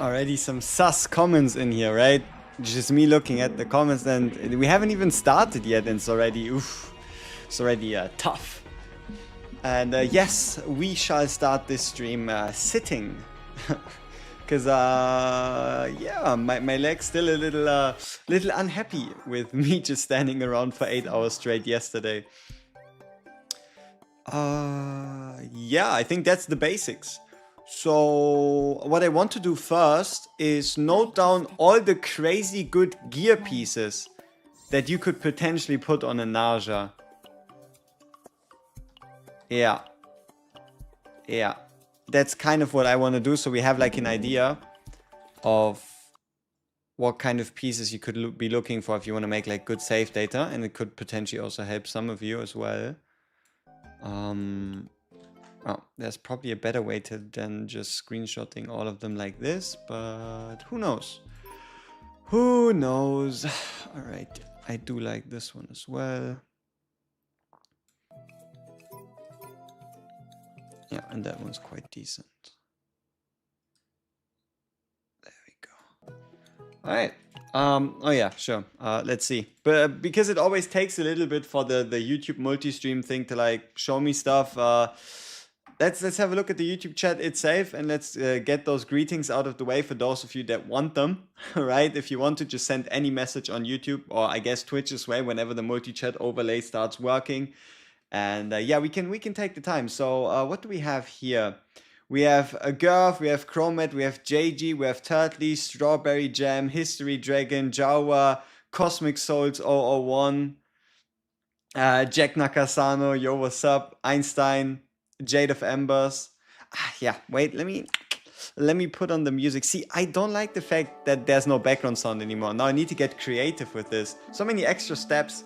Already some sus comments in here, right? Just me looking at the comments, and we haven't even started yet, and it's already, oof, it's already tough. And yes, we shall start this stream sitting. Because, yeah, my leg's still a little unhappy with me just standing around for 8 hours straight yesterday. Yeah, I think that's the basics. So what I want to do first is note down all the crazy good gear pieces that you could potentially put on a NARJA. Yeah. Yeah. That's kind of what I want to do, so we have like an idea of what kind of pieces you could be looking for if you want to make like good save data, and it could potentially also help some of you as well. Oh, there's probably a better way than just screenshotting all of them like this, but who knows? Who knows? All right, I do like this one as well. Yeah, and that one's quite decent. There we go. All right. Oh yeah, sure. Let's see. But because it always takes a little bit for the YouTube multi-stream thing to like show me stuff, let's have a look at the YouTube chat itself, and let's get those greetings out of the way for those of you that want them, right? If you want to just send any message on YouTube, or I guess Twitch as well, whenever the multi-chat overlay starts working. And yeah, we can take the time. So what do we have here? We have a Gurf, we have Chromet, we have JG, we have Turtley, Strawberry Jam, History Dragon, Jawa, Cosmic Souls 001, Jack Nakasano, yo what's up, Einstein, Jade of Embers. Yeah, wait, let me put on the music. See, I don't like the fact that there's no background sound anymore. Now I need to get creative with this. So many extra steps.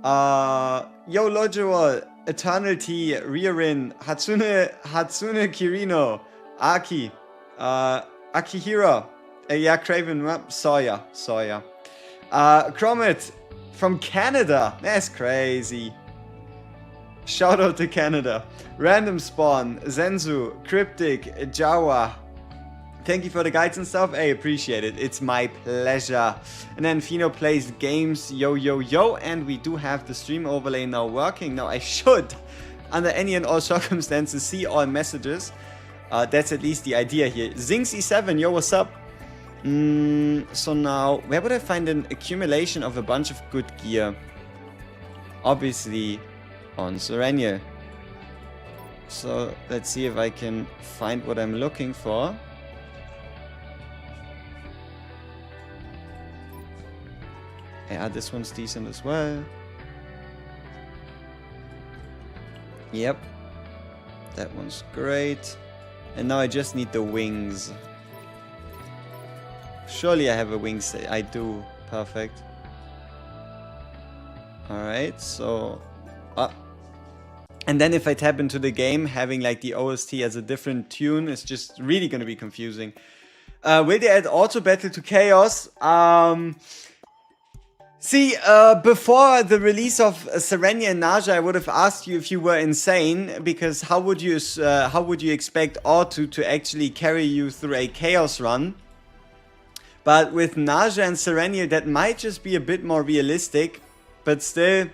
Yo Logiral, Eternal T, Riorin, Hatsune Kirino, Aki, Akihira, yeah, Craven, Sawyer, Cromet from Canada, that's crazy. Shout out to Canada. Random Spawn, Zenzu, Cryptic, Jawa. Thank you for the guides and stuff. I appreciate it. It's my pleasure. And then Fino plays games. Yo, yo, yo. And we do have the stream overlay now working. Now I should, under any and all circumstances, see all messages. That's at least the idea here. Zinx7, yo, what's up? So now, where would I find an accumulation of a bunch of good gear? Obviously, on Serenia. So let's see if I can find what I'm looking for. Yeah, this one's decent as well. Yep. That one's great. And now I just need the wings. Surely I have a wings. I do. Perfect. Alright, so... And then if I tap into the game, having like the OST as a different tune is just really going to be confusing. Will they add Auto Battle to Chaos? See, before the release of Serenia and Naja, I would have asked you if you were insane, because how would you expect Auto to actually carry you through a Chaos run? But with Naja and Serenia, that might just be a bit more realistic, but still,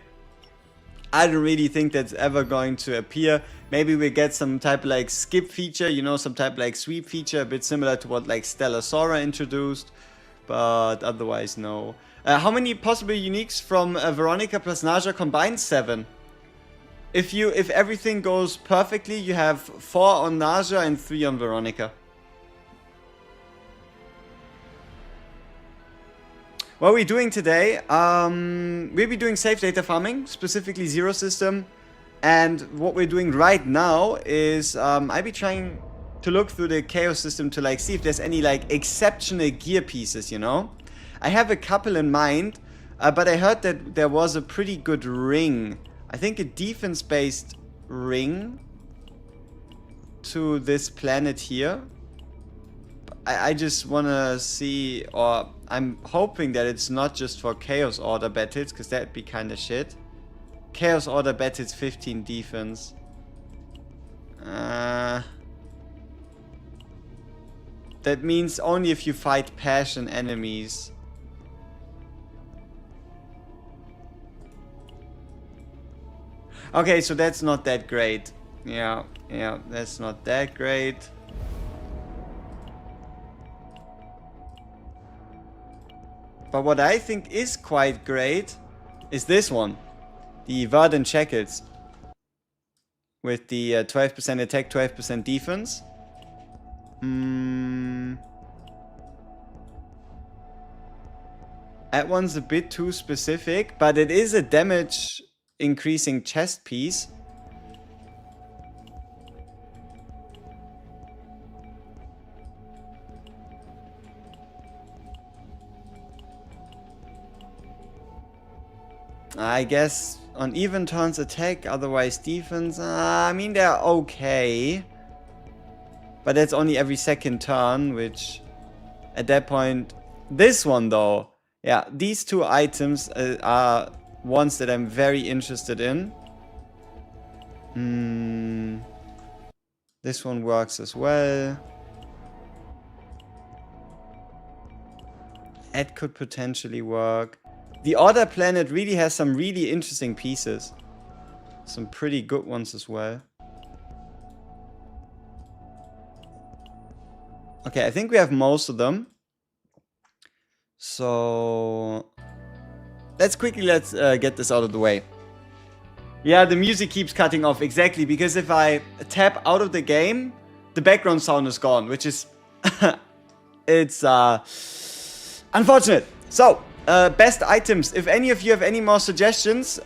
I don't really think that's ever going to appear. Maybe we get some type of like skip feature, you know, some type of like sweep feature, a bit similar to what like Stellar Sora introduced, but otherwise no. How many possible uniques from Veronica plus Naja combined? 7. If everything goes perfectly, you have 4 on Naja and 3 on Veronica. What are we doing today? We'll be doing safe data farming, specifically Zero System. And what we're doing right now is I'll be trying to look through the Chaos system to like see if there's any like exceptional gear pieces, you know? I have a couple in mind, but I heard that there was a pretty good ring. I think a defense-based ring to this planet here. I just want to see, or I'm hoping that it's not just for Chaos Order battles, because that'd be kind of shit. Chaos Order battles 15 defense. That means only if you fight passion enemies. Okay, so that's not that great. Yeah, that's not that great. But what I think is quite great is this one. The Verdant Shackles. With the 12% attack, 12% defense. That one's a bit too specific, but it is a damage increasing chest piece. I guess on even turns attack, otherwise defense. I mean, they're okay. But that's only every second turn, which at that point... This one though. Yeah, these two items are ones that I'm very interested in. This one works as well. That could potentially work. The Other Planet really has some really interesting pieces. Some pretty good ones as well. Okay, I think we have most of them. So let's quickly get this out of the way. Yeah, the music keeps cutting off, exactly, because if I tap out of the game, the background sound is gone, which is it's unfortunate. So best items. If any of you have any more suggestions,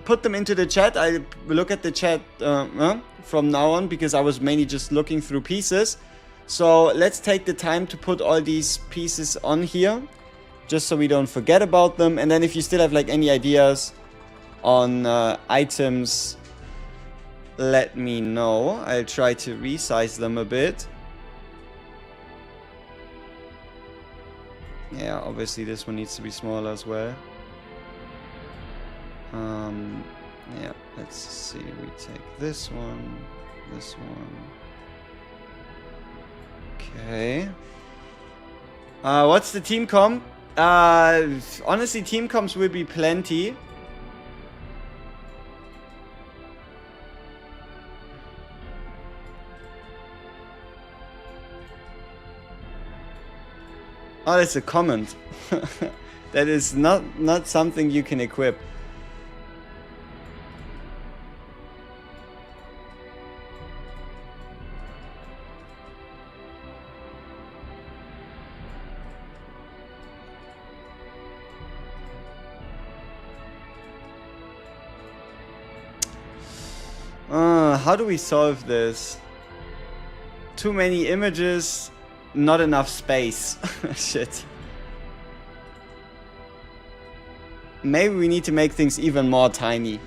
put them into the chat. I will look at the chat from now on, because I was mainly just looking through pieces. So let's take the time to put all these pieces on here, just so we don't forget about them. And then if you still have like any ideas on items, let me know. I'll try to resize them a bit. Yeah, obviously this one needs to be smaller as well. Yeah, let's see. We take this one, this one. Okay. What's the team comp? Honestly, team comps will be plenty. Oh, that's a comment. That is not something you can equip. How do we solve this? Too many images, not enough space. Shit. Maybe we need to make things even more tiny.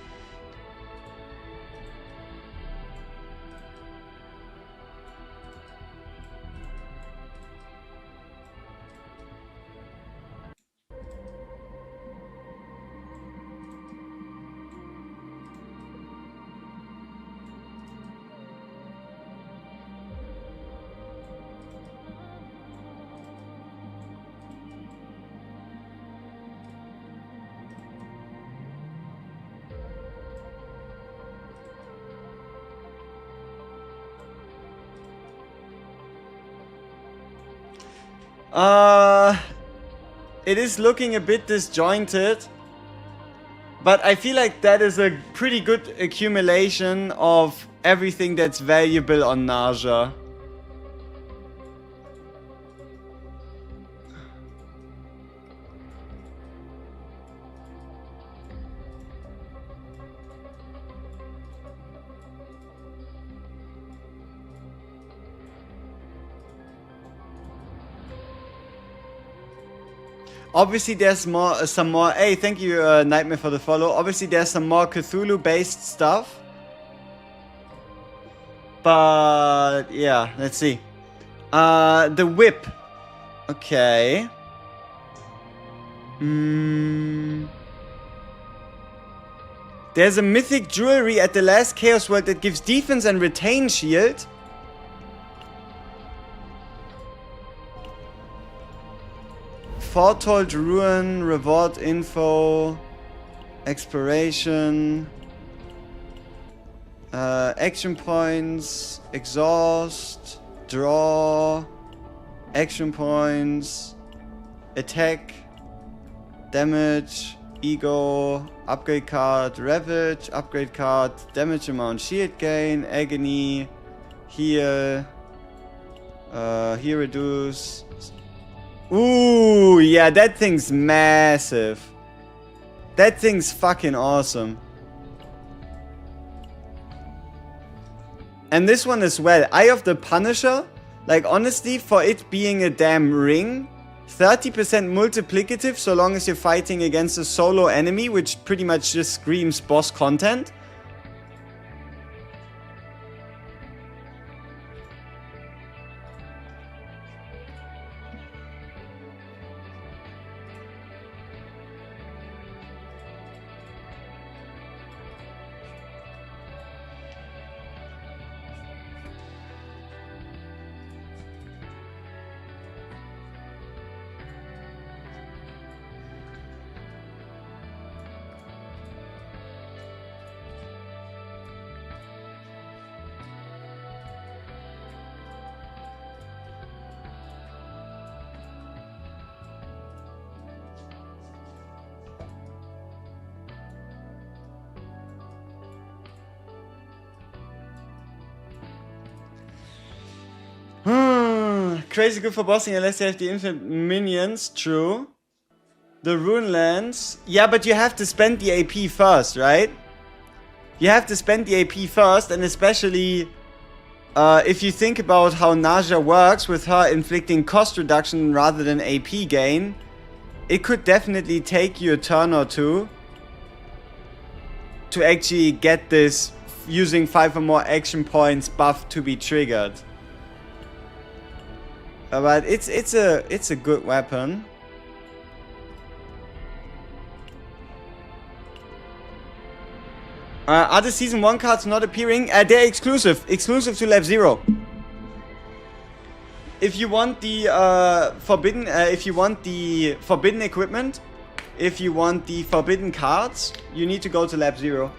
It is looking a bit disjointed, but I feel like that is a pretty good accumulation of everything that's valuable on Naja. Obviously there's more, some more, hey, thank you Nightmare for the follow. Obviously there's some more Cthulhu based stuff. But yeah, let's see. The whip. Okay. There's a mythic jewelry at the last Chaos World that gives defense and retain shield. Foretold Ruin, Reward Info, Exploration, Action Points, Exhaust, Draw, Action Points, Attack, Damage, Ego, Upgrade Card, Ravage, Upgrade Card, Damage Amount, Shield Gain, Agony, Heal, Heal Reduce. Ooh, yeah, that thing's massive. That thing's fucking awesome. And this one as well. Eye of the Punisher. Like, honestly, for it being a damn ring, 30% multiplicative so long as you're fighting against a solo enemy, which pretty much just screams boss content. Crazy good for bossing unless you have the infinite minions. True. The Rune Lands. Yeah, but you have to spend the AP first, right? You have to spend the AP first, and especially if you think about how Naja works with her inflicting cost reduction rather than AP gain, it could definitely take you a turn or two to actually get this using 5 or more action points buff to be triggered. But it's a good weapon. Are the season 1 cards not appearing? They're exclusive to Lab 0. If you want the forbidden equipment, if you want the forbidden cards, you need to go to Lab 0.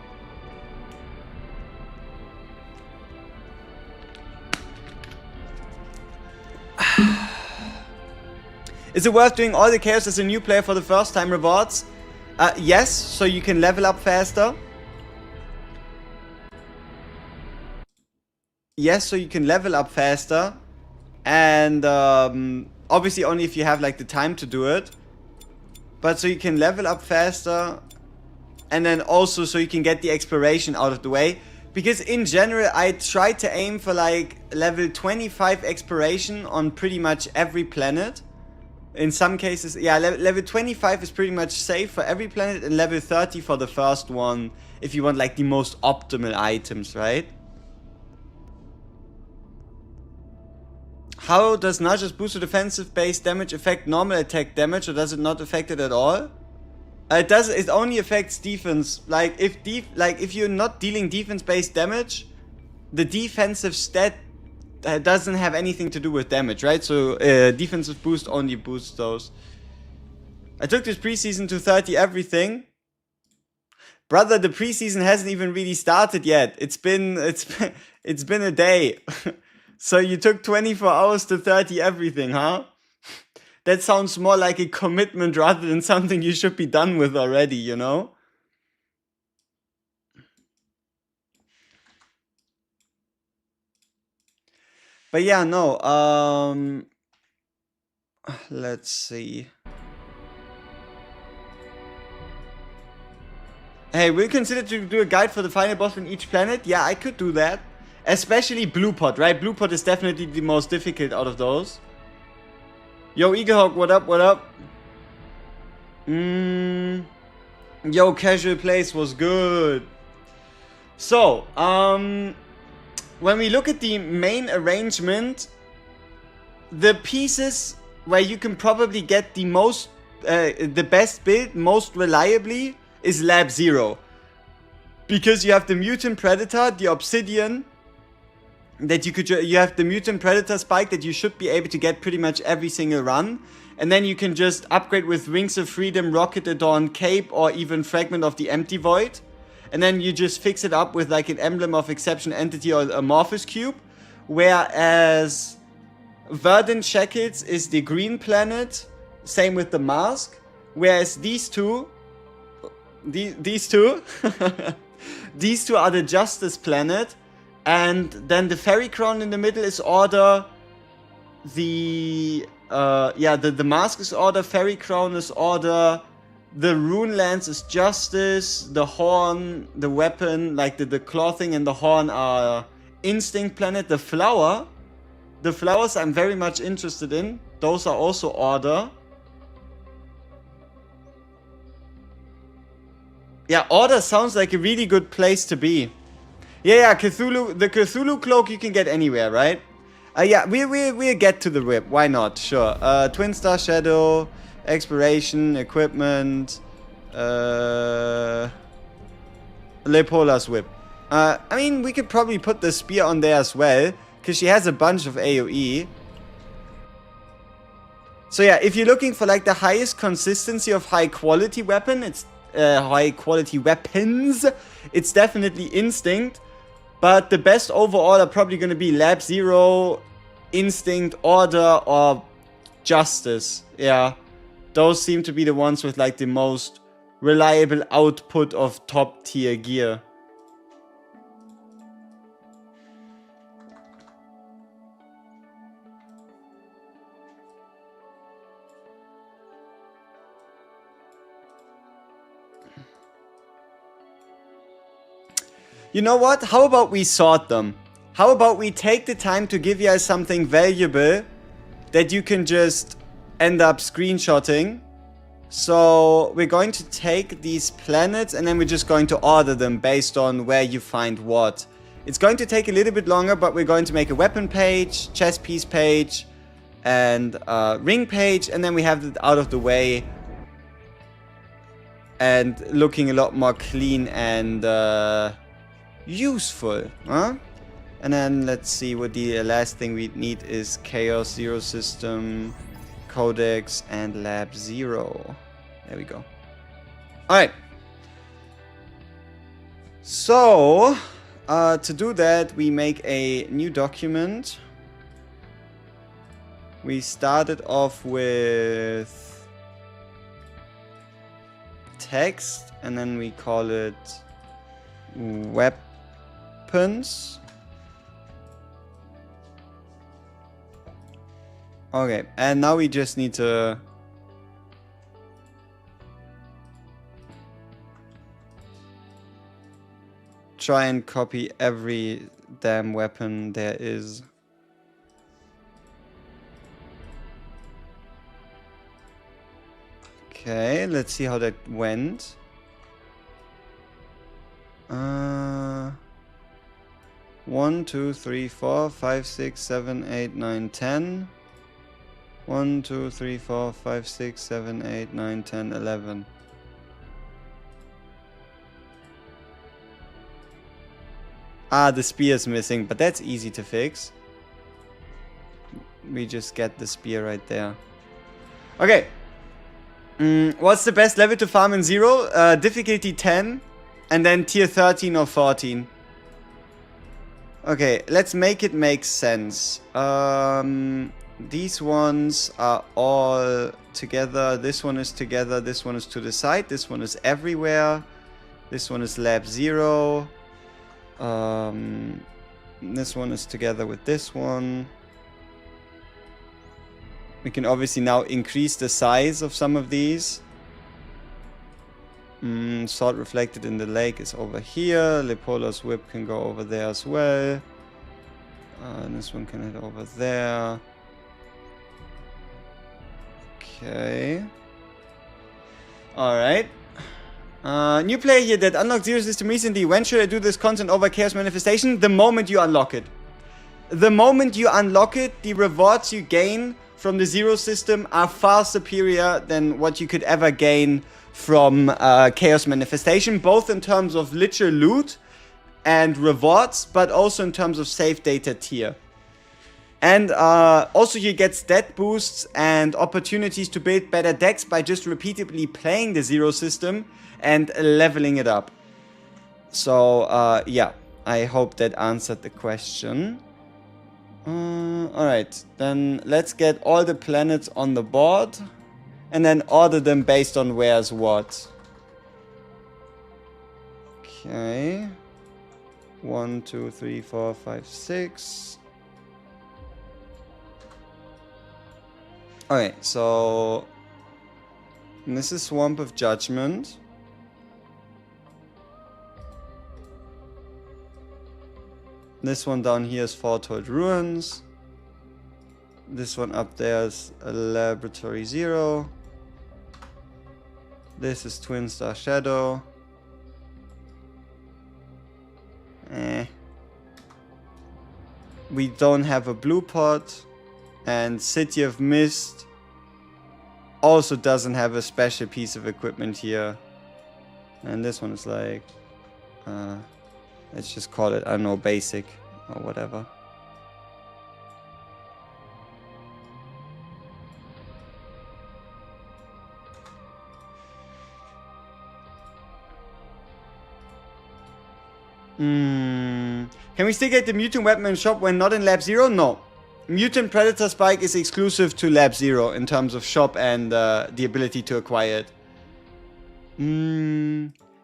Is it worth doing all the chaos as a new player for the first time rewards? Yes, so you can level up faster. Yes, so you can level up faster. And obviously only if you have like the time to do it. But so you can level up faster. And then also so you can get the exploration out of the way. Because in general, I try to aim for like level 25 exploration on pretty much every planet. In some cases, yeah, level 25 is pretty much safe for every planet, and level 30 for the first one, if you want like the most optimal items, right? How does Naja's boost to defensive base damage affect normal attack damage, or does it not affect it at all? It only affects defense. Like if you're not dealing defense-based damage, the defensive stat doesn't have anything to do with damage, right? So defensive boost only boosts those. I took this preseason to 30 everything. Brother, the preseason hasn't even really started yet. It's been a day. So you took 24 hours to 30 everything, huh? That sounds more like a commitment rather than something you should be done with already, you know? But yeah, no, let's see. Hey, will you consider to do a guide for the final boss in each planet? Yeah, I could do that. Especially Blue Pot, right? Blue Pot is definitely the most difficult out of those. Yo, Eaglehawk, what up, what up? Yo, Casual Place was good. So, when we look at the main arrangement, the pieces where you can probably get the most, the best build, most reliably, is Lab 0. Because you have the Mutant Predator, the Obsidian, that you have the Mutant Predator spike that you should be able to get pretty much every single run. and then you can just upgrade with Wings of Freedom, Rocket Adorn, Cape, or even Fragment of the Empty Void. And then you just fix it up with like an Emblem of Exception Entity or Amorphous Cube. Whereas Verdant Shackles is the green planet, same with the mask. Whereas these two, these two are the Justice planet. And then the Fairy Crown in the middle is Order. The mask is Order, Fairy Crown is Order. The Rune Lance is Justice. The horn, the weapon, like the claw thing and the horn are Instinct planet. The flowers I'm very much interested in. Those are also Order. Yeah, Order sounds like a really good place to be. Yeah, Cthulhu. The Cthulhu cloak you can get anywhere, right? Yeah, we'll get to the whip. Why not? Sure. Twin Star Shadow, Exploration, Equipment, Lepola's whip. I mean, we could probably put the spear on there as well, because she has a bunch of AoE. So yeah, if you're looking for like the highest consistency of high quality weapon, it's high quality weapons, it's definitely Instinct. But the best overall are probably going to be Lab Zero, Instinct, Order, or Justice. Yeah, those seem to be the ones with like the most reliable output of top tier gear. You know what? How about we sort them? How about we take the time to give you guys something valuable that you can just end up screenshotting. So we're going to take these planets and then we're just going to order them based on where you find what. It's going to take a little bit longer, but we're going to make a weapon page, chess piece page, and ring page, and then we have it out of the way and looking a lot more clean and useful, huh? And then let's see what the last thing we need is Chaos, Zero System, Codex, and Lab Zero. There we go. Alright. So, to do that, we make a new document. We started off with text, and then we call it weapons. Okay, and now we just need to try and copy every damn weapon there is. Okay, let's see how that went. 1, 2, 3, 4, 5, 6, 7, 8, 9, 10. 1, 2, 3, 4, 5, 6, 7, 8, 9, 10, 11. Ah, the spear is missing, but that's easy to fix. We just get the spear right there. Okay. What's the best level to farm in Zero? Difficulty 10, and then tier 13 or 14. Okay, let's make it make sense. These ones are all together. This one is together. This one is to the side. This one is everywhere. This one is Lab Zero. This one is together with this one. We can obviously now increase the size of some of these. Salt reflected in the lake is over here. Lepola's whip can go over there as well. And this one can head over there. Okay. Alright. New player here that unlocked Zero System recently. When should I do this content over Chaos Manifestation? The moment you unlock it. The moment you unlock it, the rewards you gain from the Zero System are far superior than what you could ever gain from Chaos Manifestation, both in terms of literal loot and rewards, but also in terms of save data tier. And also you get stat boosts and opportunities to build better decks by just repeatedly playing the Zero system and leveling it up. So yeah, I hope that answered the question. Alright, then let's get all the planets on the board and then order them based on where's what. Okay. 1, 2, 3, 4, 5, 6. Okay, so this is Swamp of Judgment. This one down here is Foretold Ruins. This one up there is Laboratory Zero. This is Twin Star Shadow. We don't have a blue pot. And City of Mist also doesn't have a special piece of equipment here. And this one is like... let's just call it, I don't know, basic or whatever. Can we still get the mutant weapon in shop when not in Lab Zero? No. Mutant Predator Spike is exclusive to Lab Zero in terms of shop and the ability to acquire it.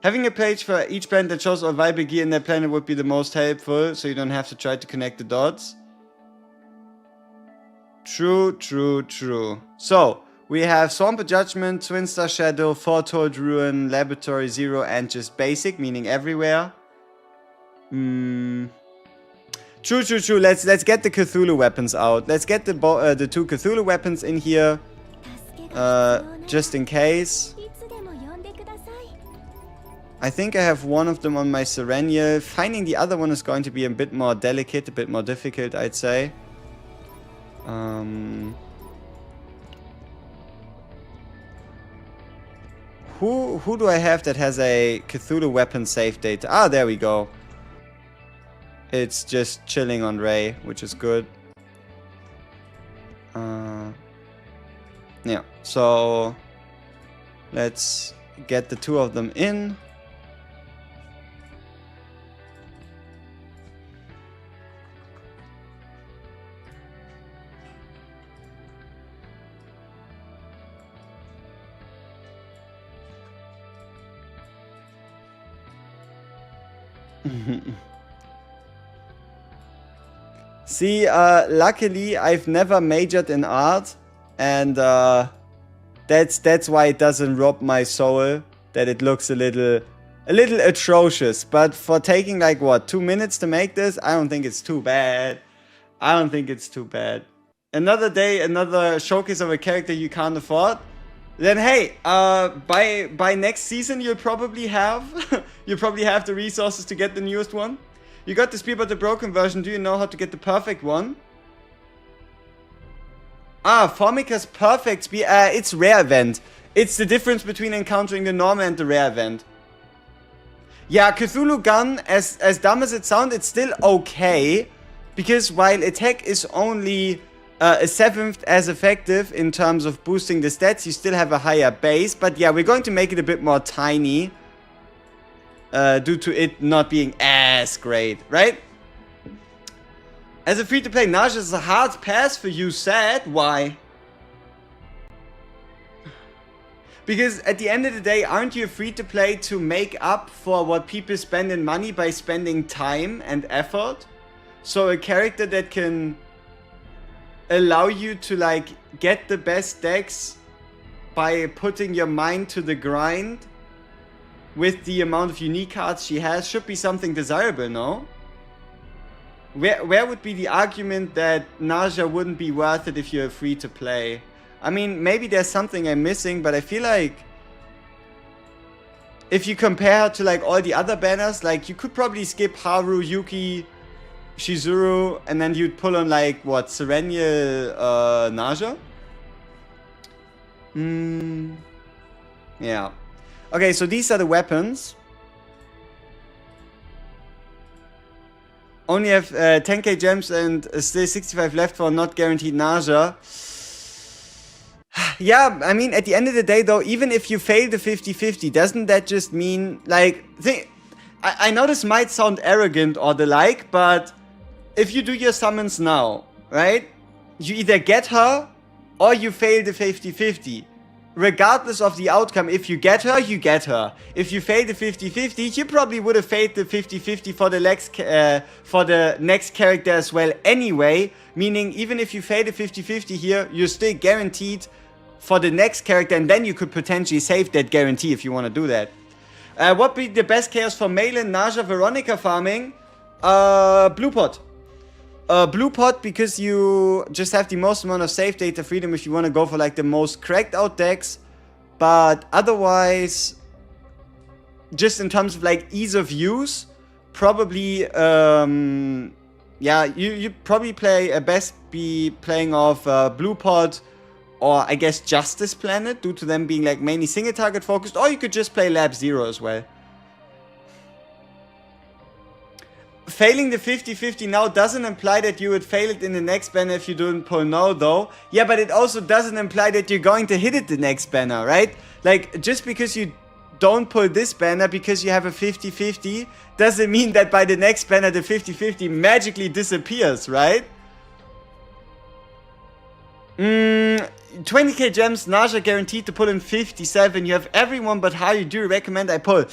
Having a page for each planet that shows all viable gear in that planet would be the most helpful, so you don't have to try to connect the dots. True, true, true. So, we have Swamp of Judgment, Twin Star Shadow, Foretold Ruin, Laboratory Zero, and just basic, meaning everywhere. True, true, true. Let's get the Cthulhu weapons out. Let's get the 2 Cthulhu weapons in here, just in case. I think I have one of them on my Serenial. Finding the other one is going to be a bit more delicate, a bit more difficult, I'd say. Who do I have that has a Cthulhu weapon save data? Ah, there we go. It's just chilling on Ray, which is good. Yeah, so let's get the 2 of them in. See, luckily I've never majored in art, and that's why it doesn't rob my soul that it looks a little atrocious. But for taking like what, 2 minutes to make this, I don't think it's too bad. I don't think it's too bad. Another day, another showcase of a character you can't afford. Then hey, by next season you'll probably have the resources to get the newest one. You got the speed but the broken version. Do you know how to get the perfect one? Ah, Formica's perfect speed. It's rare event. It's the difference between encountering the normal and the rare event. Yeah, Cthulhu Gun, as dumb as it sounds, it's still okay. Because while attack is only a 7th as effective in terms of boosting the stats, you still have a higher base. But yeah, we're going to make it a bit more tiny. Due to it not being as great, right? As a free-to-play, Naja is a hard pass for you, sad. Why? Because at the end of the day, aren't you free-to-play to make up for what people spend in money by spending time and effort? So a character that can allow you to like get the best decks by putting your mind to the grind with the amount of unique cards she has should be something desirable, no? Where would be the argument that Naja wouldn't be worth it if you're free to play? I mean, maybe there's something I'm missing, but I feel like if you compare to like all the other banners, like you could probably skip Haru, Yuki, Shizuru, and then you'd pull on like what, Serenial, Naja? Yeah. Okay, so these are the weapons. only have 10k gems and still 65 left for not guaranteed Naja. Yeah, I mean, at the end of the day, though, even if you fail the 50-50, doesn't that just mean, like, I know this might sound arrogant or the like, but if you do your summons now, right, you either get her or you fail the 50-50. Regardless of the outcome, if you get her, you get her. If you fail the 50-50, you probably would have failed the 50-50 for the next character as well anyway. Meaning, even if you fail the 50-50 here, you're still guaranteed for the next character, and then you could potentially save that guarantee if you want to do that. What be the best chaos for Malin, Naja, Veronica farming? Blue pot. Blue pot, because you just have the most amount of save data freedom if you want to go for like the most cracked out decks. But otherwise, just in terms of like ease of use, probably, yeah, you probably best be playing off Blue pot, or I guess Justice Planet, due to them being like mainly single target focused, or you could just play Lab Zero as well. Failing the 50-50 now doesn't imply that you would fail it in the next banner if you don't pull no, though. Yeah, but it also doesn't imply that you're going to hit it the next banner, right? Like, just because you don't pull this banner because you have a 50-50 doesn't mean that by the next banner the 50-50 magically disappears, right? 20k gems, Naja guaranteed to pull in 57. You have everyone but how you do recommend I pull.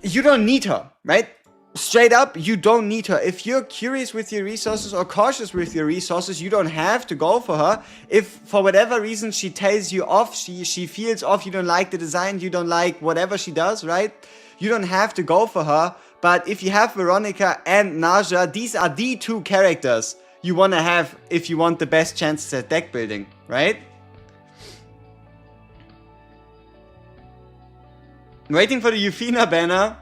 You don't need her, right? Straight up, you don't need her. If you're curious with your resources or cautious with your resources, you don't have to go for her. If for whatever reason she tells you off, she feels off, you don't like the design, you don't like whatever she does, right? You don't have to go for her. But if you have Veronica and Naja, these are the two characters you want to have if you want the best chances at deck building, right? Waiting for the Euphina banner.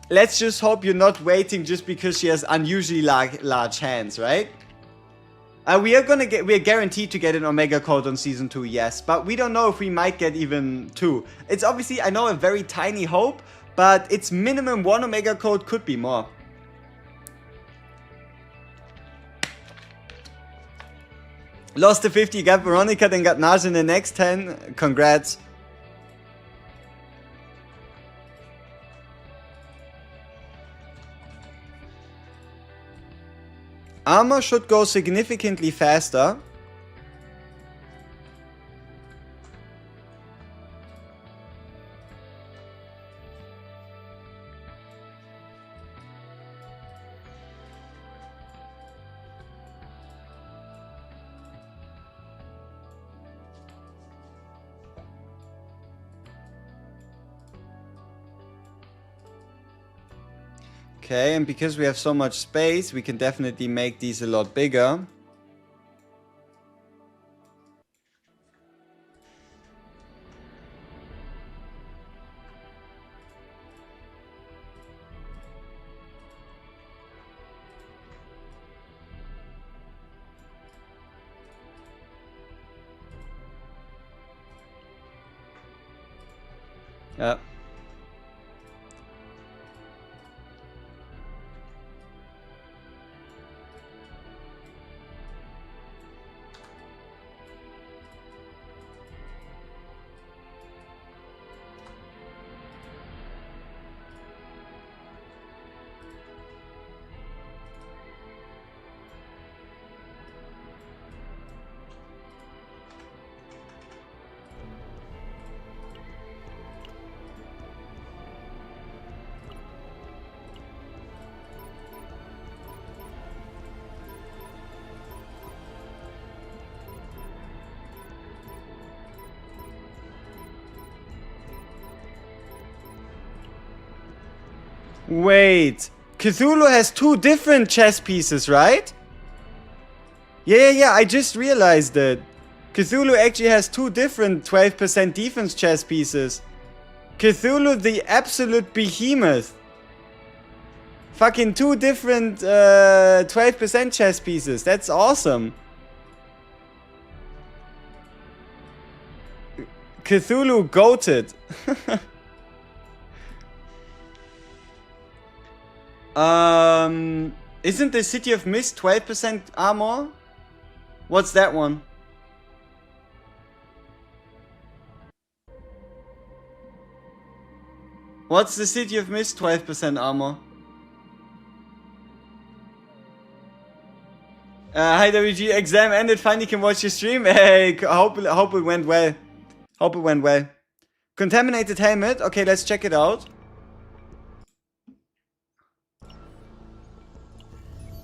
Let's just hope you're not waiting just because she has unusually large hands, right? We're guaranteed to get an Omega code on Season 2, yes. But we don't know if we might get even 2. It's obviously, I know, a very tiny hope, but it's minimum 1 Omega code, could be more. Lost the 50, got Veronica, then got Naja in the next 10. Congrats. Armor should go significantly faster. Okay, and because we have so much space, we can definitely make these a lot bigger. Yeah. Wait, Cthulhu has 2 different chess pieces, right? Yeah, I just realized it. Cthulhu actually has 2 different 12% defense chess pieces. Cthulhu, the absolute behemoth. Fucking 2 different 12% chess pieces. That's awesome. Cthulhu goated. Isn't the City of Mist 12% armor? What's that one? What's the City of Mist 12% armor? Hi WG, exam ended, finally can watch your stream. Hey, hope it went well. Hope it went well. Contaminated helmet, okay, let's check it out.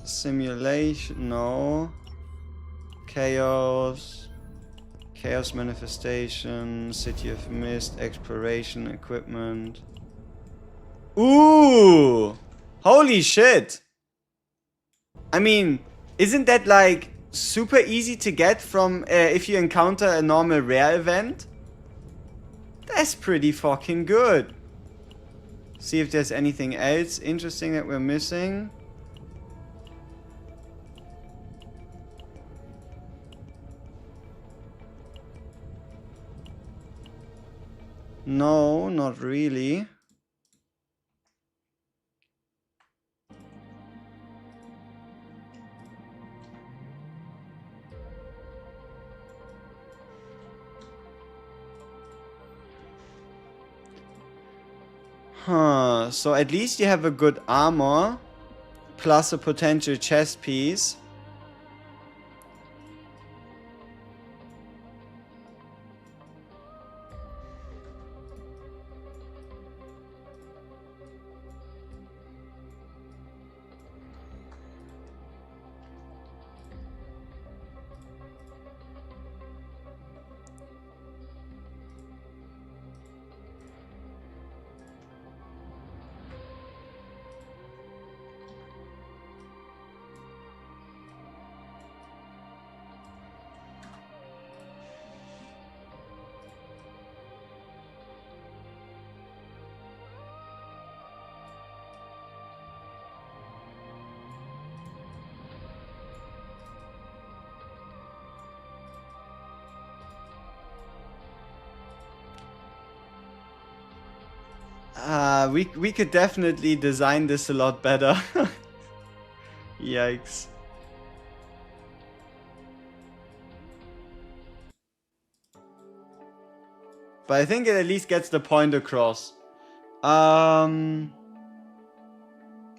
Simulation, no. Chaos. Chaos manifestation, City of Mist, exploration, equipment. Ooh! Holy shit! I mean, isn't that like super easy to get from if you encounter a normal rare event? That's pretty fucking good. See if there's anything else interesting that we're missing. No, not really. Huh, so at least you have a good armor, plus a potential chest piece. We could definitely design this a lot better. Yikes. But I think it at least gets the point across.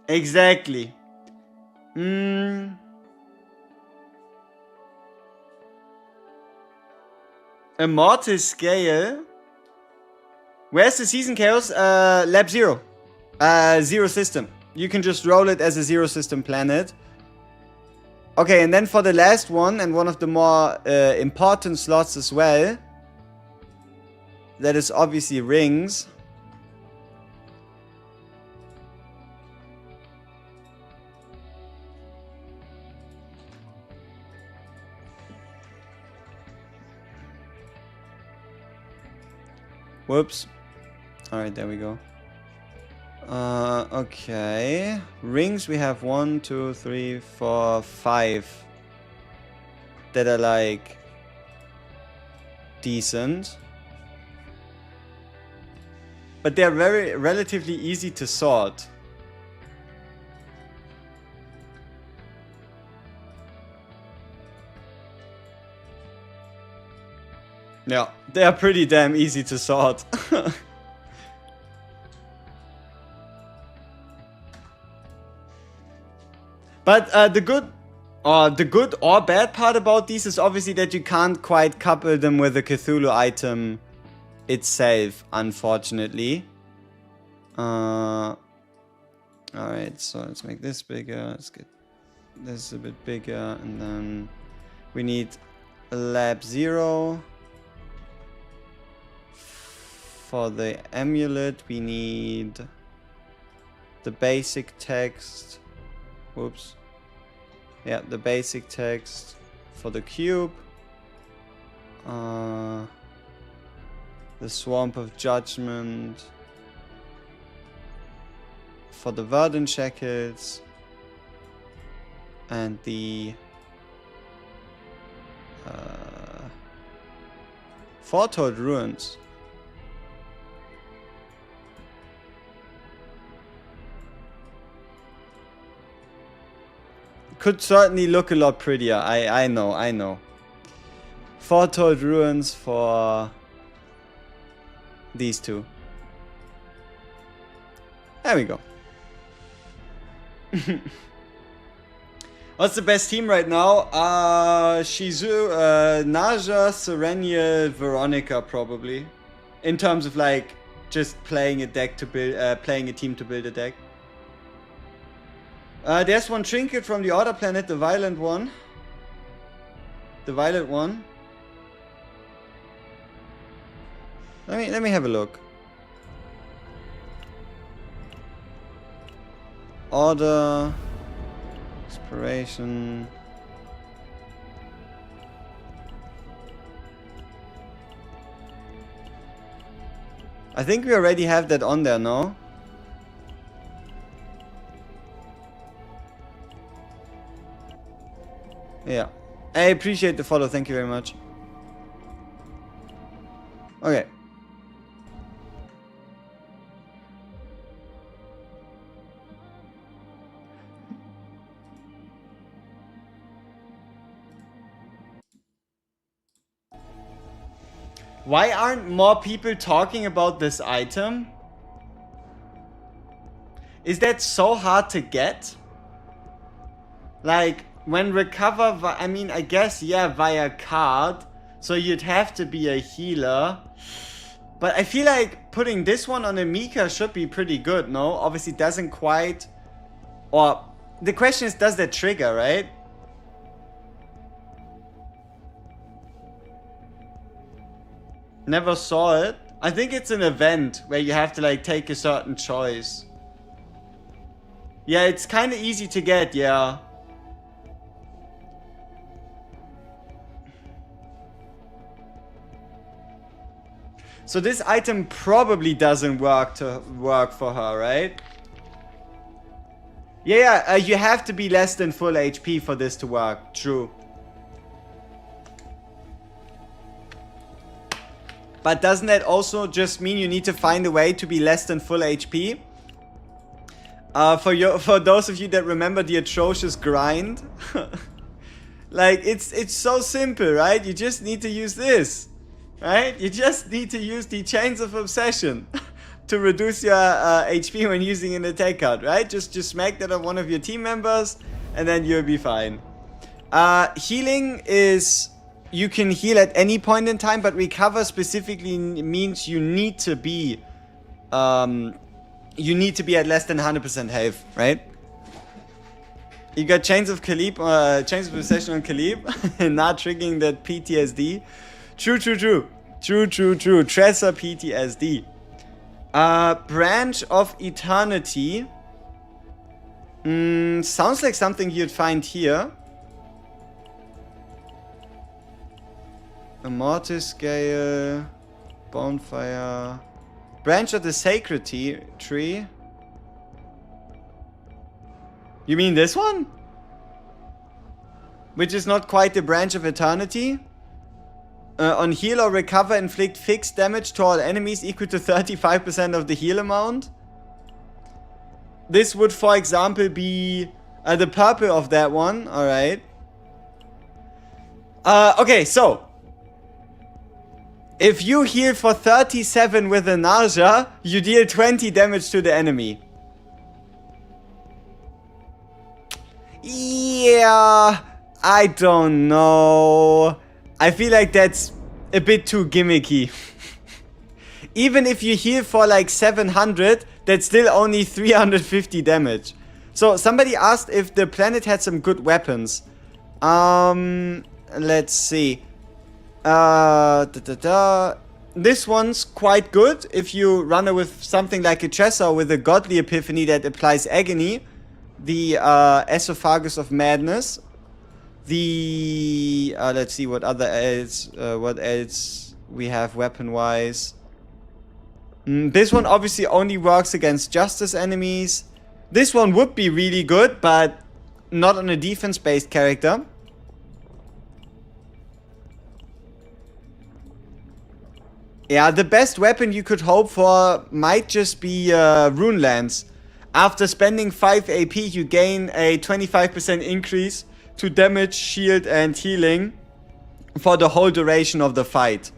Exactly. A mortis scale. Where's the season chaos? Lab 0. Zero system. You can just roll it as a zero system planet. Okay, and then for the last one, and one of the more important slots as well, that is obviously rings. Whoops. Alright, there we go. Okay. Rings we have 1, 2, 3, 4, 5 that are like decent. But they're very relatively easy to sort. Yeah, they are pretty damn easy to sort. But the good or bad part about these is obviously that you can't quite couple them with the Cthulhu item itself, unfortunately. Alright, so let's make this bigger. Let's get this a bit bigger, and then we need a lab 0. For the amulet, we need the basic text. Whoops. Yeah, the basic text for the cube. The Swamp of Judgment for the Verdant Shackles. And the Foretold Ruins. Could certainly look a lot prettier. I know. Foretold ruins for these two. There we go. What's the best team right now? Shizu, Naja, Serenia, Veronica probably. In terms of like just playing a deck to build, playing a team to build a deck. There's one trinket from the Order Planet, the violent one. The violet one. Let me have a look. Order, Inspiration. I think we already have that on there, no? Yeah. I appreciate the follow, thank you very much. Okay. Why aren't more people talking about this item? Is that so hard to get? Like, when recover, I mean, I guess, yeah, via card. So you'd have to be a healer. But I feel like putting this one on a Mika should be pretty good, no? Obviously doesn't quite... Or, the question is, does that trigger, right? Never saw it. I think it's an event where you have to like take a certain choice. Yeah, it's kind of easy to get, yeah. So this item probably doesn't work for her, right? Yeah, you have to be less than full HP for this to work. True. But doesn't that also just mean you need to find a way to be less than full HP? For those of you that remember the atrocious grind, like it's so simple, right? You just need to use this, right? You just need to use the Chains of Obsession to reduce your HP when using an attack card, right? Just smack that on one of your team members, and then you'll be fine. Healing is... You can heal at any point in time, but recover specifically means you need to be at less than 100% health, right? You got Chains of Khalib, Chains of Possession on Khalib, not triggering that PTSD. True. Tresor PTSD. Branch of Eternity. Sounds like something you'd find here. A Mortis Scale, Bonfire, Branch of the Sacred Tree. You mean this one? Which is not quite the Branch of Eternity? On heal or recover, inflict fixed damage to all enemies equal to 35% of the heal amount. This would, for example, be the purple of that one. Alright. Okay, so... If you heal for 37 with a NARJA, you deal 20 damage to the enemy. Yeah, I don't know. I feel like that's a bit too gimmicky. Even if you heal for like 700, that's still only 350 damage. So somebody asked if the planet had some good weapons. Let's see. This one's quite good if you run it with something like a Tresor with a Godly Epiphany that applies Agony. The Esophagus of Madness. The let's see what else we have weapon-wise. This one obviously only works against Justice enemies. This one would be really good, but not on a defense-based character. Yeah, the best weapon you could hope for might just be Rune Lance. After spending 5 AP, you gain a 25% increase to damage, shield, and healing for the whole duration of the fight.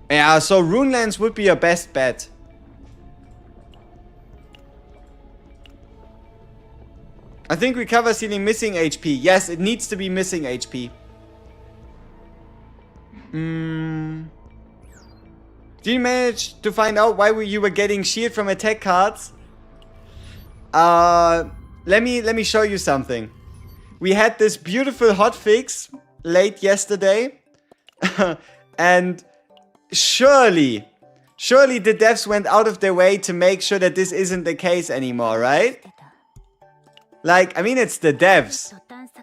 Yeah, so Runelands would be your best bet. I think recover healing missing HP. Yes, it needs to be missing HP. Did you manage to find out why you were getting shield from attack cards? Let me show you something. We had this beautiful hotfix late yesterday. And surely the devs went out of their way to make sure that this isn't the case anymore, right? Like, I mean, it's the devs.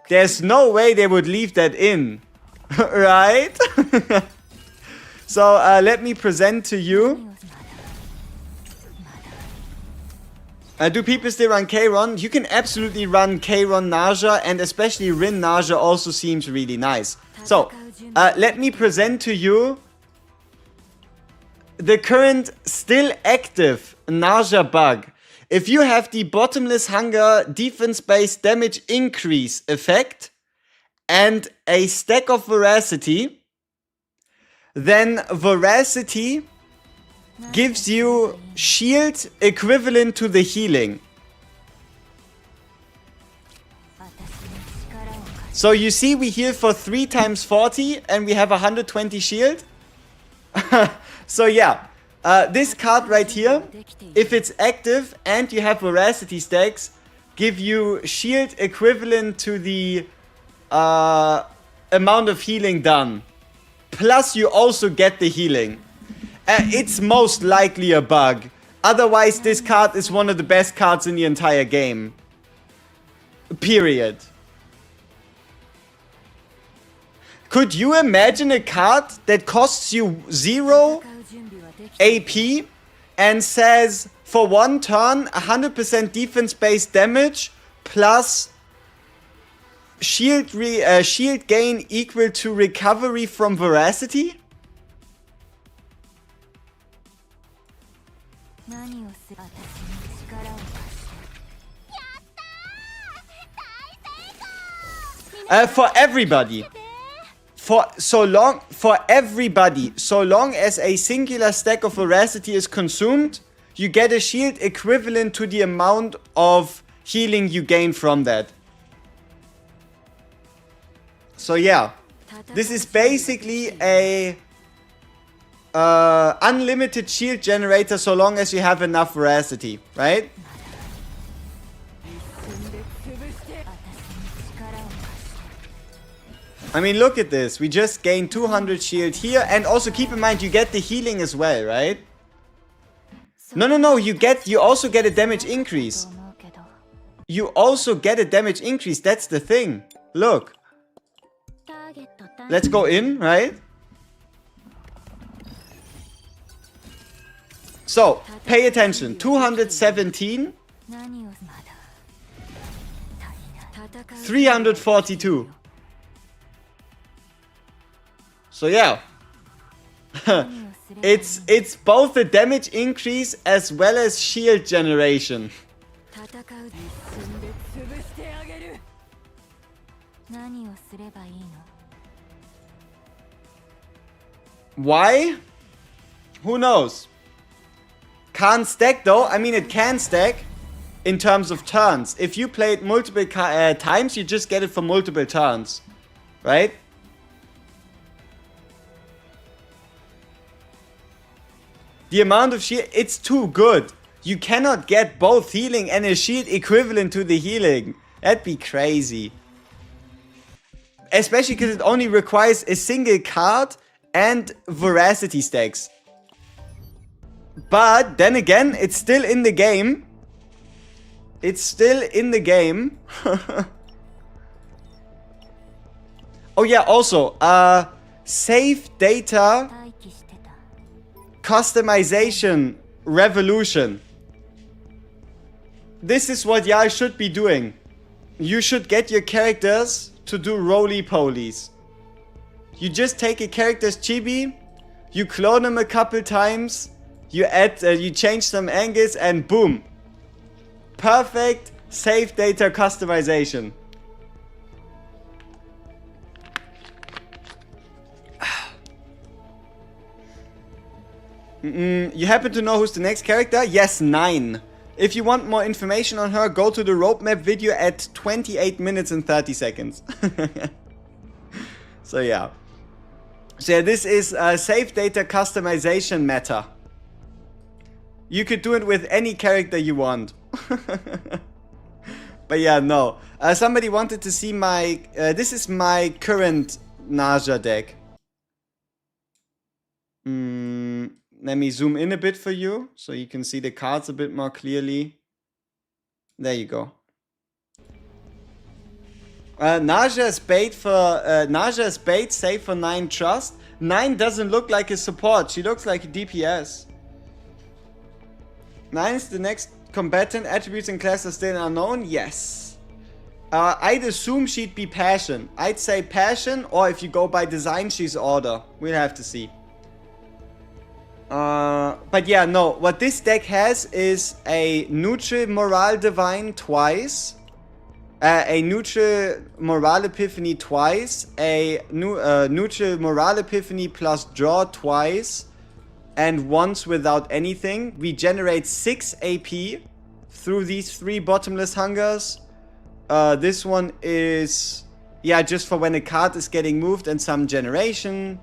There's no way they would leave that in. Right? So, let me present to you. Do people still run K-Ron? You can absolutely run K-Ron Naja, and especially Rin Naja also seems really nice. So, let me present to you the current still active Naja bug. If you have the Bottomless Hunger defense-based damage increase effect and a stack of Veracity, then Veracity gives you shield equivalent to the healing. So you see we heal for 3 times 40 and we have 120 shield. So yeah, this card right here, if it's active and you have Veracity stacks, give you shield equivalent to the amount of healing done. Plus you also get the healing. It's most likely a bug. Otherwise this card is one of the best cards in the entire game. Period. Could you imagine a card that costs you 0 AP and says for 1 turn 100% defense based damage plus shield gain equal to recovery from Veracity? For everybody. For everybody, so long as a singular stack of Veracity is consumed, you get a shield equivalent to the amount of healing you gain from that. So yeah, this is basically a unlimited shield generator so long as you have enough Veracity, right? I mean, look at this. We just gained 200 shield here. And also keep in mind, you get the healing as well, right? No. You also get a damage increase. You also get a damage increase. That's the thing. Look. Let's go in, right? So, pay attention. 217. 342. So yeah, it's both a damage increase as well as shield generation. Why? Who knows? Can't stack though. I mean, it can stack in terms of turns. If you play it multiple times, you just get it for multiple turns, right? The amount of shield, it's too good. You cannot get both healing and a shield equivalent to the healing. That'd be crazy. Especially because it only requires a single card and Veracity stacks. But then again, it's still in the game. It's still in the game. Oh yeah, also, save data customization revolution. This is what y'all should be doing. You should get your characters to do roly-polies. You just take a character's chibi, you clone him a couple times, You add, you change some angles and boom. Perfect save data customization. You happen to know who's the next character? Yes, 9. If you want more information on her, go to the roadmap video at 28 minutes and 30 seconds. So yeah. So yeah, this is save data customization meta. You could do it with any character you want. But yeah, no. Somebody wanted to see my... this is my current Naja deck. Let me zoom in a bit for you, so you can see the cards a bit more clearly. There you go. Naja is bait for... Naja is bait, save for 9 trust. 9 doesn't look like a support, she looks like a DPS. 9 is the next combatant. Attributes and class are still unknown. Yes. I'd assume she'd be passion. I'd say passion, or if you go by design, she's order. We'll have to see. But yeah, no. What this deck has is a neutral Morale Divine twice. A neutral Morale Epiphany twice. A neutral Morale Epiphany plus draw twice. And once without anything. We generate 6 AP through these 3 bottomless hungers. This one is, yeah, just for when a card is getting moved and some generation.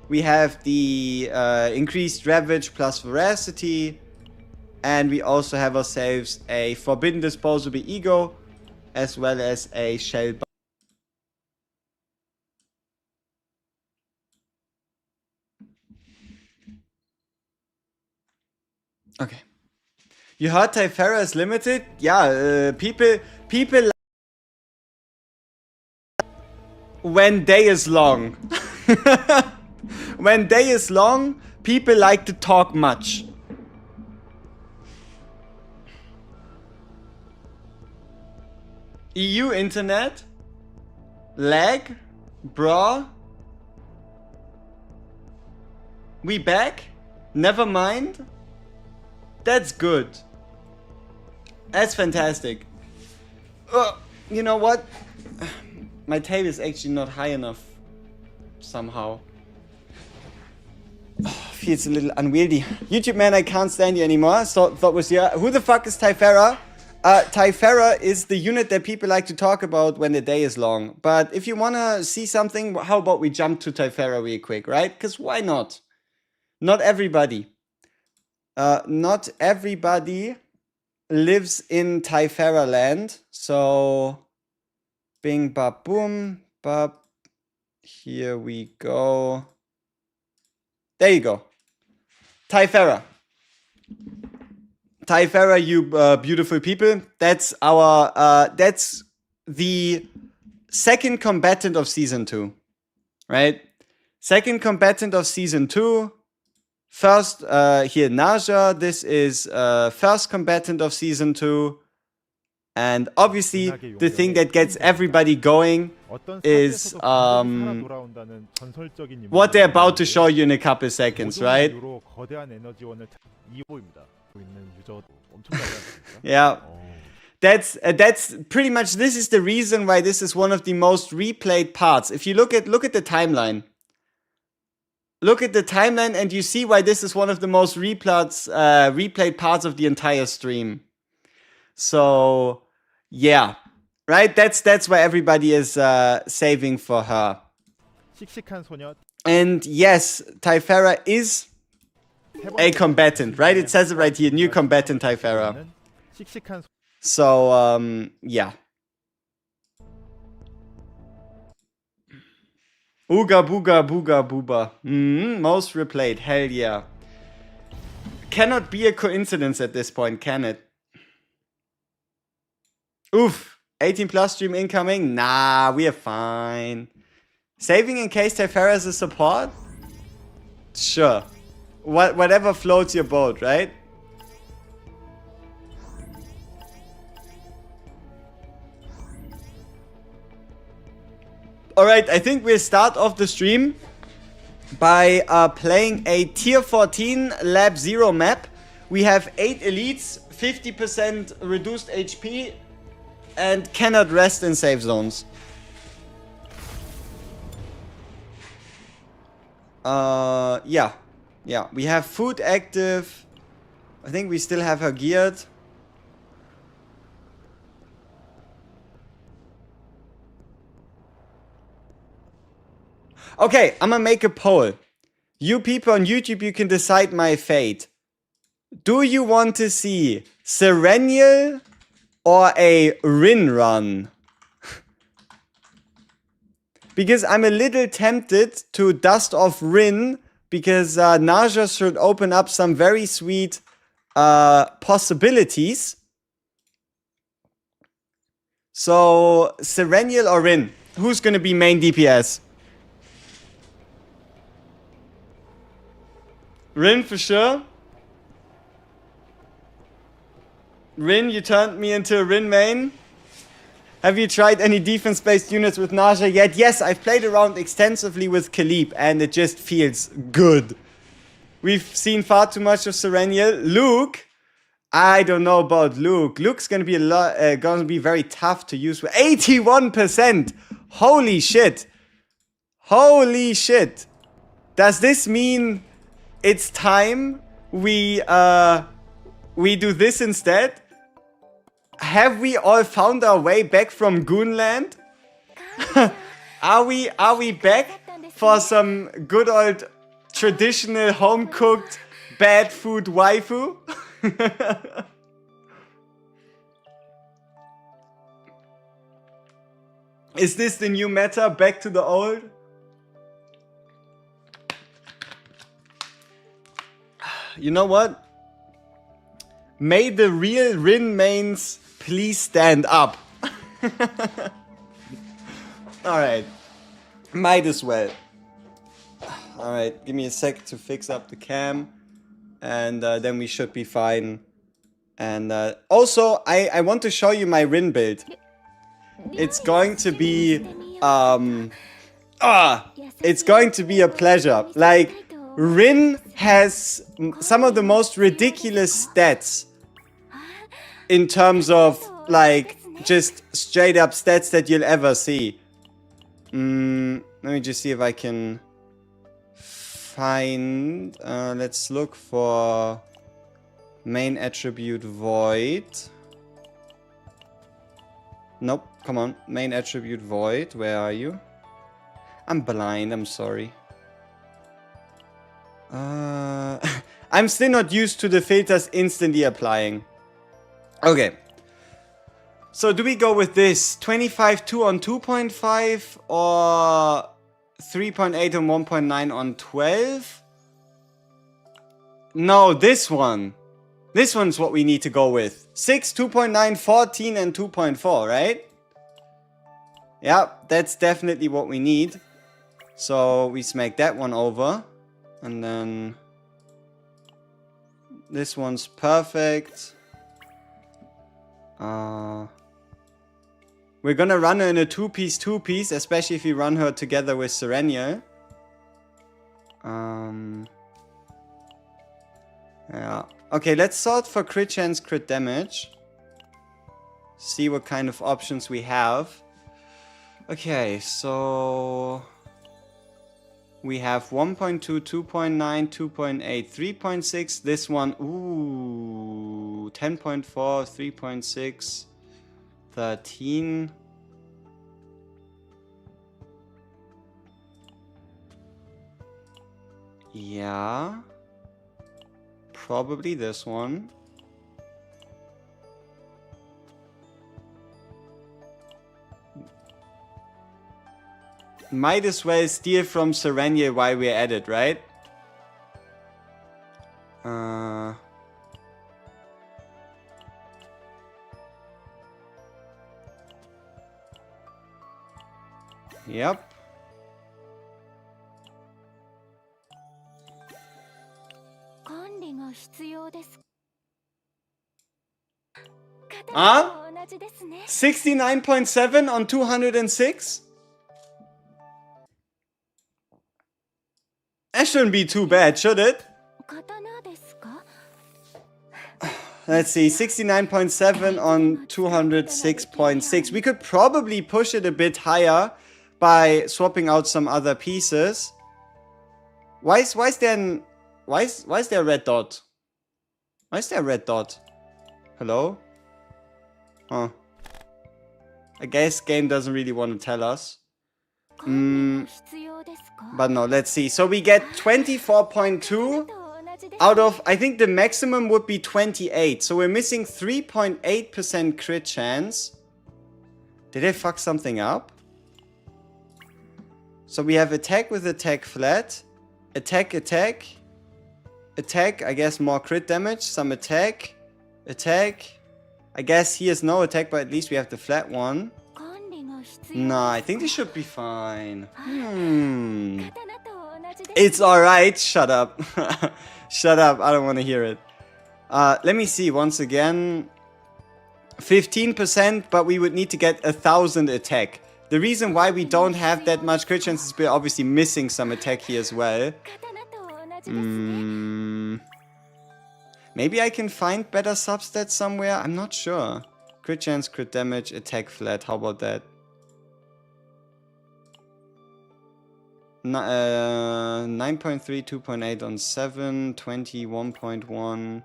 We have the increased ravage plus veracity. And we also have ourselves a forbidden disposable ego, as well as a shell. Okay. You heard Typhara is limited? Yeah, people when day is long. When day is long, people like to talk much. EU internet? Lag? Bra? We back? Never mind? That's good. That's fantastic. You know what? My table is actually not high enough. Somehow. Feels a little unwieldy. YouTube man, I can't stand you anymore. So thought was here. Who the fuck is Typhara? Typhara is the unit that people like to talk about when the day is long. But if you wanna see something, how about we jump to Typhara real quick, right? Because why not? Not everybody. Not everybody lives in Typhara land. So, bing, bap, boom, bap. Here we go. There you go. Typhara. Typhara, you beautiful people. That's our, that's the second combatant of Season 2. Right? Second combatant of Season 2. First, here, Naja. This is first combatant of Season 2. And obviously, the thing that gets everybody going is what they're about to show you in a couple seconds, right? Yeah. That's pretty much, this is the reason why this is one of the most replayed parts. If you look at the timeline. Look at the timeline and you see why this is one of the most replayed parts of the entire stream. So, yeah. Right? That's why everybody is saving for her. And yes, Typhara is a combatant, right? It says it right here, new combatant Typhara. So, yeah. Ooga booga booga booba. Most replayed, hell yeah. Cannot be a coincidence at this point, can it? Oof. 18 plus stream incoming? Nah, we are fine. Saving in case Typhara is a support? Sure. Whatever floats your boat, right? Alright, I think we'll start off the stream by playing a tier 14 lab 0 map. We have 8 elites, 50% reduced HP, and cannot rest in safe zones. Yeah. Yeah, we have food active. I think we still have her geared. Okay, I'm gonna make a poll. You people on YouTube, you can decide my fate. Do you want to see Serenial or a Rin run? Because I'm a little tempted to dust off Rin, because Naja should open up some very sweet possibilities. So, Serenial or Rin? Who's gonna be main DPS? Rin for sure. Rin, you turned me into a Rin main. Have you tried any defense-based units with Naja yet? Yes, I've played around extensively with Khalib, and it just feels good. We've seen far too much of Serenial. Luke, I don't know about Luke. Luke's gonna be gonna be very tough to use with 81%. Holy shit! Holy shit! Does this mean it's time we do this instead? Have we all found our way back from Goonland? Are we back for some good old traditional home-cooked bad food waifu? Is this the new meta? Back to the old? You know what? May the real Rin mains please stand up. Alright. Might as well. Alright, give me a sec to fix up the cam. And then we should be fine. And also, I want to show you my Rin build. It's going to be... it's going to be a pleasure. Like, Rin has some of the most ridiculous stats. In terms of, like, just straight up stats that you'll ever see. Let me just see if I can find... let's look for main attribute void. Nope, come on. Main attribute void, where are you? I'm blind, I'm sorry. I'm still not used to the filters instantly applying. Okay. So do we go with this 25.2 on 2.5 or 3.8 and 1.9 on 12? No, this one. This one's what we need to go with. 6, 2.9, 14 and 2.4, right? Yeah, that's definitely what we need. So we smack that one over. And then this one's perfect. We're gonna run her in a two-piece, especially if we run her together with Serenial. Yeah. Okay, let's sort for crit chance, crit damage. See what kind of options we have. Okay, so... we have 1.2, 2.9, 2.8, 3.6. This one, ooh, 10.4, 3.6, 13. Yeah. Probably this one. Might as well steal from Serenial while we're at it, right? Yep. Ah? 69.7 on 206? That shouldn't be too bad, should it? Let's see, 69.7 on 206.6. We could probably push it a bit higher by swapping out some other pieces. Why is there a red dot? Why is there a red dot? Hello? Huh. I guess game doesn't really want to tell us. But no, let's see. So we get 24.2 out of, I think the maximum would be 28. So we're missing 3.8% crit chance. Did I fuck something up? So we have attack with attack flat. Attack, attack. Attack, I guess more crit damage. Some attack. Attack. I guess he has no attack, but at least we have the flat one. Nah, I think this should be fine. It's alright. Shut up. Shut up. I don't want to hear it. Let me see once again. 15%, but we would need to get 1,000 attack. The reason why we don't have that much crit chance is we're obviously missing some attack here as well. Maybe I can find better substats somewhere. I'm not sure. Crit chance, crit damage, attack flat. How about that? 9.3, 2.8 on 7, 21.1.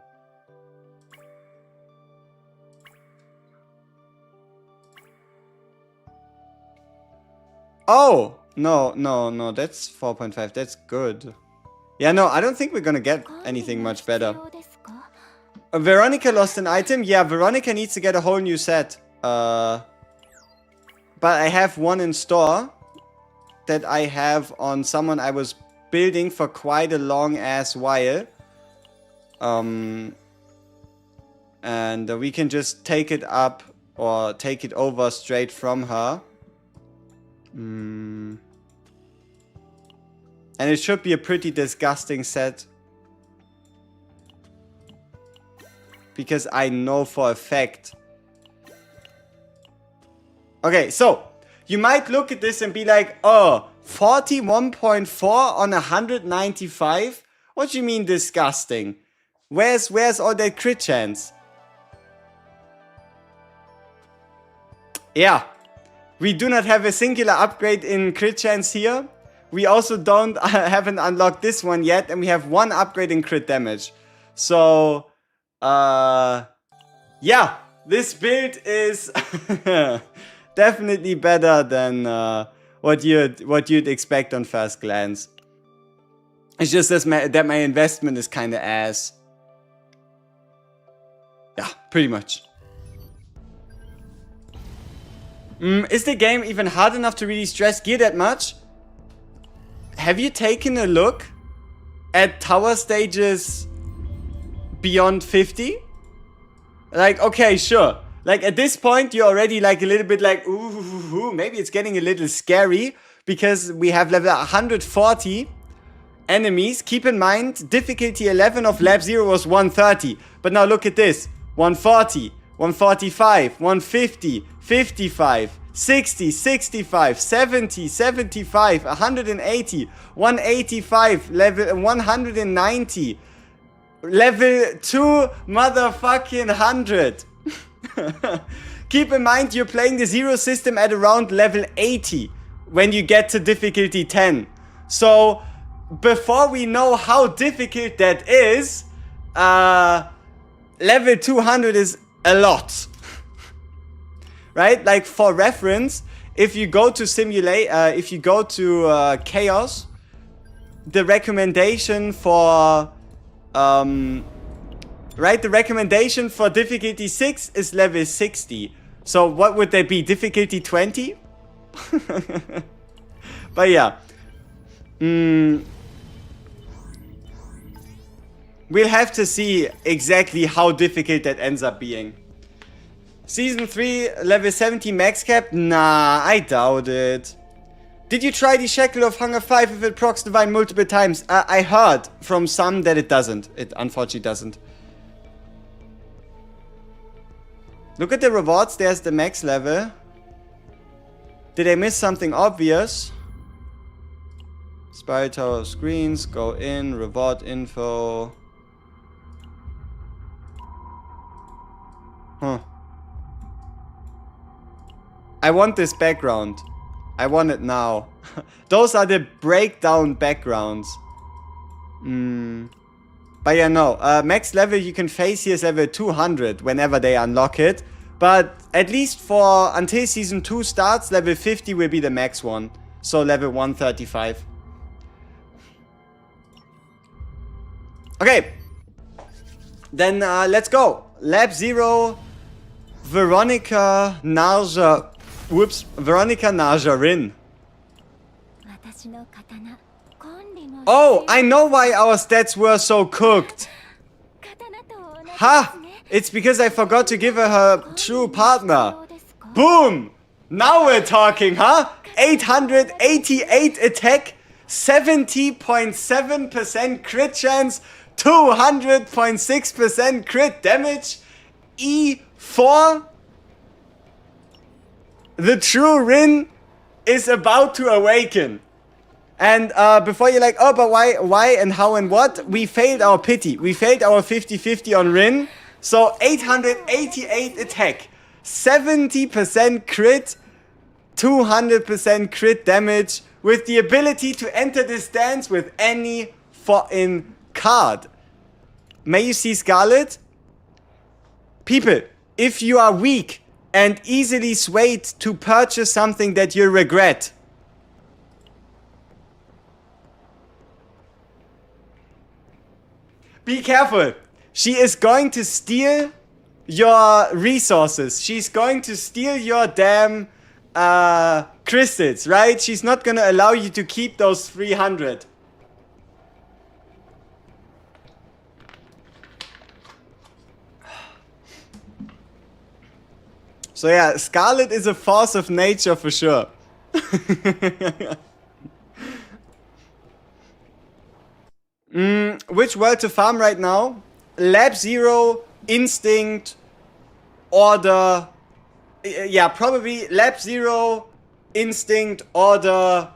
Oh! No, that's 4.5. That's good. Yeah, no, I don't think we're gonna get anything much better. Veronica lost an item. Yeah, Veronica needs to get a whole new set. But I have one in store that I have on someone I was building for quite a long ass while. And we can just take it up or take it over straight from her. And it should be a pretty disgusting set. Because I know for a fact. Okay, so you might look at this and be like, oh, 41.4 on 195? What do you mean disgusting? Where's all that crit chance? Yeah. We do not have a singular upgrade in crit chance here. We also haven't unlocked this one yet, and we have one upgrade in crit damage. So, yeah, this build is definitely better than what you'd expect on first glance. It's just that my investment is kind of ass. Yeah, pretty much. Is the game even hard enough to really stress gear that much? Have you taken a look at tower stages beyond 50? Like, okay, sure. Like, at this point, you're already like a little bit like, ooh, maybe it's getting a little scary because we have level 140 enemies. Keep in mind, difficulty 11 of lab 0 was 130. But now look at this. 140, 145, 150, 55, 60, 65, 70, 75, 180, 185, level 190, level 2 motherfucking 100. Keep in mind you're playing the zero system at around level 80 when you get to difficulty 10. So before we know how difficult that is, level 200 is a lot. Right? Like for reference, if you go to Chaos, the recommendation for the recommendation for difficulty 6 is level 60. So what would that be? Difficulty 20? But yeah. We'll have to see exactly how difficult that ends up being. Season 3, level 70 max cap? Nah, I doubt it. Did you try the Shackle of Hunger 5 if it procs Divine multiple times? I heard from some that it doesn't. It unfortunately doesn't. Look at the rewards, there's the max level. Did I miss something obvious? Spy Tower screens, go in, reward info. Huh. I want this background. I want it now. Those are the breakdown backgrounds. But yeah, no. Max level you can face here is level 200 whenever they unlock it. But at least for until season 2 starts, level 50 will be the max one. So level 135. Okay. Then let's go. Lab 0. Veronica Narja. Whoops. Veronica Naja Rin. Oh, I know why our stats were so cooked. Ha! It's because I forgot to give her true partner. Boom! Now we're talking, huh? 888 attack, 70.7% crit chance, 200.6% crit damage, E4. The true Rin is about to awaken. And before you're like, oh, but why and how and what? We failed our pity. We failed our 50-50 on Rin. So 888 attack, 70% crit, 200% crit damage with the ability to enter this dance with any foreign card. May you see Scarlet? People, if you are weak and easily swayed to purchase something that you regret, be careful. She is going to steal your resources. She's going to steal your damn crystals, right? She's not going to allow you to keep those 300. So yeah, Scarlet is a force of nature for sure. Which world to farm right now? Lab 0, Instinct, Order. Yeah, probably Lab 0, Instinct, Order,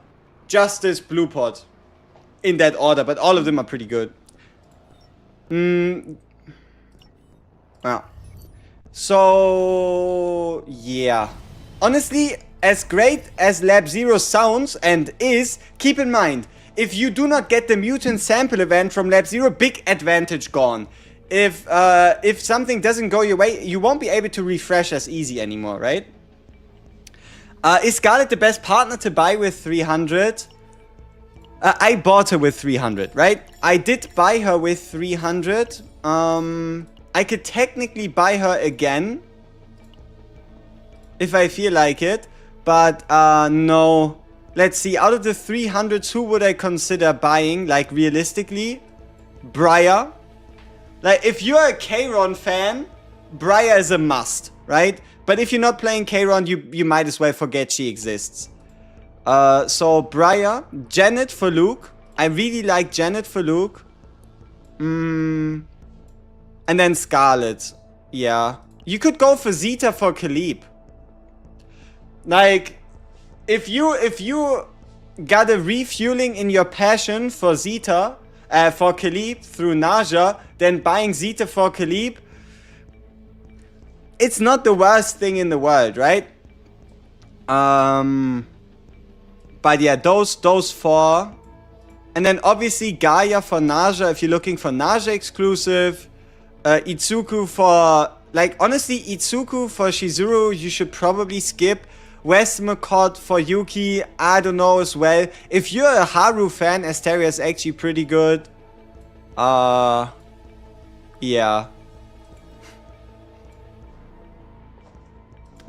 Justice, Blue Pot. In that order, but all of them are pretty good. Yeah. So, yeah. Honestly, as great as Lab 0 sounds and is, keep in mind, if you do not get the mutant sample event from Lab 0, big advantage gone. If something doesn't go your way, you won't be able to refresh as easy anymore, right? Is Scarlet the best partner to buy with 300? I bought her with 300, right? I did buy her with 300. I could technically buy her again if I feel like it, but no. Let's see, out of the 300s, who would I consider buying, like, realistically? Briar. Like, if you're a Kayron fan, Briar is a must, right? But if you're not playing Kayron, you might as well forget she exists. So, Briar. Janet for Luke. I really like Janet for Luke. And then Scarlet. Yeah. You could go for Zeta for Khalib. Like, if you got a refueling in your passion for Zeta, for Khalib through Naja, then buying Zeta for Khalib, it's not the worst thing in the world, right? But yeah, those four. And then obviously Gaia for Naja if you're looking for Naja exclusive. Itsuku for, like, honestly, Itsuku for Shizuru you should probably skip. West McCord for Yuki, I don't know as well. If you're a Haru fan, Asteria is actually pretty good. Yeah.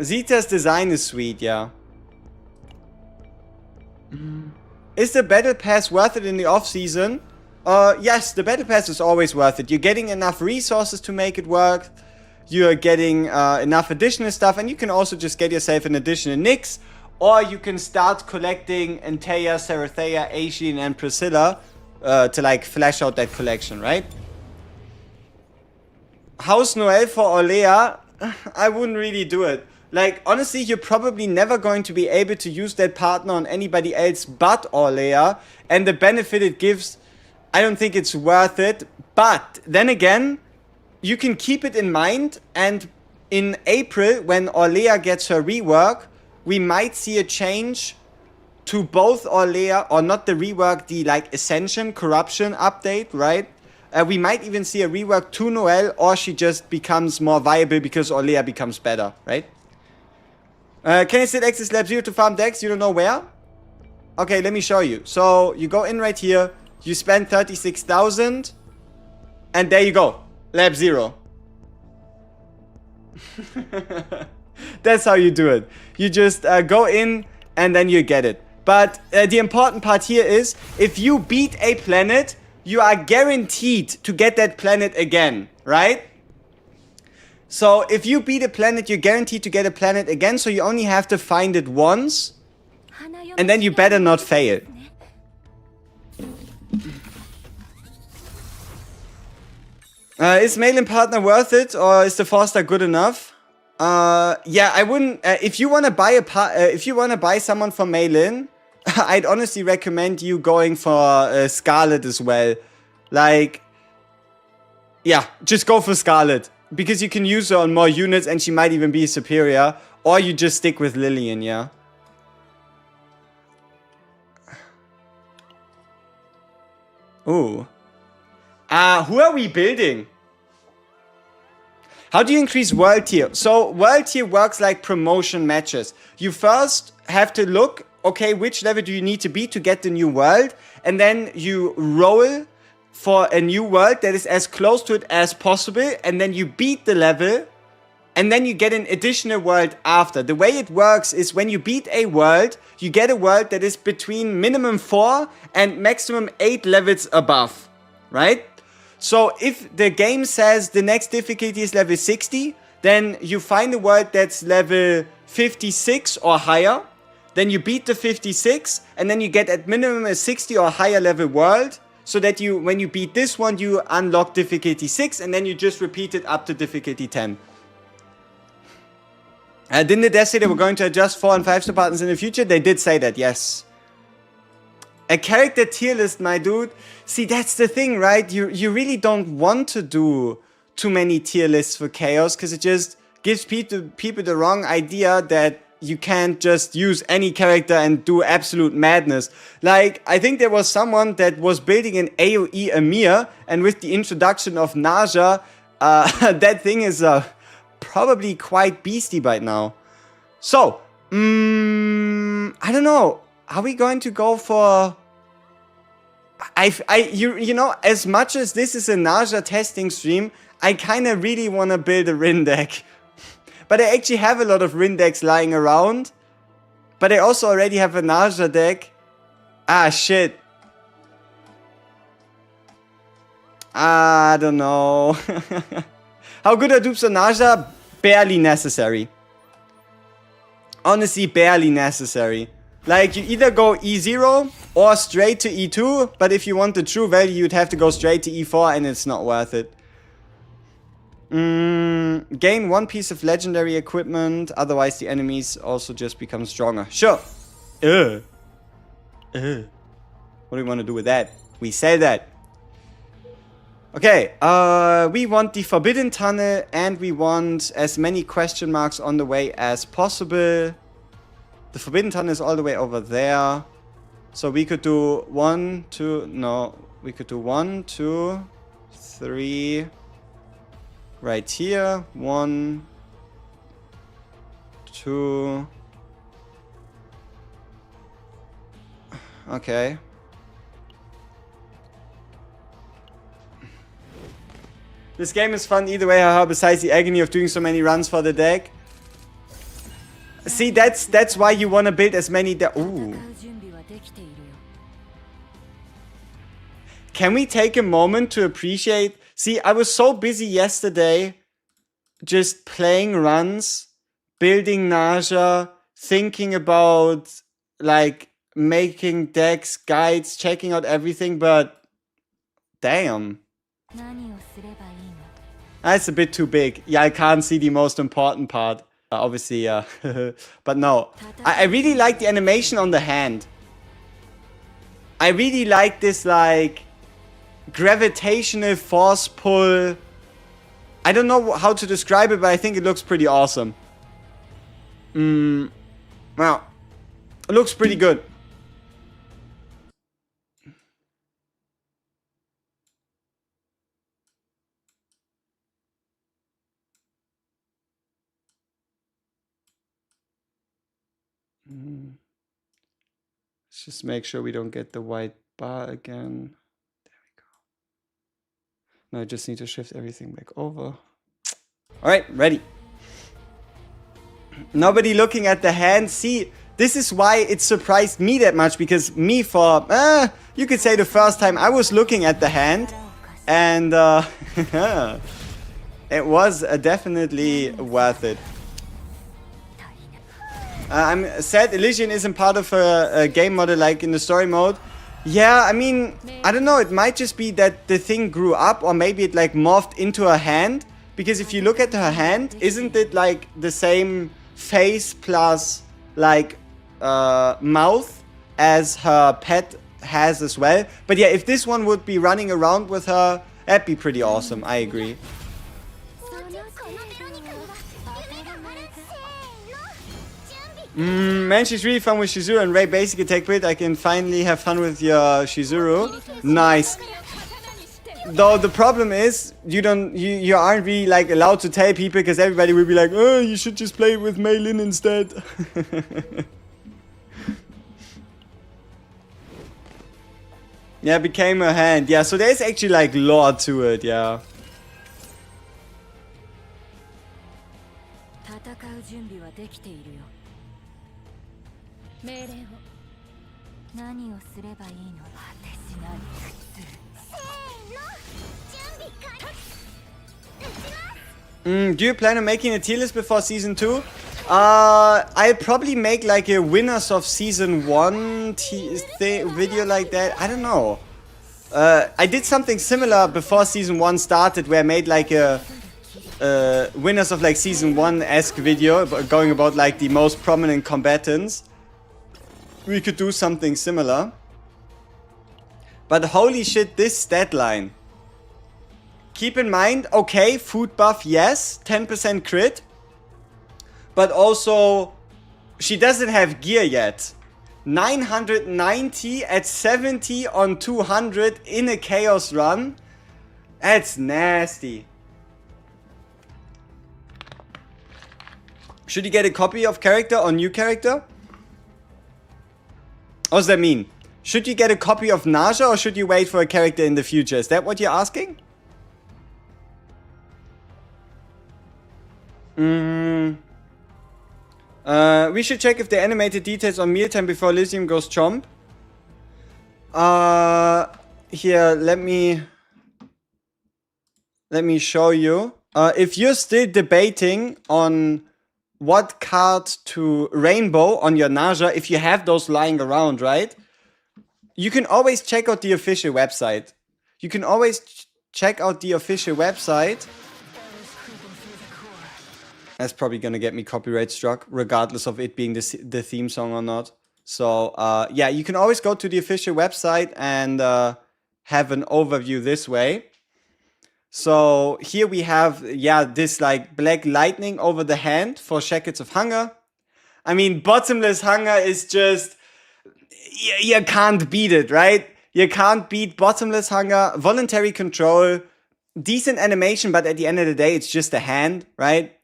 Zeta's design is sweet, yeah. Is the Battle Pass worth it in the off-season? Yes, the Battle Pass is always worth it. You're getting enough resources to make it work. You're getting enough additional stuff, and you can also just get yourself an additional Nyx, or you can start collecting Antea, Serathea, Aishin, and Priscilla to, like, flesh out that collection, right? House Noel for Olea, I wouldn't really do it. Like, honestly, you're probably never going to be able to use that partner on anybody else but Orlea. And the benefit it gives, I don't think it's worth it. But then again, you can keep it in mind. And in April, when Orlea gets her rework, we might see a change to both Orlea, or not the rework, the like Ascension Corruption update, right? We might even see a rework to Noelle, or she just becomes more viable because Orlea becomes better, right? Can you set Access Lab 0 to farm decks? You don't know where? Okay, let me show you. So, you go in right here, you spend 36,000, and there you go. Lab 0. That's how you do it. You just go in, and then you get it. But the important part here is, if you beat a planet, you are guaranteed to get that planet again, right? So if you beat a planet, you're guaranteed to get a planet again, so you only have to find it once, and then you better not fail. Is mail-in partner worth it, or is the Forster good enough? Yeah, I wouldn't. If you wanna buy someone for mail-in, I'd honestly recommend you going for Scarlet as well. Like, yeah, just go for Scarlet. Because you can use her on more units and she might even be superior. Or you just stick with Lillian, yeah. Ooh. Who are we building? How do you increase world tier? So, world tier works like promotion matches. You first have to look, okay, which level do you need to be to get the new world? And then you roll for a new world that is as close to it as possible, and then you beat the level, and then you get an additional world after. The way it works is when you beat a world, you get a world that is between minimum 4 and maximum 8 levels above, right? So if the game says the next difficulty is level 60, then you find a world that's level 56 or higher, then you beat the 56, and then you get at minimum a 60 or higher level world, so that you, when you beat this one, you unlock difficulty 6, and then you just repeat it up to difficulty 10. Didn't the devs say they were going to adjust 4 and 5 star partners in the future? They did say that, yes. A character tier list, my dude. See, that's the thing, right? You really don't want to do too many tier lists for Chaos, because it just gives people the wrong idea that you can't just use any character and do absolute madness. Like, I think there was someone that was building an AoE Amir, and with the introduction of Naja, that thing is probably quite beastie by now. So, I don't know. Are we going to go for... you know, as much as this is a Naja testing stream, I kind of really want to build a Rin deck. But I actually have a lot of Rin decks lying around. But I also already have a Naja deck. Ah, shit. I don't know. How good are dupes on Naja? Barely necessary. Honestly, barely necessary. Like, you either go E0 or straight to E2. But if you want the true value, you'd have to go straight to E4, and it's not worth it. Gain 1 piece of legendary equipment, otherwise the enemies also just become stronger. Sure. What do we want to do with that? We sell that. Okay, we want the Forbidden Tunnel, and we want as many question marks on the way as possible. The Forbidden Tunnel is all the way over there. So we could do 1, 2, no. We could do 1, 2, 3... right here, 1, 2. Okay. This game is fun either way, haha, besides the agony of doing so many runs for the deck. See, that's why you want to build as many ooh. Can we take a moment to appreciate... See, I was so busy yesterday just playing runs, building Naja, thinking about, like, making decks, guides, checking out everything, but damn. That's a bit too big. Yeah, I can't see the most important part. Obviously, but no. I really like the animation on the hand. I really like this, like, gravitational force pull. I don't know how to describe it, but I think it looks pretty awesome. Well, it looks pretty good. Let's just make sure we don't get the white bar again. There we go. Now I just need to shift everything back over. Alright, ready. Nobody looking at the hand. See, this is why it surprised me that much, because me for, you could say the first time I was looking at the hand, and it was definitely worth it. I'm sad Elysian isn't part of a game model like in the story mode. Yeah, I mean, I don't know, it might just be that the thing grew up, or maybe it like morphed into a hand. Because if you look at her hand, isn't it like the same face plus like mouth as her pet has as well? But yeah, if this one would be running around with her, that'd be pretty awesome, I agree. Man, she's really fun with Shizuru and Ray basic attack bit. I can finally have fun with your Shizuru. Nice. Though the problem is, you aren't really like allowed to tell people, because everybody will be like, oh, you should just play with Mei Lin instead. Yeah, became a hand. Yeah, so there's actually like lore to it, yeah. Do you plan on making a tier list before season 2? I'll probably make like a winners of season 1 video like that. I don't know. I did something similar before season 1 started, where I made like a winners of like season 1-esque video going about like the most prominent combatants. We could do something similar. But holy shit, this stat line. Keep in mind, okay, food buff, yes, 10% crit. But also, she doesn't have gear yet. 990 at 70 on 200 in a chaos run. That's nasty. Should you get a copy of character or new character? What does that mean? Should you get a copy of Naja, or should you wait for a character in the future? Is that what you're asking? We should check if the animated details on mealtime before Elysium goes chomp. Here, let me show you. If you're still debating on what card to rainbow on your Naja, if you have those lying around, right? You can always check out the official website. You can always check out the official website. That's probably gonna get me copyright struck, regardless of it being the theme song or not. So, yeah, you can always go to the official website and have an overview this way. So, here we have, yeah, this like black lightning over the hand for Shackles of Hunger. I mean, Bottomless Hunger is just... You can't beat it, right? You can't beat Bottomless Hunger. Voluntary Control. Decent animation, but at the end of the day, it's just a hand, right?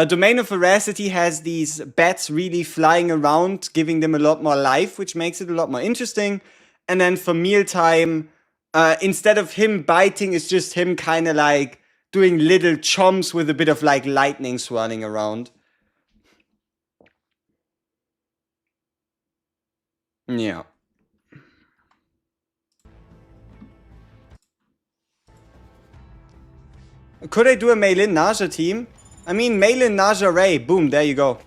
Domain of Veracity has these bats really flying around, giving them a lot more life, which makes it a lot more interesting. And then for Mealtime, instead of him biting, it's just him kind of like doing little chomps with a bit of like lightning swirling around. Yeah. Could I do a Mei Lin Naja team? I mean, Mei Lin Naja Ray. Boom, there you go.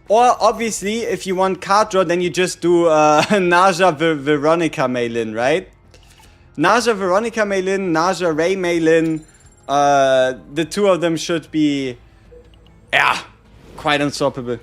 Or obviously, if you want card draw, then you just do Naja Veronica Mei Lin, right? Naja Veronica Mei Lin, Naja Ray Mei Lin. The two of them should be Yeah, quite unstoppable.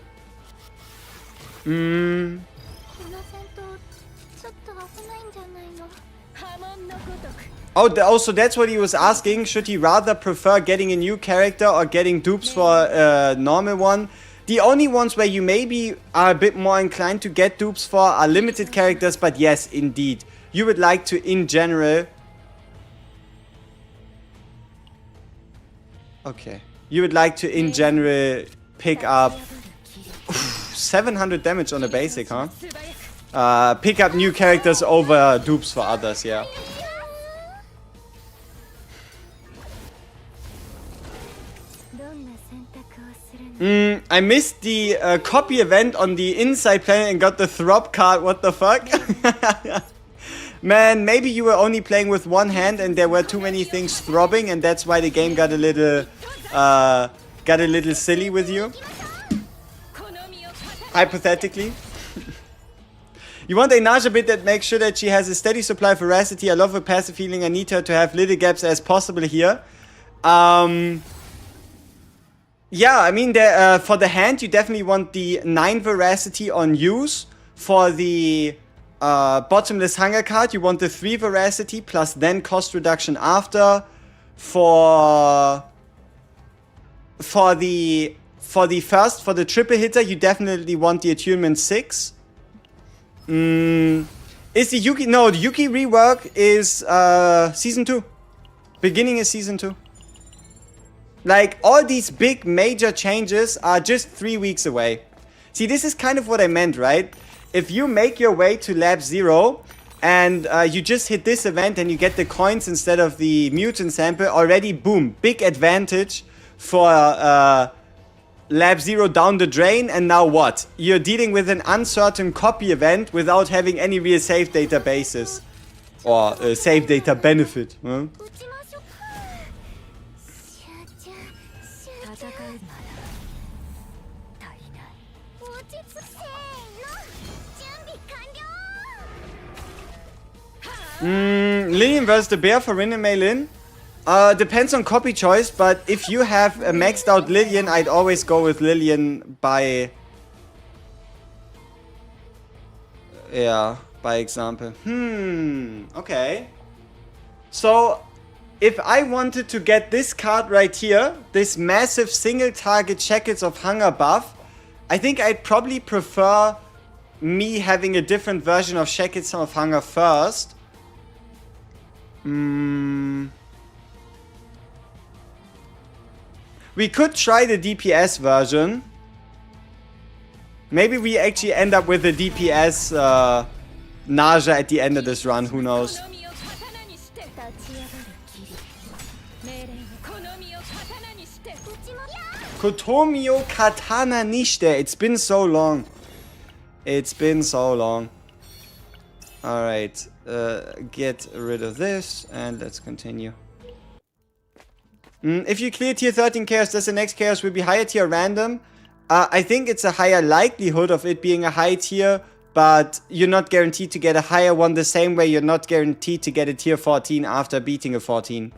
Oh, also that's what he was asking. Should he rather prefer getting a new character or getting dupes for a normal one? The only ones where you maybe are a bit more inclined to get dupes for are limited characters, but yes, indeed. You would like to, in general... Okay. You would like to, in general, pick up... 700 damage on the basic, huh? Pick up new characters over dupes for others, yeah. I missed the copy event on the inside planet and got the throb card, what the fuck? Man, maybe you were only playing with one hand and there were too many things throbbing and that's why the game got a little silly with you. Hypothetically. You want a Naja bit that makes sure that she has a steady supply of veracity. I love her passive healing. I need her to have little gaps as possible here. Yeah, I mean, for the hand, you definitely want the 9 veracity on use. For the bottomless hunger card, you want the 3 veracity plus then cost reduction after. For the triple hitter, you definitely want the attunement 6. Is the Yuki... No, the Yuki rework is Season 2. Beginning is Season 2. Like, all these big major changes are just 3 weeks away. See, this is kind of what I meant, right? If you make your way to Lab 0 and you just hit this event and you get the coins instead of the mutant sample, already, boom, big advantage for Lab 0 down the drain. And now what? You're dealing with an uncertain copy event without having any real save data basis. Or save data benefit. Huh? Lillian versus the bear for Rin and Mei Lin. Depends on copy choice, but if you have a maxed out Lillian, I'd always go with Lillian by... Yeah, by example. Okay. So, if I wanted to get this card right here, this massive single target Shackles of Hunger buff, I think I'd probably prefer me having a different version of Shackles of Hunger first. We could try the DPS version. Maybe we actually end up with a DPS Naja at the end of this run, who knows. Kotomio Katana Nishite. It's been so long. It's been so long. Alright. Get rid of this and let's continue. If you clear tier 13 chaos, does the next chaos will be higher tier random? I think it's a higher likelihood of it being a high tier, but you're not guaranteed to get a higher one the same way you're not guaranteed to get a tier 14 after beating a 14.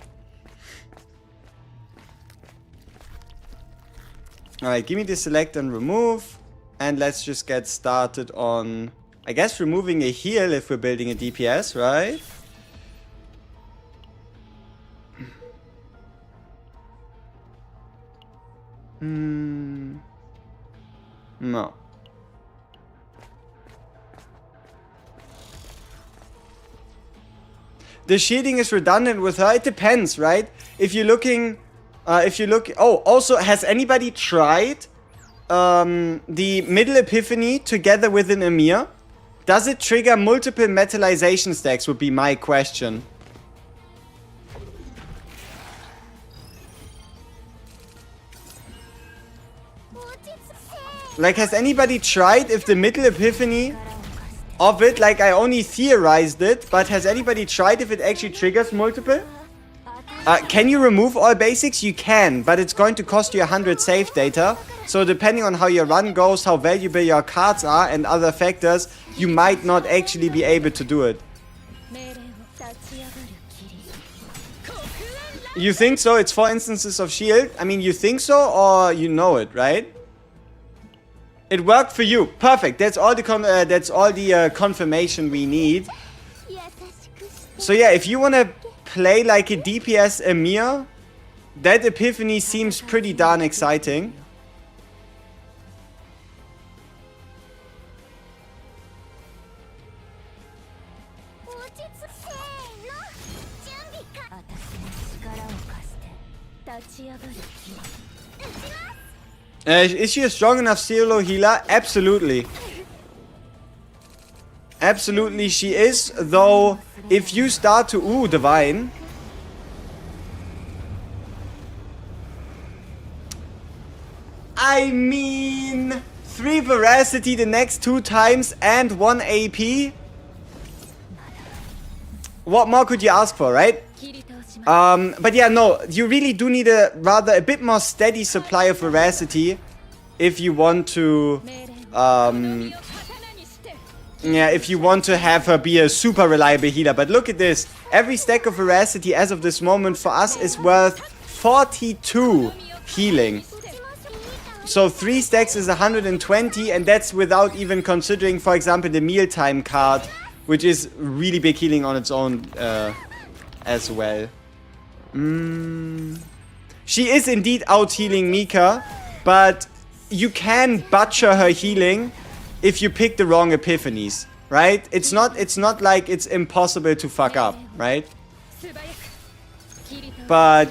Alright, give me the select and remove. And let's just get started on, I guess, removing a heal if we're building a DPS, right? No. The shielding is redundant with her. It depends, right? If you're looking, oh, also, has anybody tried the middle epiphany together with an Emir? Does it trigger multiple metallization stacks would be my question. Like, has anybody tried if the middle epiphany of it, like I only theorized it, but has anybody tried if it actually triggers multiple? Can you remove all basics? You can, but it's going to cost you 100 save data. So depending on how your run goes, how valuable your cards are and other factors, you might not actually be able to do it. You think so? It's 4 instances of shield? I mean, you think so or you know it, right? It worked for you. Perfect. That's all the confirmation we need. So yeah, if you want to play like a DPS Emir, that epiphany seems pretty darn exciting. Is she a strong enough solo healer? Absolutely. Absolutely she is, though if you start to... Ooh, divine. I mean... 3 veracity the next 2 times and 1 AP? What more could you ask for, right? But yeah, no, you really do need a bit more steady supply of veracity if you want to, if you want to have her be a super reliable healer. But look at this. Every stack of veracity as of this moment for us is worth 42 healing. So 3 stacks is 120, and that's without even considering, for example, the mealtime card, which is really big healing on its own as well. She is indeed out healing Mika, but you can butcher her healing if you pick the wrong epiphanies, right? It's not like it's impossible to fuck up, right? But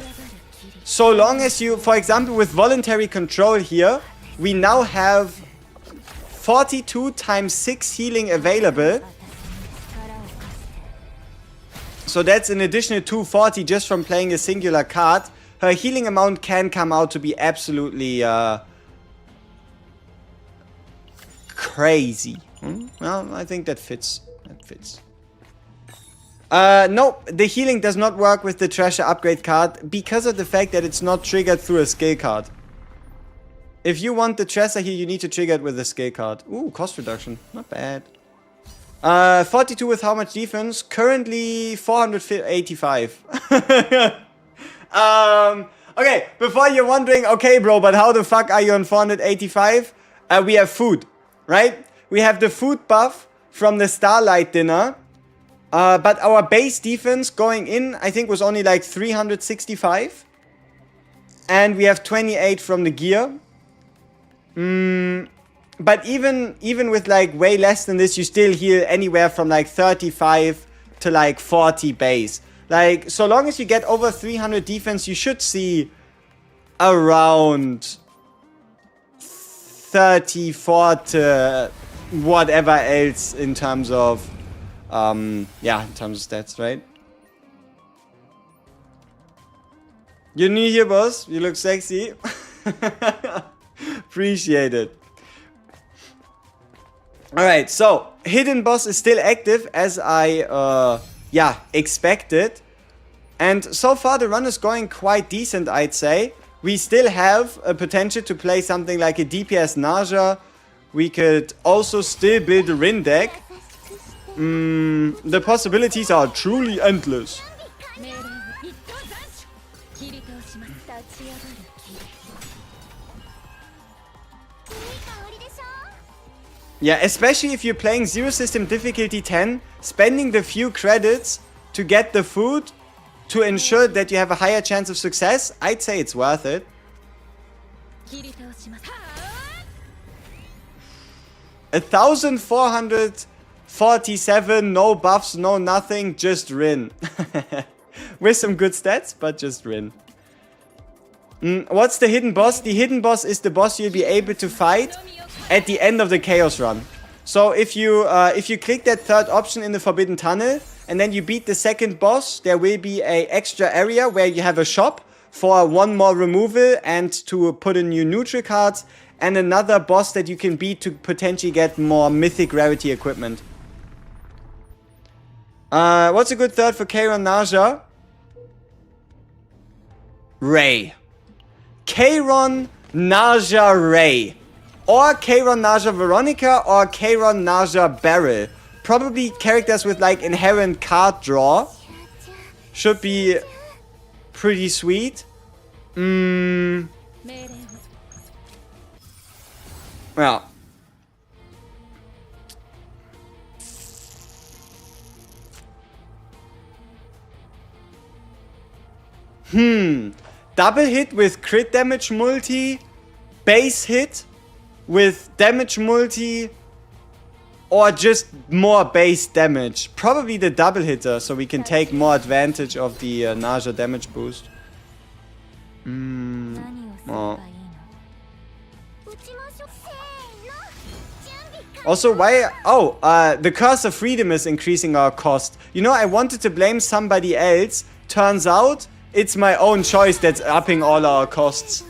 so long as you, for example, with voluntary control here, we now have 42 times 6 healing available. So that's an additional 240 just from playing a singular card. Her healing amount can come out to be absolutely crazy. Well, I think that fits. That fits. No, the healing does not work with the treasure upgrade card because of the fact that it's not triggered through a skill card. If you want the treasure here, you need to trigger it with a skill card. Ooh, cost reduction. Not bad. 42 with how much defense? Currently 485. Okay, before you're wondering, okay bro, but how the fuck are you on 485? We have food, right? We have the food buff from the Starlight Dinner. But our base defense going in, I think, was only like 365. And we have 28 from the gear. But even with like way less than this, you still heal anywhere from like 35 to like 40 base. Like, so long as you get over 300 defense, you should see around 34 to whatever else in terms of, yeah, in terms of stats, right? You're new here, boss. You look sexy. Appreciate it. Alright, so hidden boss is still active as I expected. And so far the run is going quite decent, I'd say. We still have a potential to play something like a DPS Naja. We could also still build a Rin deck. The possibilities are truly endless. Yeah, especially if you're playing Zero System difficulty 10, spending the few credits to get the food to ensure that you have a higher chance of success, I'd say it's worth it. 1447, no buffs, no nothing, just Rin. With some good stats, but just Rin. What's the hidden boss? The hidden boss is the boss you'll be able to fight at the end of the Chaos Run. So if you click that third option in the Forbidden Tunnel, and then you beat the second boss, there will be a extra area where you have a shop for 1 more removal and to put in new neutral cards, and another boss that you can beat to potentially get more mythic rarity equipment. What's a good third for Kayron Naja? Ray. Kayron Naja Ray. Or Kayron Naja Veronica or Kayron Naja Beryl. Probably characters with like inherent card draw. Should be pretty sweet. Yeah. Double hit with crit damage multi, base hit with damage multi, or just more base damage. Probably the double hitter, so we can take more advantage of the Naja damage boost. Oh. Also, why? Oh, the Curse of Freedom is increasing our cost. You know, I wanted to blame somebody else. Turns out, it's my own choice that's upping all our costs.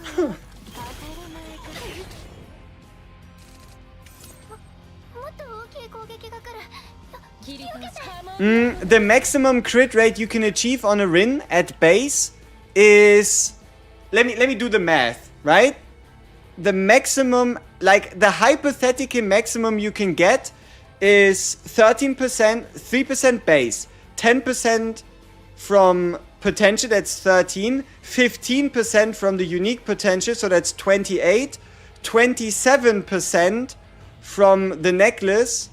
The maximum crit rate you can achieve on a Rin at base is... Let me do the math, right? The maximum, like the hypothetical maximum you can get is 13%, 3% base, 10% from potential, that's 13, 15% from the unique potential, so that's 28, 27% from the necklace,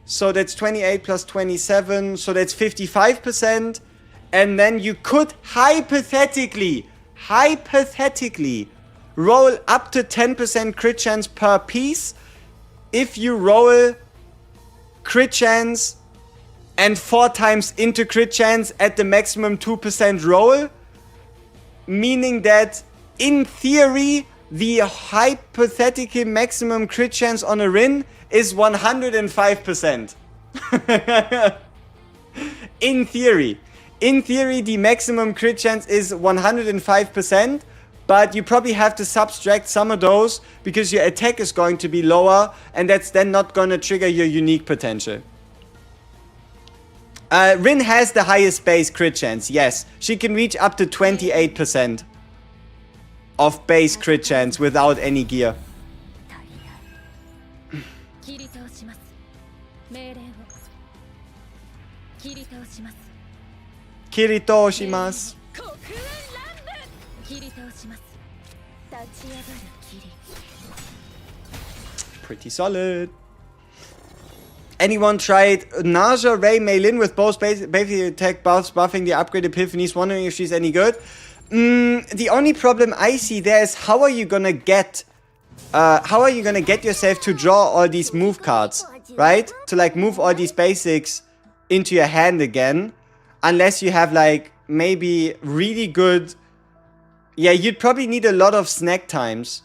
so that's 28 plus 27, so that's 55%, and then you could hypothetically roll up to 10% crit chance per piece if you roll crit chance and 4 times into crit chance at the maximum 2% roll, meaning that in theory the hypothetical maximum crit chance on a Rin is 105%. In theory, the maximum crit chance is 105%, but you probably have to subtract some of those because your attack is going to be lower, and that's then not going to trigger your unique potential. Rin has the highest base crit chance, yes. She can reach up to 28% of base crit chance without any gear. Kirito shimasu. Pretty solid. Anyone tried Naja, Ray, Mei Lin with both basic attack buffs buffing the upgrade epiphanies? Wondering if she's any good. The only problem I see there is how are you gonna get yourself to draw all these move cards, right? To like move all these basics into your hand again, unless you have like maybe really good. Yeah, you'd probably need a lot of snack times.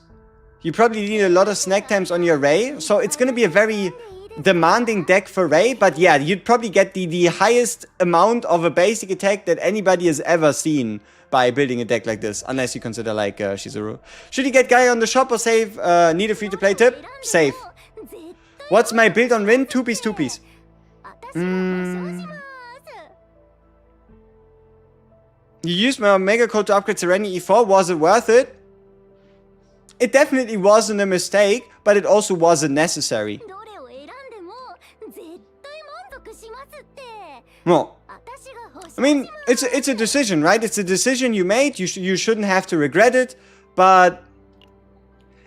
You probably need a lot of snack times on your Ray, so it's gonna be a very demanding deck for Ray, but yeah, you'd probably get the highest amount of a basic attack that anybody has ever seen by building a deck like this, unless you consider like Shizuru. Should you get Gaia on the shop or save? Need a free-to-play tip? Save. What's my build on Rin? 2-piece, 2-piece. You used my Omega code to upgrade Serenity E4. Was it worth it? It definitely wasn't a mistake, but it also wasn't necessary. No. I mean, it's a decision, right? It's a decision you made. You shouldn't have to regret it, but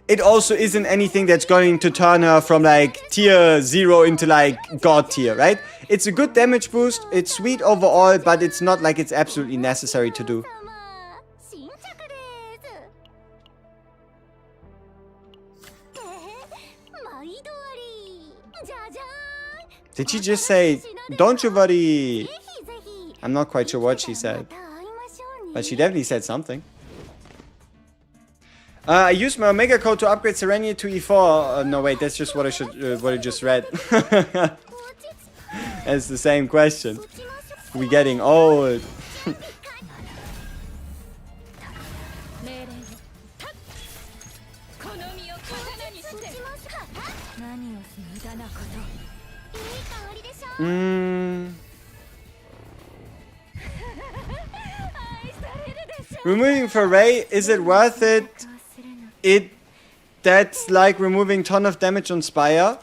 it also isn't anything that's going to turn her from like tier 0 into like god tier, right? It's a good damage boost. It's sweet overall, but it's not like it's absolutely necessary to do. Did she just say, "Don't you worry"? I'm not quite sure what she said, but she definitely said something. I used my Omega code to upgrade Serenity to E4. No, wait, that's just what I just read. It's the same question. We're getting old. Removing for Ray, is it worth it? That's like removing ton of damage on Spire.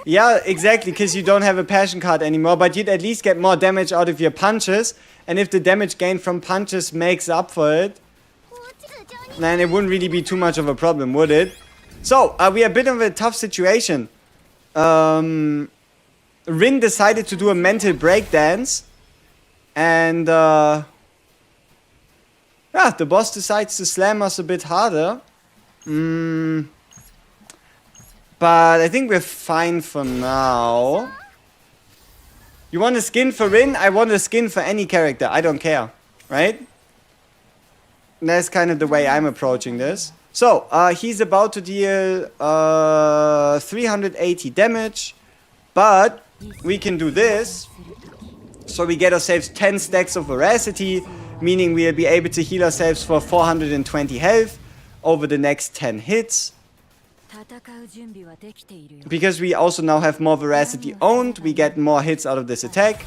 Yeah, exactly, because you don't have a passion card anymore, but you'd at least get more damage out of your punches, and if the damage gained from punches makes up for it, then it wouldn't really be too much of a problem, would it? So, we are a bit of a tough situation. Rin decided to do a mental breakdance, and yeah, the boss decides to slam us a bit harder. But I think we're fine for now. You want a skin for Rin? I want a skin for any character. I don't care, right? And that's kind of the way I'm approaching this. So, he's about to deal 380 damage. But we can do this. So we get ourselves 10 stacks of veracity, meaning we'll be able to heal ourselves for 420 health over the next 10 hits. Because we also now have more veracity owned, we get more hits out of this attack.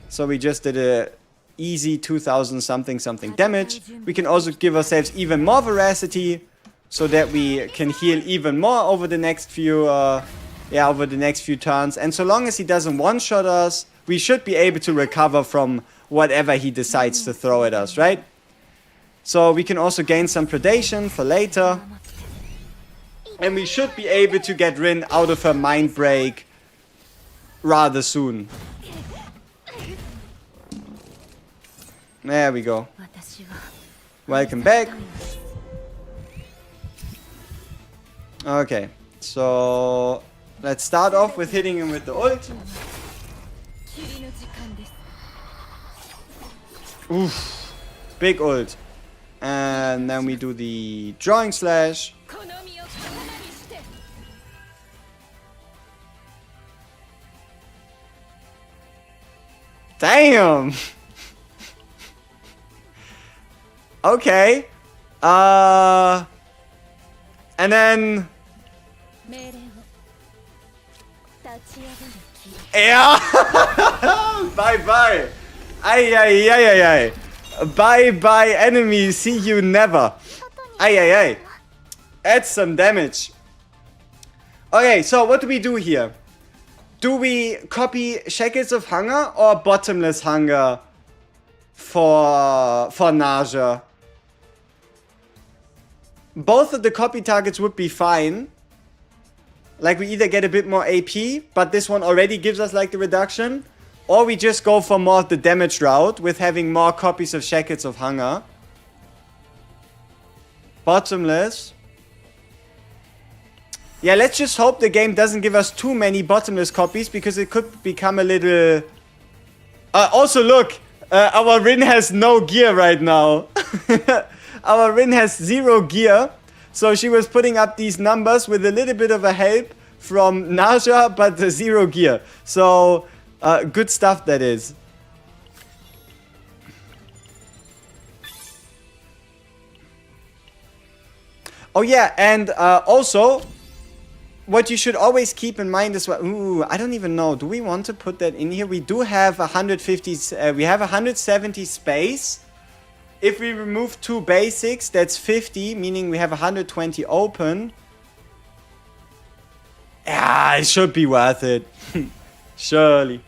So we just did a easy 2000 something damage. We can also give ourselves even more veracity, so that we can heal even more over the next few turns. And so long as he doesn't one-shot us, we should be able to recover from whatever he decides to throw at us, right? So we can also gain some predation for later. And we should be able to get Rin out of her mind break rather soon. There we go. Welcome back. Okay, so let's start off with hitting him with the ult. Oof, big ult. And then we do the drawing slash. Damn! Okay. And then... Yeah! Bye-bye! Ay. Bye-bye, enemy. See you never. Ay. Add some damage. Okay, so what do we do here? Do we copy Shackles of Hunger or Bottomless Hunger for Naja? Both of the copy targets would be fine. Like, we either get a bit more AP, but this one already gives us like the reduction, or we just go for more of the damage route with having more copies of Shackles of Hunger. Bottomless. Yeah, let's just hope the game doesn't give us too many bottomless copies, because it could become a little... also, look! Our Rin has no gear right now. Our Rin has 0 gear. So she was putting up these numbers with a little bit of a help from Naja, but 0 gear. So, good stuff that is. Oh yeah, and also... what you should always keep in mind is what... Ooh, I don't even know. Do we want to put that in here? We do have 150... we have 170 space. If we remove 2 basics, that's 50, meaning we have 120 open. Yeah, it should be worth it. Surely.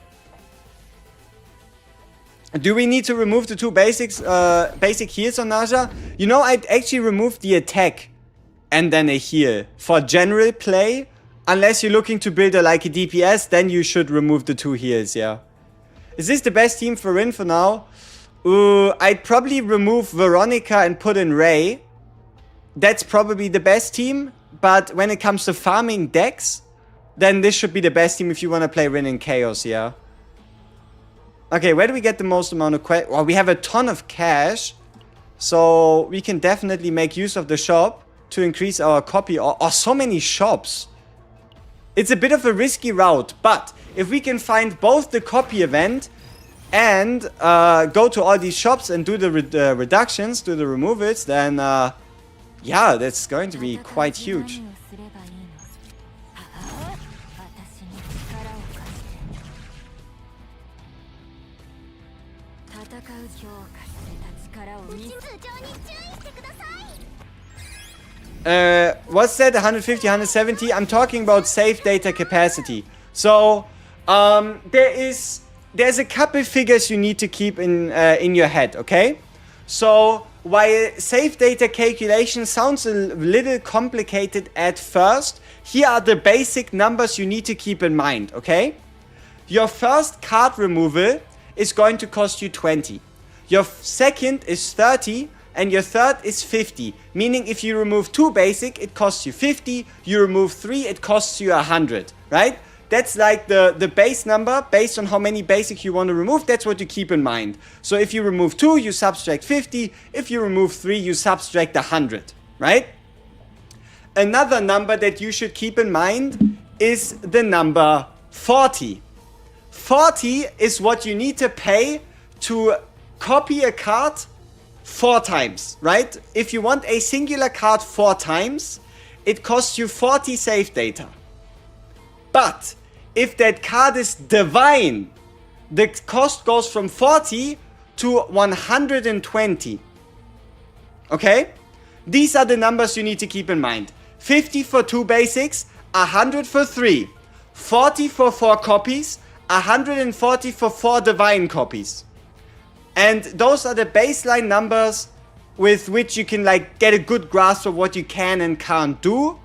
Do we need to remove the 2 basic heals on Naja? You know, I'd actually remove the attack and then a heal for general play. Unless you're looking to build like a DPS, then you should remove the 2 heals, yeah. Is this the best team for Rin for now? I'd probably remove Veronica and put in Ray. That's probably the best team. But when it comes to farming decks, then this should be the best team if you want to play Rin in Chaos, yeah. Okay, where do we get the most amount of well, we have a ton of cash. So we can definitely make use of the shop to increase our copy. Or so many shops. It's a bit of a risky route, but if we can find both the copy event and go to all these shops and do the reductions, do the removals, then yeah, that's going to be quite huge. What's that? 150, 170? I'm talking about save data capacity. So, there's a couple figures you need to keep in your head, okay? So, while save data calculation sounds a little complicated at first, here are the basic numbers you need to keep in mind, okay? Your first card removal is going to cost you 20. Your second is 30, and your third is 50. Meaning if you remove 2 basic, it costs you 50. You remove 3, it costs you 100, right? That's like the base number based on how many basic you want to remove. That's what you keep in mind. So if you remove 2, you subtract 50. If you remove 3, you subtract 100, right? Another number that you should keep in mind is the number 40. 40 is what you need to pay to copy a card 4 times, right? If you want a singular card 4 times, it costs you 40 save data. But if that card is divine, the cost goes from 40 to 120. Okay? These are the numbers you need to keep in mind. 50 for 2 basics, 100 for 3, 40 for 4 copies, 140 for 4 divine copies. And those are the baseline numbers with which you can like get a good grasp of what you can and can't do.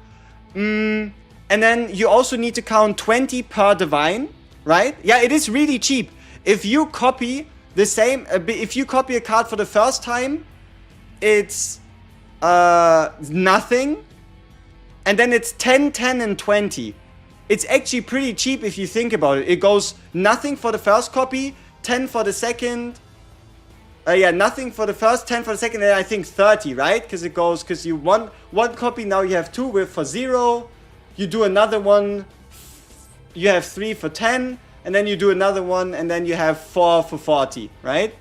And then you also need to count 20 per divine, right? Yeah, it is really cheap. If you copy the same, if you copy a card for the first time, it's nothing. And then it's 10, 10, and 20. It's actually pretty cheap if you think about it. It goes nothing for the first copy, 10 for the second. Yeah, nothing for the first, 10 for the second, and I think 30, right? Because it goes, because you one copy, now you have 2 with for 0. You do another one, you have 3 for 10, and then you do another one, and then you have 4 for 40, right?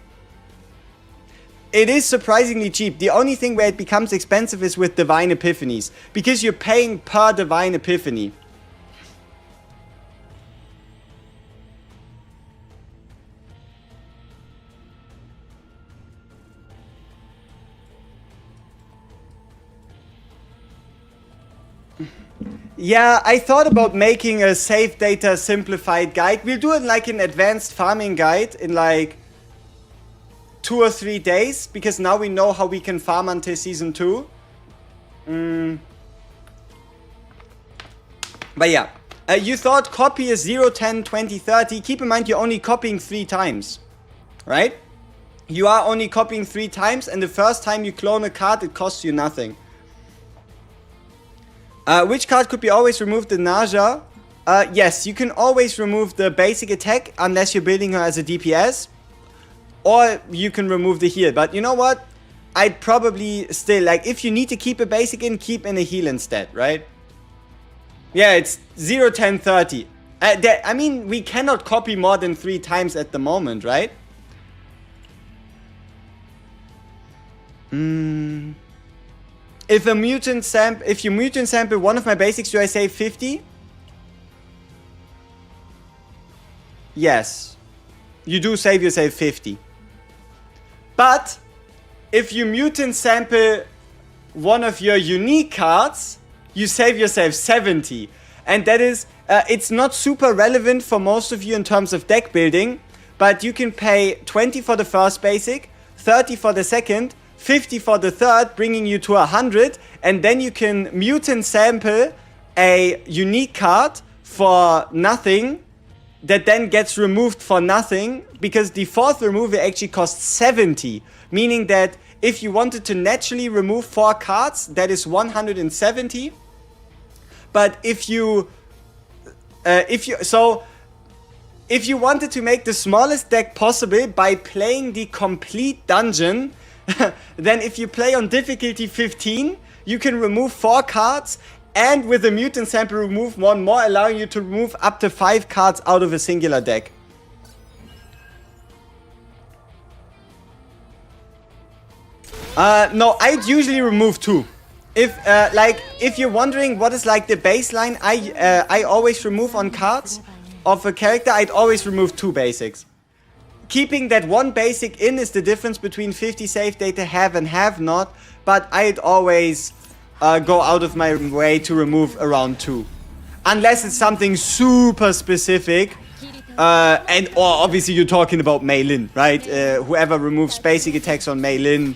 It is surprisingly cheap. The only thing where it becomes expensive is with divine epiphanies, because you're paying per divine epiphany. Yeah, I thought about making a save data simplified guide. We'll do it like an advanced farming guide in like 2 or 3 days, because now we know how we can farm until season 2. But yeah, you thought copy is 0, 10, 20, 30. Keep in mind you're only copying 3 times, right? You are only copying 3 times, and the first time you clone a card, it costs you nothing. Which card could be always removed? The Naja. Yes, you can always remove the basic attack unless you're building her as a DPS. Or you can remove the heal. But you know what? I'd probably still, like, if you need to keep a basic in, keep in a heal instead, right? Yeah, it's 0, 10, 30. I mean, we cannot copy more than 3 times at the moment, right? If you mutant sample one of my basics, do I save 50? Yes. You do save yourself 50. But if you mutant sample one of your unique cards, you save yourself 70. And that is, it's not super relevant for most of you in terms of deck building, but you can pay 20 for the first basic, 30 for the second, 50 for the third, bringing you to 100, and then you can mutant sample a unique card for nothing that then gets removed for nothing, because the fourth removal actually costs 70, meaning that if you wanted to naturally remove 4 cards, that is 170. But if you wanted to make the smallest deck possible by playing the complete dungeon, then if you play on difficulty 15, you can remove 4 cards, and with the mutant sample remove 1 more, allowing you to remove up to 5 cards out of a singular deck. No, I'd usually remove 2. If you're wondering what is like the baseline, I always remove on cards of a character, I'd always remove 2 basics. Keeping that 1 basic in is the difference between 50 save data have and have not, but I'd always go out of my way to remove around 2. Unless it's something super specific. And or obviously you're talking about Mei Lin, right? Whoever removes basic attacks on Mei Lin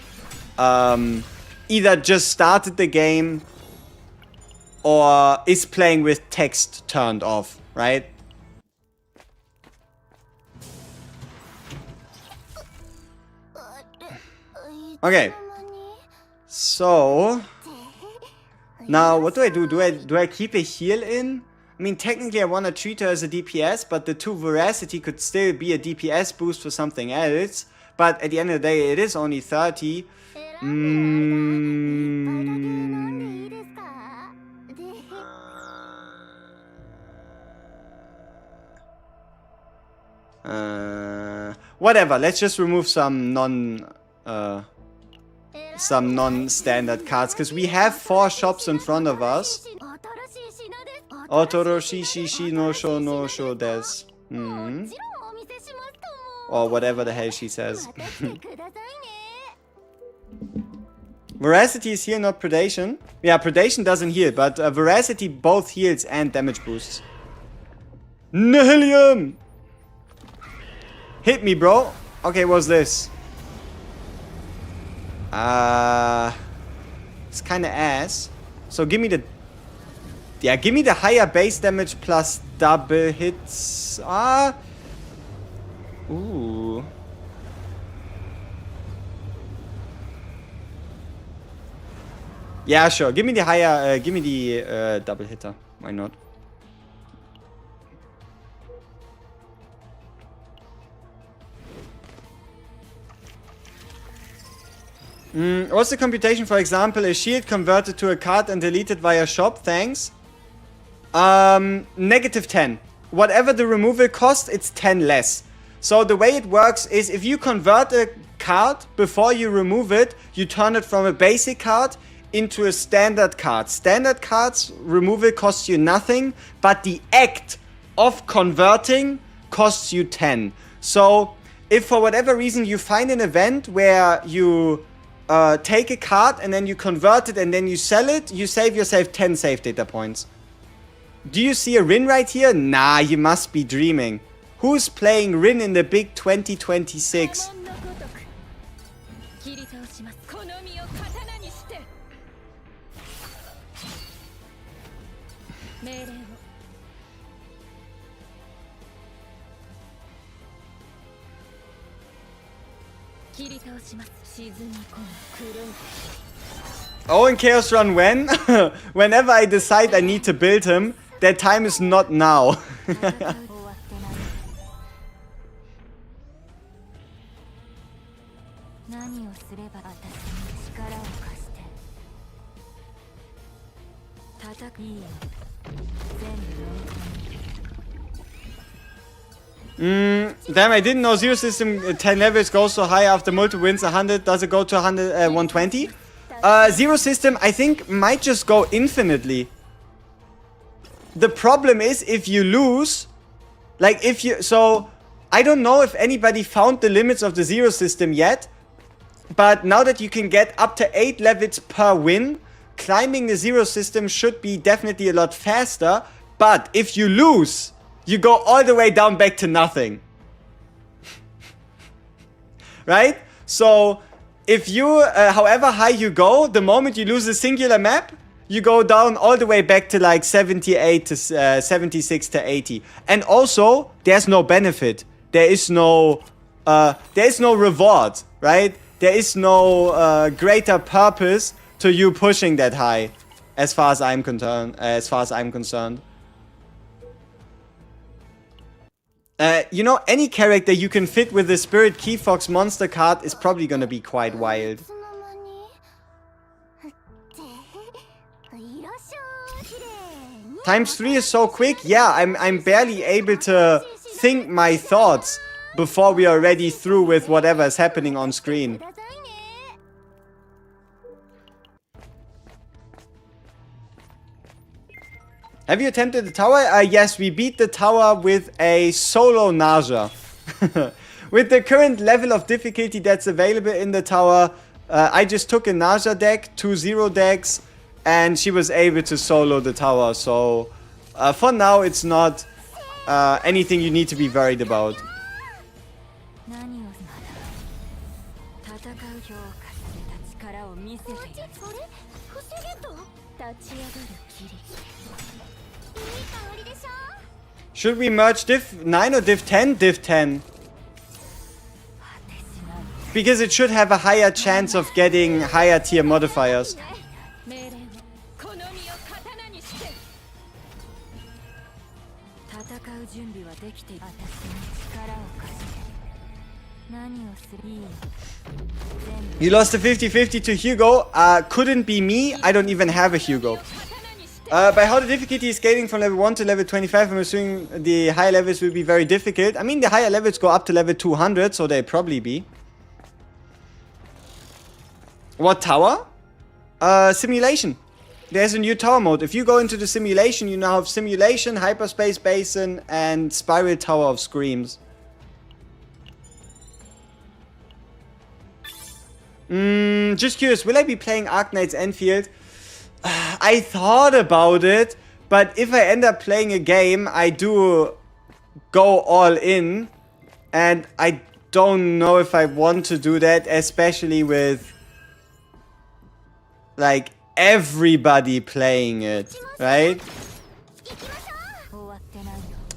either just started the game or is playing with text turned off, right? Okay. So now what do I do? Do I keep a heal in? I mean, technically I want to treat her as a DPS, but the 2 Veracity could still be a DPS boost for something else. But at the end of the day, it is only 30. Whatever, let's just remove some non-standard cards, because we have 4 shops in front of us. Otoroshi shishi no sho no sho desu. Or whatever the hell she says. Veracity is heal, not predation. Yeah, predation doesn't heal, but Veracity both heals and damage boosts. Nihilium! Hit me, bro. Okay, what's this? It's kinda ass. So give me the... Yeah, give me the higher base damage plus double hits. Ooh. Yeah, sure. Give me the higher, give me the double hitter. Why not? What's the computation? For example, a shield converted to a card and deleted via shop. Thanks. -10. Whatever the removal cost, it's 10 less. So the way it works is if you convert a card before you remove it, you turn it from a basic card into a standard card. Standard cards removal costs you nothing, but the act of converting costs you 10. So if for whatever reason you find an event where you take a card and then you convert it and then you sell it, you save yourself 10 save data points. Do you see a Rin right here? Nah, you must be dreaming. Who's playing Rin in the big 2026? Oh, in Chaos Run when? Whenever I decide I need to build him, that time is not now. Damn, I didn't know Zero System 10 levels goes so high after multiple wins. 100, does it go to 120? Zero System, I think, might just go infinitely. The problem is if you lose, like if you, so I don't know if anybody found the limits of the Zero System yet, but now that you can get up to 8 levels per win, climbing the Zero System should be definitely a lot faster. But if you lose, you go all the way down back to nothing. Right? So if you, however high you go, the moment you lose a singular map, you go down all the way back to like 78 to 76 to 80. And also, there's no benefit. There is no reward, right? There is no greater purpose to you pushing that high, as far as I'm concerned. You know, any character you can fit with the Spirit Key Fox monster card is probably gonna be quite wild. ×3 is so quick. Yeah, I'm barely able to think my thoughts before we are already through with whatever is happening on screen. Have you attempted the tower? Yes, we beat the tower with a solo Naja. With the current level of difficulty that's available in the tower, I just took a Naja deck, 2 0 decks, and she was able to solo the tower. So for now, it's not anything you need to be worried about. Should we merge div 9 or div 10? Div 10. Because it should have a higher chance of getting higher tier modifiers. You lost the 50-50 to Hugo. Couldn't be me. I don't even have a Hugo. By how the difficulty is scaling from level 1 to level 25, I'm assuming the higher levels will be very difficult. I mean, the higher levels go up to level 200, so they'll probably be. What tower? Simulation. There's a new tower mode. If you go into the simulation, you now have simulation, hyperspace basin, and spiral tower of screams. Just curious, will I be playing Arknight's Enfield? I thought about it, but if I end up playing a game, I do go all in, and I don't know if I want to do that, especially with like everybody playing it, right?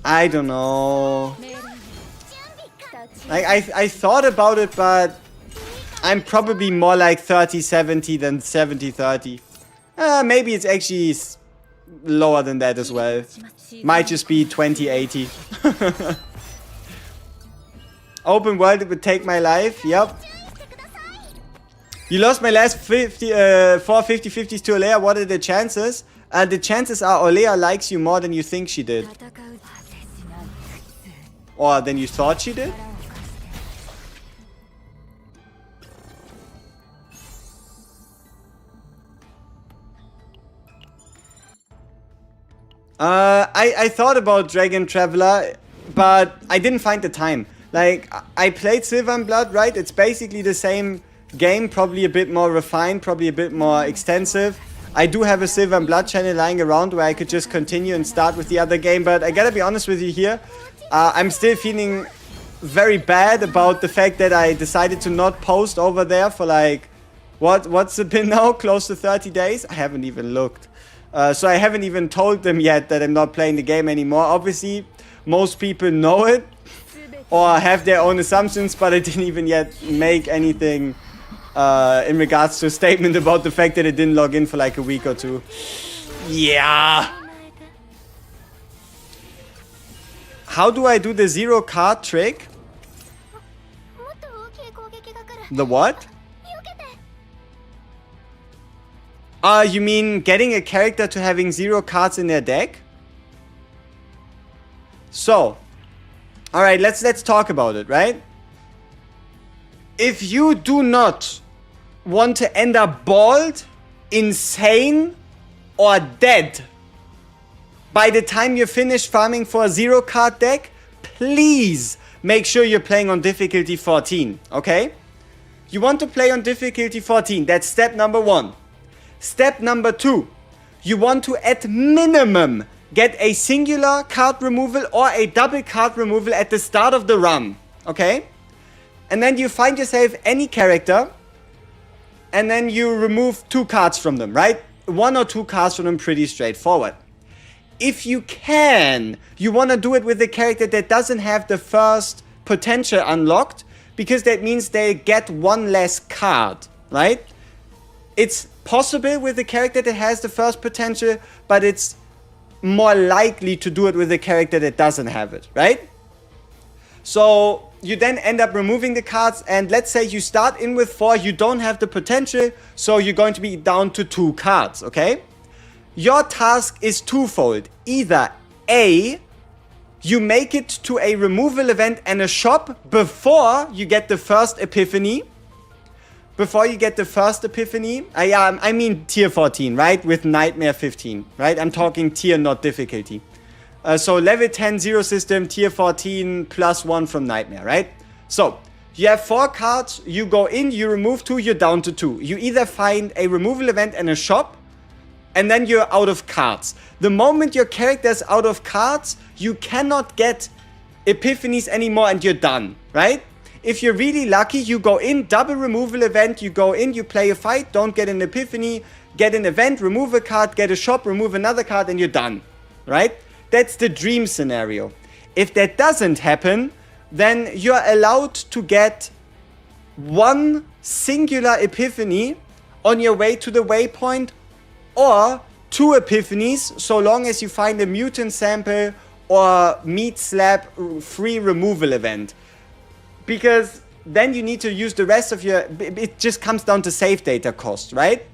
I don't know. Like I thought about it, but I'm probably more like 30-70 than 70-30. Maybe it's actually lower than that as well. Might just be 20-80. Open world, it would take my life. Yep. You lost my last 4 50-50s to Olea. What are the chances? The chances are Olea likes you more than you think she did. Or than you thought she did? I thought about Dragon Traveler, but I didn't find the time. Like, I played Silver and Blood, right? It's basically the same game, probably a bit more refined, probably a bit more extensive. I do have a Silver and Blood channel lying around where I could just continue and start with the other game, but I gotta be honest with you here. I'm still feeling very bad about the fact that I decided to not post over there for like, what's it been now? Close to 30 days? I haven't even looked. So I haven't even told them yet that I'm not playing the game anymore. Obviously, most people know it or have their own assumptions, but I didn't even yet make anything in regards to a statement about the fact that I didn't log in for like a week or two. Yeah. How do I do the 0 card trick? The what? You mean getting a character to having 0 cards in their deck? So, alright, let's talk about it, right? If you do not want to end up bald, insane, or dead by the time you finish farming for a 0 card deck, please make sure you're playing on difficulty 14, okay? You want to play on difficulty 14, that's step number 1. Step number 2, you want to at minimum get a singular card removal or a double card removal at the start of the run, okay? And then you find yourself any character and then you remove 2 cards from them, right? 1 or 2 cards from them, pretty straightforward. If you can, you want to do it with a character that doesn't have the first potential unlocked, because that means they get 1 less card, right? It's possible with a character that has the first potential, but it's more likely to do it with a character that doesn't have it, right? So you then end up removing the cards, and let's say you start in with 4, you don't have the potential, so you're going to be down to 2 cards, okay? Your task is twofold. Either A, you make it to a removal event and a shop before you get the first epiphany. Yeah, I mean tier 14, right? With Nightmare 15, right? I'm talking tier, not difficulty. So level 10 0 system, tier 14 plus 1 from Nightmare, right? So you have 4 cards, you go in, you remove 2, you're down to 2. You either find a removal event and a shop and then you're out of cards. The moment your character is out of cards, you cannot get epiphanies anymore and you're done, right? If you're really lucky, you go in, double removal event, you go in, you play a fight, don't get an epiphany, get an event, remove a card, get a shop, remove another card, and you're done, right? That's the dream scenario. If that doesn't happen, then you're allowed to get one singular epiphany on your way to the waypoint, or 2 epiphanies, so long as you find a mutant sample or meat slab free removal event. Because then you need to use the rest of your... It just comes down to save data cost, right?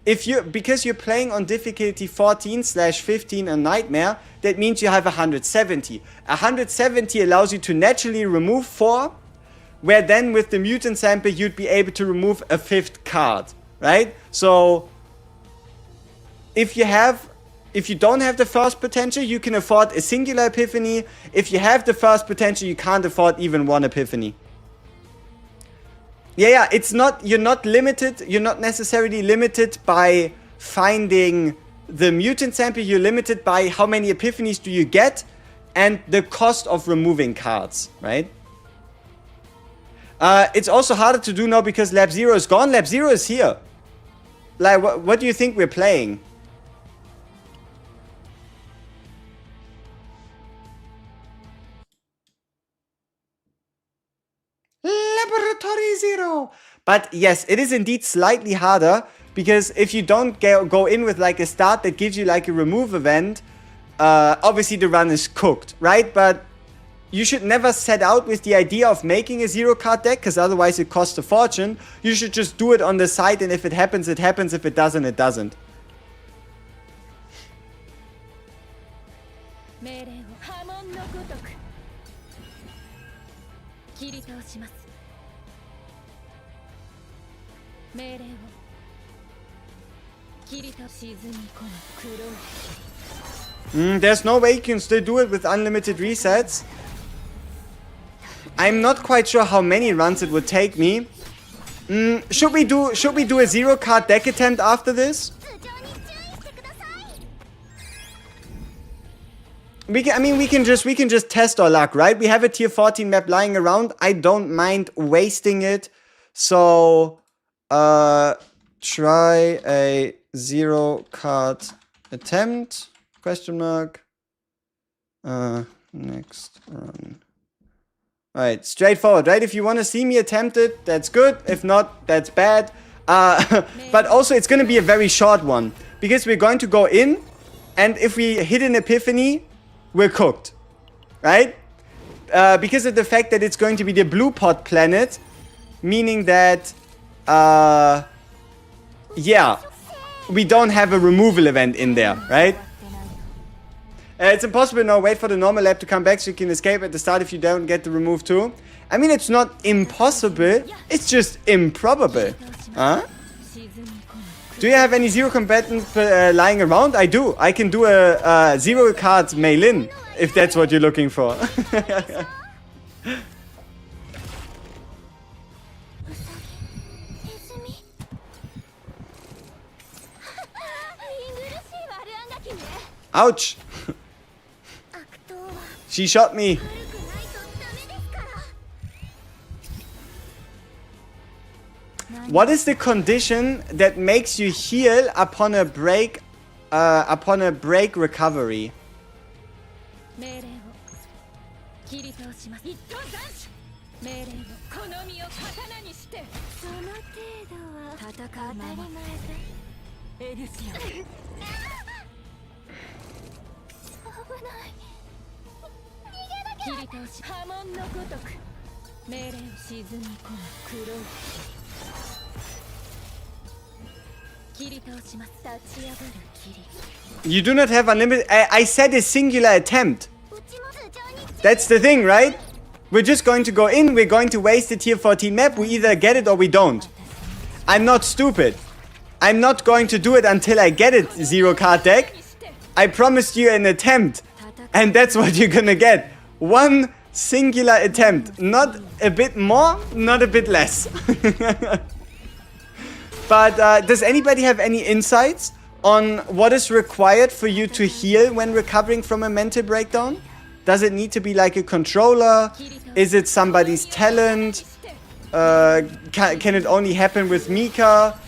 Because you're playing on difficulty 14/15 a nightmare, that means you have 170. 170 allows you to naturally remove 4, where then with the mutant sample you'd be able to remove a 5th card, right? So if you don't have the first potential, you can afford a singular epiphany. If you have the first potential, you can't afford even 1 epiphany. Yeah, it's not, you're not limited, you're not necessarily limited by finding the mutant sample, you're limited by how many epiphanies do you get and the cost of removing cards, right? It's also harder to do now because Lab 0 is gone. Lab 0 is here. Like, what do you think we're playing? Laboratory 0. But yes, it is indeed slightly harder, because if you don't go in with like a start that gives you like a remove event, obviously the run is cooked, right? But you should never set out with the idea of making a 0 card deck, because otherwise it costs a fortune. You should just do it on the side, and if it happens, it happens. If it doesn't, it doesn't. There's no way you can still do it with unlimited resets. I'm not quite sure how many runs it would take me. Should we do a 0 card deck attempt after this? We can just test our luck, right? We have a tier 14 map lying around. I don't mind wasting it. So try a 0 card attempt, question mark. Next run. Alright, straightforward, right? If you want to see me attempt it, that's good. If not, that's bad. But also, it's going to be a very short one, because we're going to go in, and if we hit an epiphany, we're cooked, right? Because of the fact that it's going to be the blue pot planet, meaning that, yeah, we don't have a removal event in there, right? It's impossible now. Wait for the normal lab to come back so you can escape at the start if you don't get the remove too. I mean, it's not impossible. It's just improbable. Huh? Do you have any 0 combatants lying around? I do. I can do a 0 card mail-in, if that's what you're looking for. Ouch! She shot me. What is the condition that makes you heal upon a break recovery? You do not have unlimited. I said a singular attempt. That's the thing, right? We're just going to go in, we're going to waste the tier 14 map, we either get it or we don't. I'm not stupid. I'm not going to do it until I get it, 0 card deck. I promised you an attempt, and that's what you're gonna get. One singular attempt. Not a bit more, not a bit less. But does anybody have any insights? on what is required for you to heal when recovering from a mental breakdown? Does it need to be like a controller? Is it somebody's talent? Can it only happen with Mika?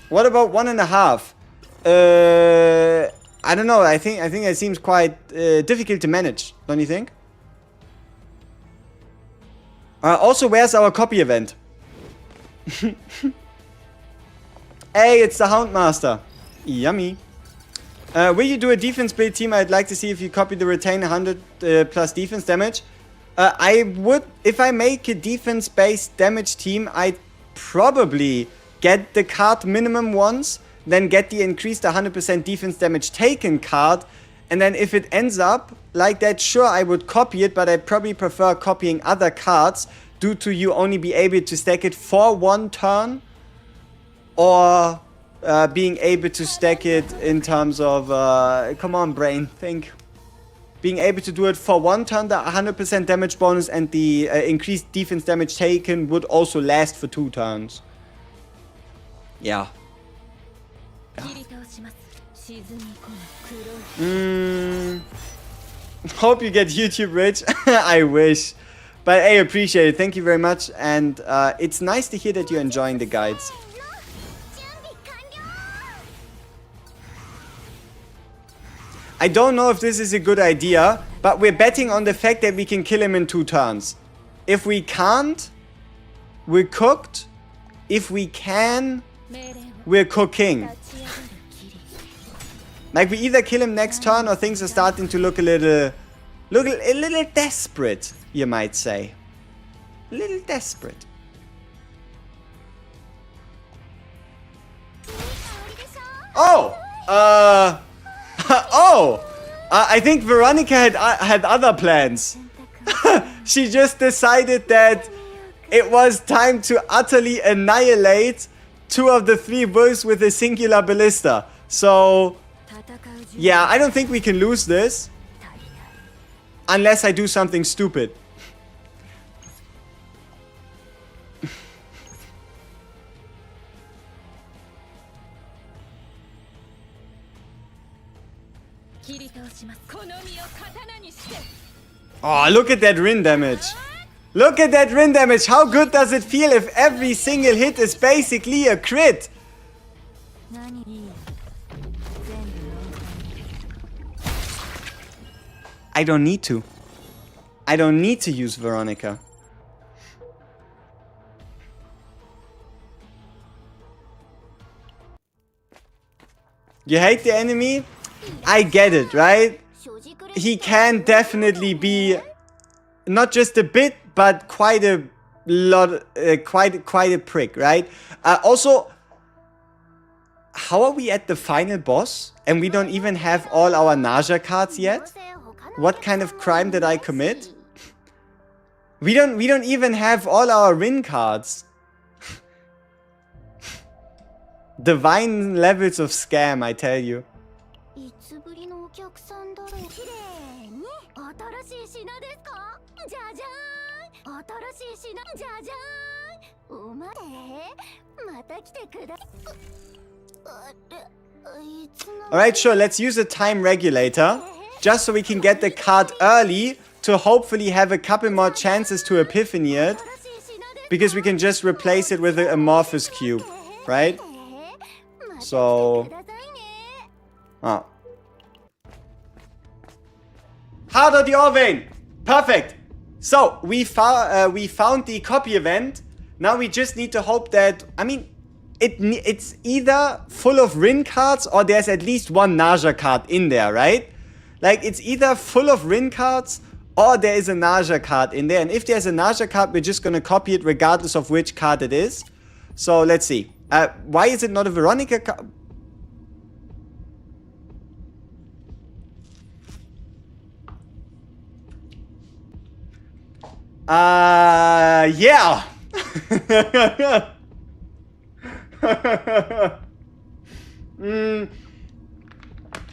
What about 1.5? I don't know. I think it seems quite difficult to manage, don't you think? Also, where's our copy event? Hey, it's the Houndmaster. Yummy. Will you do a defense build team? I'd like to see if you copy the retain 100 plus defense damage. I would, if I make a defense-based damage team, I'd probably get the card minimum once, then get the increased 100% defense damage taken card, and then if it ends up like that, sure, I would copy it, but I'd probably prefer copying other cards due to you only be able to stack it for 1 turn, or being able to stack it in terms of, come on brain, think. Being able to do it for 1 turn, the 100% damage bonus and the increased defense damage taken would also last for 2 turns. Yeah. Hope you get YouTube rich. I wish. But I appreciate it. Thank you very much. And it's nice to hear that you're enjoying the guides. I don't know if this is a good idea, but we're betting on the fact that we can kill him in 2 turns. If we can't, we're cooked. If we can, we're cooking. Like, we either kill him next turn or things are starting to look a little desperate, you might say. A little desperate. Oh! I think Veronica had other plans. She just decided that it was time to utterly annihilate 2 of the 3 wolves with a singular ballista. So, yeah, I don't think we can lose this. Unless I do something stupid. Oh, look at that Rin damage. Look at that Rin damage. How good does it feel if every single hit is basically a crit? I don't need to. I don't need to use Veronica. You hate the enemy? I get it, right? He can definitely be not just a bit, but quite a lot, quite a prick, right? Also, how are we at the final boss and we don't even have all our Naja cards yet? What kind of crime did I commit? We don't even have all our Rin cards. Divine levels of scam, I tell you. Alright, sure, let's use a time regulator. Just so we can get the card early to hopefully have a couple more chances to epiphany it. Because we can just replace it with an amorphous cube, right? So... oh. Harder the ore vein! Perfect! So, we found the copy event. Now we just need to hope that... I mean, it's either full of Rin cards or there's at least 1 Naja card in there, right? Like, it's either full of Rin cards or there is a Naja card in there. And if there's a Naja card, we're just gonna copy it regardless of which card it is. So, let's see. Why is it not a Veronica card? Yeah.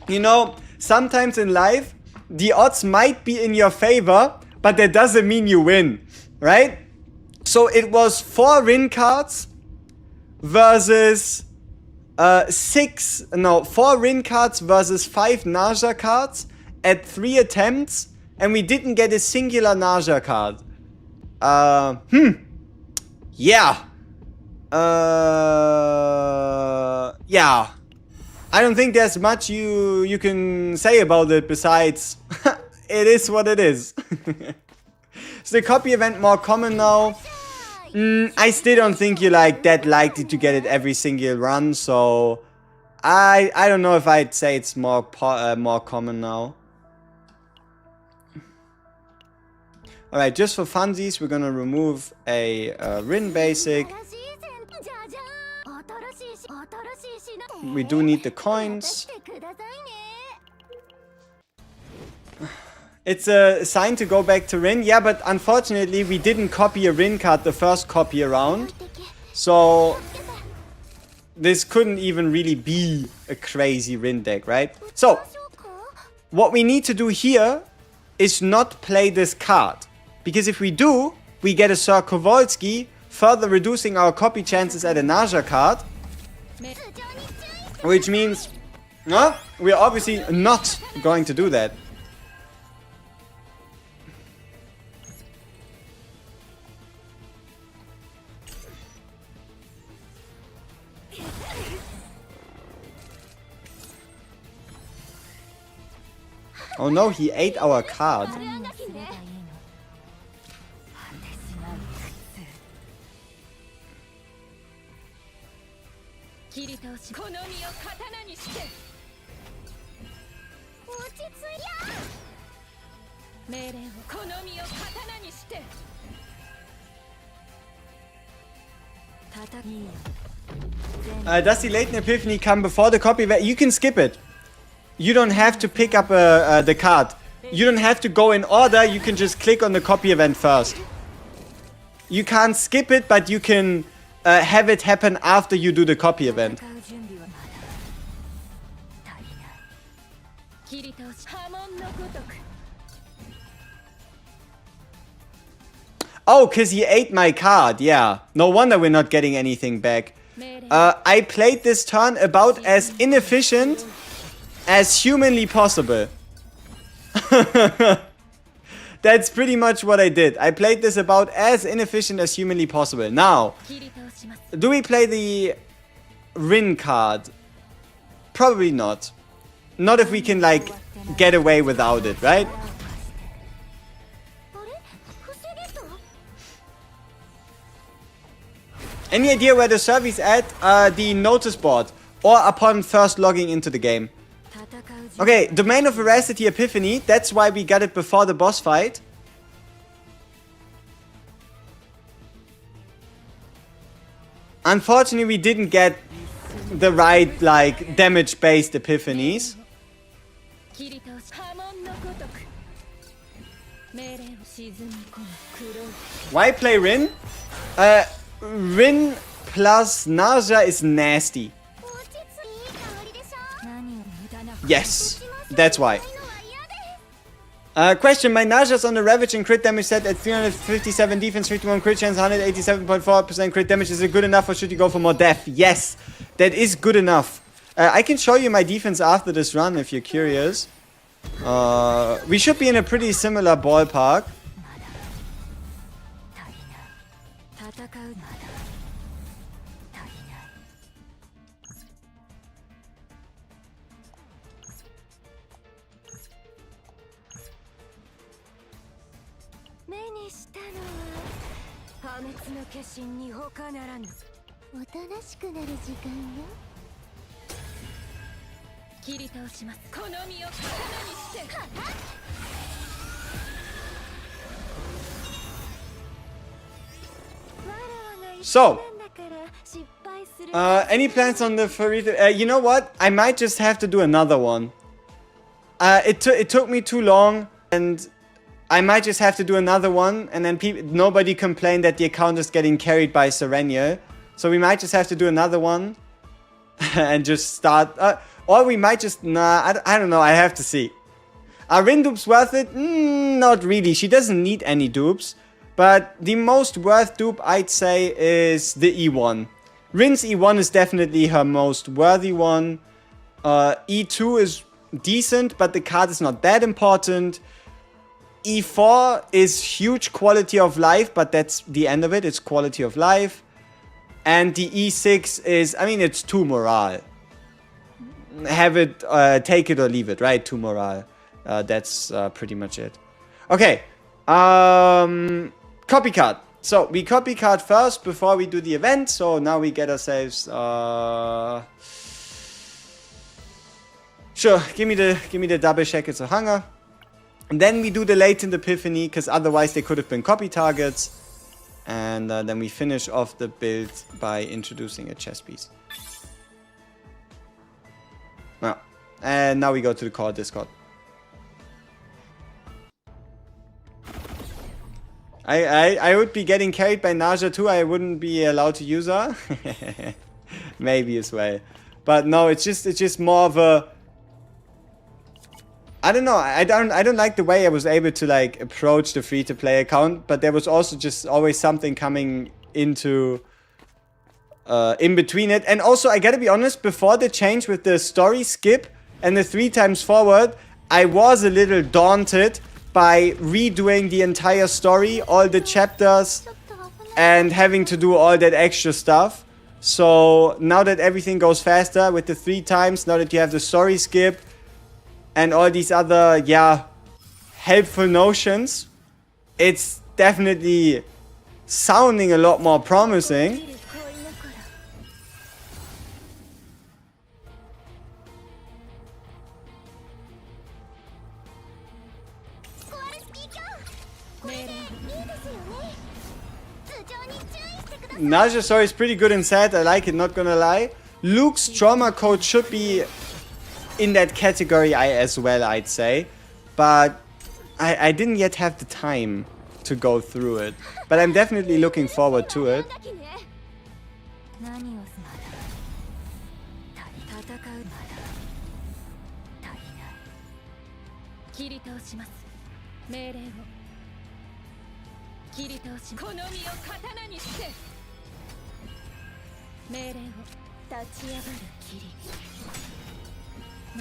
You know, sometimes in life, the odds might be in your favor, but that doesn't mean you win, right? So it was 4 Rin cards versus 4 Rin cards versus 5 Naja cards at 3 attempts, and we didn't get a singular Naja card. Yeah. Yeah. I don't think there's much you can say about it besides it is what it is. Is the copy event more common now? I still don't think you're like that likely to get it every single run, so I don't know if I'd say it's more common now. Alright, just for funsies, we're gonna remove a Rin basic. We do need the coins. It's a sign to go back to Rin. Yeah, but unfortunately we didn't copy a Rin card the first copy around. So this couldn't even really be a crazy Rin deck, right? So what we need to do here is not play this card. Because if we do, we get a Sir Kowalski, further reducing our copy chances at a Naja card. Which means, we're obviously not going to do that. Oh no, he ate our card. Does the latent epiphany come before the copy? You can skip it. You don't have to pick up the card. You don't have to go in order. You can just click on the copy event first. You can't skip it, but you can have it happen after you do the copy event. Oh, because he ate my card. Yeah. No wonder we're not getting anything back. I played this turn about as inefficient as humanly possible. That's pretty much what I did. I played this about as inefficient as humanly possible. Now, do we play the Rin card? Probably not. Not if we can, like, get away without it, right? Any idea where the server's at? The notice board. Or upon first logging into the game. Okay, Domain of Veracity Epiphany. That's why we got it before the boss fight. Unfortunately, we didn't get the right, like, damage-based epiphanies. Why play Rin? Rin plus Naja is nasty. Yes, that's why. Question, my Naja's on the Ravaging crit damage set at 357 defense, 51 crit chance, 187.4% crit damage. Is it good enough or should you go for more death? Yes, that is good enough. I can show you my defense after this run if you're curious. We should be in a pretty similar ballpark. So, any plans on the Farita? You know what? I might just have to do another one. It took me too long, and I might just have to do another one, and then nobody complained that the account is getting carried by Serenia. So we might just have to do another one and just start. Or we might just, I don't know, I have to see. Are Rin dupes worth it? Not really. She doesn't need any dupes. But the most worth dupe, I'd say, is the E1. Rin's E1 is definitely her most worthy one. E2 is decent, but the card is not that important. E4 is huge quality of life, but that's the end of it. It's quality of life. And the E6 is, I mean, it's 2 morale. Have it, take it or leave it, right? 2 morale. That's pretty much it. Okay. Copy card. So we copy card first before we do the event. So now we get ourselves. Sure, give me the double shackles of hunger. And then we do the latent epiphany, because otherwise they could have been copy targets. And then we finish off the build by introducing a chess piece. Well, and now we go to the core discard. I would be getting carried by Naja too. I wouldn't be allowed to use her. Maybe as well. But no, it's just more of a, I don't know. I don't like the way I was able to like approach the free-to-play account, but there was also just always something coming into in between it. And also, I gotta be honest, before the change with the story skip and the 3 times forward, I was a little daunted by redoing the entire story, all the chapters, and having to do all that extra stuff. So now that everything goes faster with the 3 times, now that you have the story skip and all these other, yeah, helpful notions, it's definitely sounding a lot more promising. Naja's story is pretty good and sad. I like it, not gonna lie. Luke's trauma code should be in that category as well, I'd say. But I didn't yet have the time to go through it. But I'm definitely looking forward to it.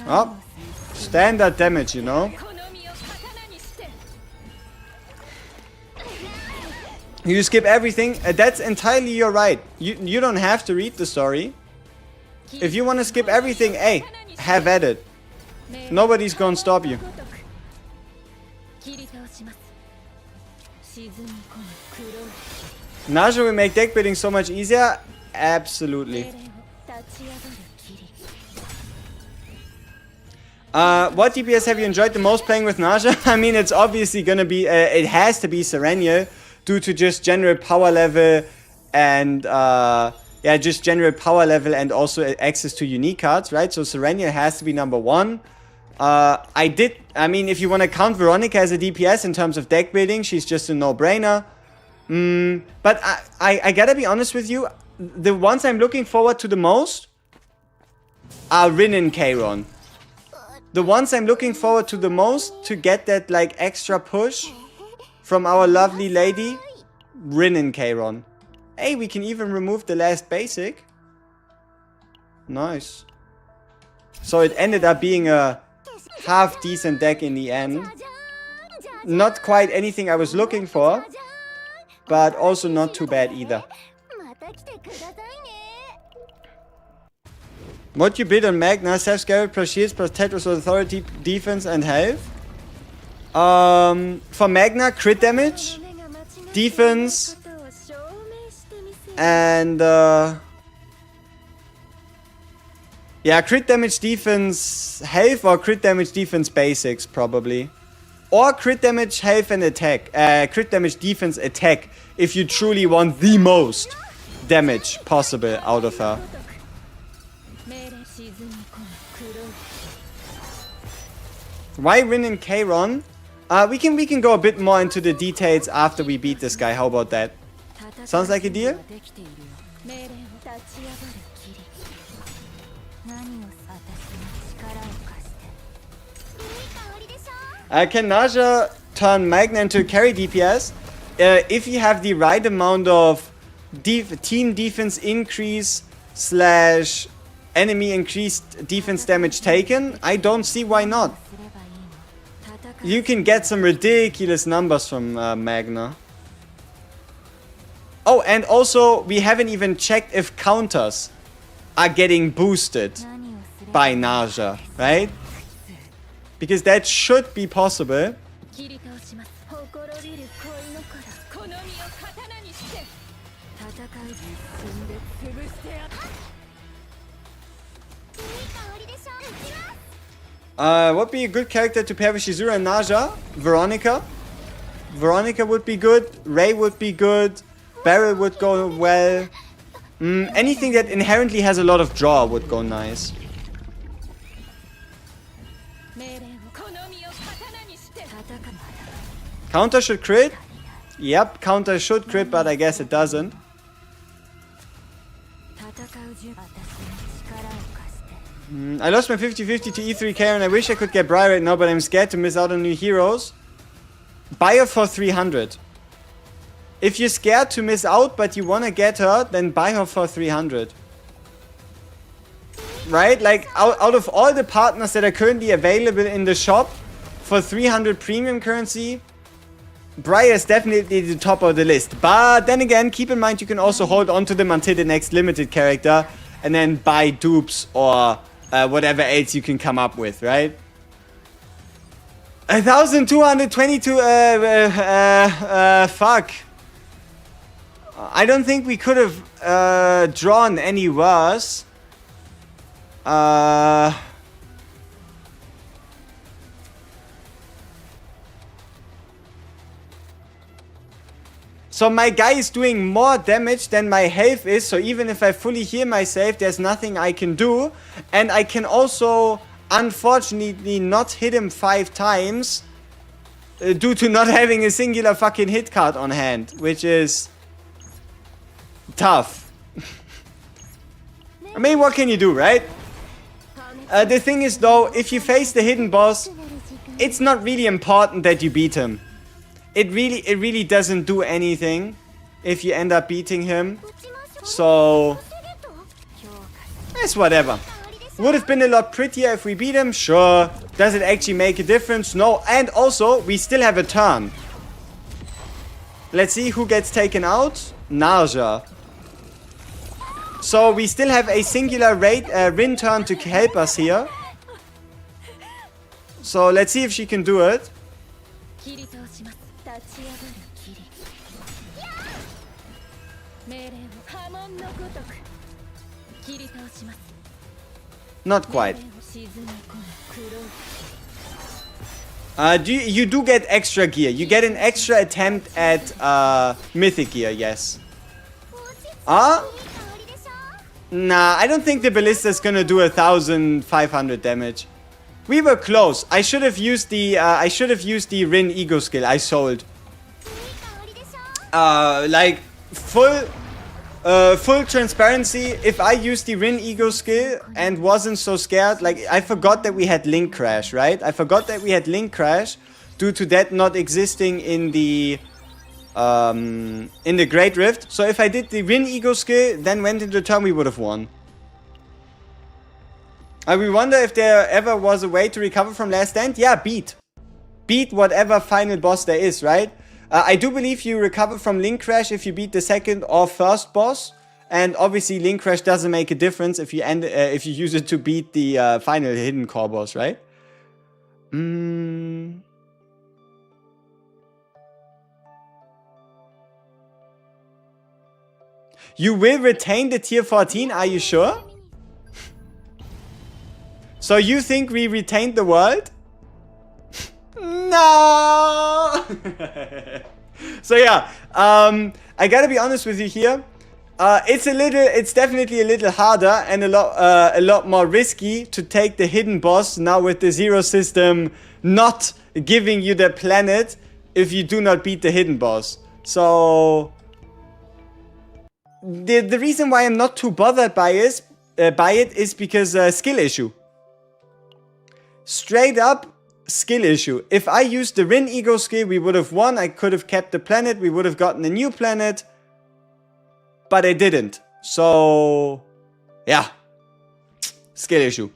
Oh, standard damage, you know. You skip everything. That's entirely your right. You don't have to read the story. If you want to skip everything, hey, have at it. Nobody's gonna stop you. Naja will make deck building so much easier. Absolutely. What DPS have you enjoyed the most playing with Naja? I mean, it's obviously gonna be, it has to be Serenia, due to just general power level and, yeah, just general power level and also access to unique cards, right? So Serenia has to be number 1. I mean, if you want to count Veronica as a DPS in terms of deck building, she's just a no-brainer. But I gotta be honest with you, the ones I'm looking forward to the most are Rin and Kayron. The ones I'm looking forward to the most to get that like extra push from our lovely lady, Rin and Kayron. Hey, we can even remove the last basic. Nice. So it ended up being a half decent deck in the end. Not quite anything I was looking for, but also not too bad either. What you build on Magna? Self-scarab plus shields plus Tetris authority, defense and health. For Magna, crit damage, defense, and yeah, crit damage, defense, health, or crit damage, defense, basics probably, or crit damage, health and attack. Crit damage, defense, attack. If you truly want the most damage possible out of her. Why Rin and Kayron? We can go a bit more into the details after we beat this guy. How about that? Sounds like a deal? Can Naja turn Magna into carry DPS? If you have the right amount of team defense increase slash enemy increased defense damage taken, I don't see why not. You can get some ridiculous numbers from Magna. Oh, and also we haven't even checked if counters are getting boosted by Naja, right? Because that should be possible. Would be a good character to pair with Shizuru and Naja. Veronica. Veronica would be good. Ray would be good. Beryl would go well. Anything that inherently has a lot of draw would go nice. Counter should crit. Yep, counter should crit, but I guess it doesn't. I lost my 50-50 to E3K and I wish I could get Briar right now, but I'm scared to miss out on new heroes. Buy her for 300. If you're scared to miss out, but you want to get her, then buy her for 300. Right? Like, out of all the partners that are currently available in the shop, for 300 premium currency, Briar is definitely the top of the list. But then again, keep in mind you can also hold on to them until the next limited character, and then buy dupes or whatever else you can come up with, right? 1222, fuck. I don't think we could have drawn any worse. So my guy is doing more damage than my health is, so even if I fully heal myself, there's nothing I can do. And I can also, unfortunately, not hit him 5 times due to not having a singular fucking hit card on hand, which is tough. I mean, what can you do, right? The thing is though, if you face the hidden boss, it's not really important that you beat him. It really doesn't do anything if you end up beating him. So it's whatever. Would have been a lot prettier if we beat him, sure. Does it actually make a difference? No. And also, we still have a turn. Let's see who gets taken out. NARJA. So we still have a singular Rin turn to help us here. So let's see if she can do it. Not quite. You do get extra gear. You get an extra attempt at mythic gear, yes. Nah, I don't think the ballista is gonna do 1,500 damage. We were close. I should have used the Rin ego skill. I sold. Like full transparency. If I used the Rin ego skill and wasn't so scared, like I forgot that we had link crash, right? I forgot that we had link crash due to that not existing in the Great Rift. So if I did the Rin ego skill, then went into the turn, we would have won. We wonder if there ever was a way to recover from Last Stand. Yeah, beat whatever final boss there is, right? I do believe you recover from Link Crash if you beat the second or first boss. And obviously Link Crash doesn't make a difference if you use it to beat the final hidden core boss, right? You will retain the tier 14, are you sure? So you think we retained the world? No! So yeah, I gotta be honest with you here. It's definitely a little harder and a lot more risky to take the hidden boss now with the zero system not giving you the planet if you do not beat the hidden boss. So the reason why I'm not too bothered by it is because skill issue. Straight up skill issue. If I used the Rin ego skill, we would have won. I could have kept the planet. We would have gotten a new planet. but I didn't. So, yeah. Skill issue.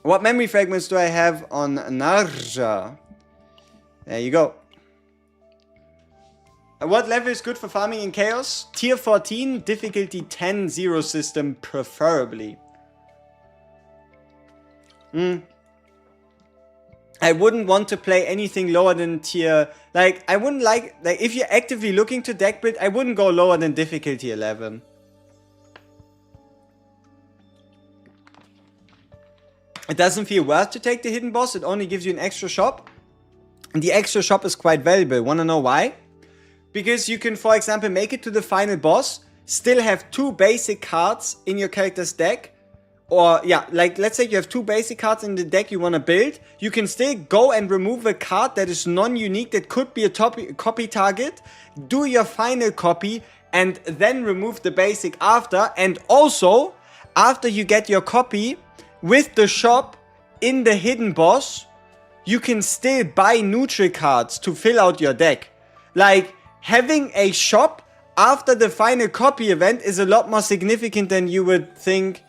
What memory fragments do I have on NARJA? There you go. What level is good for farming in Chaos? Tier 14, difficulty 10, 0 system, preferably. I wouldn't want to play anything lower than tier... Like, I wouldn't like... Like, if you're actively looking to deck build, I wouldn't go lower than difficulty 11. It doesn't feel worth to take the hidden boss. It only gives you an extra shop. And the extra shop is quite valuable. Wanna know why? Because you can, for example, make it to the final boss, still have 2 basic cards in your character's deck. Or, yeah, like, let's say you have 2 basic cards in the deck you want to build. You can still go and remove a card that is non-unique, that could be a copy target. Do your final copy, and then remove the basic after. And also, after you get your copy, with the shop in the hidden boss, you can still buy neutral cards to fill out your deck. Like, having a shop after the final copy event is a lot more significant than you would think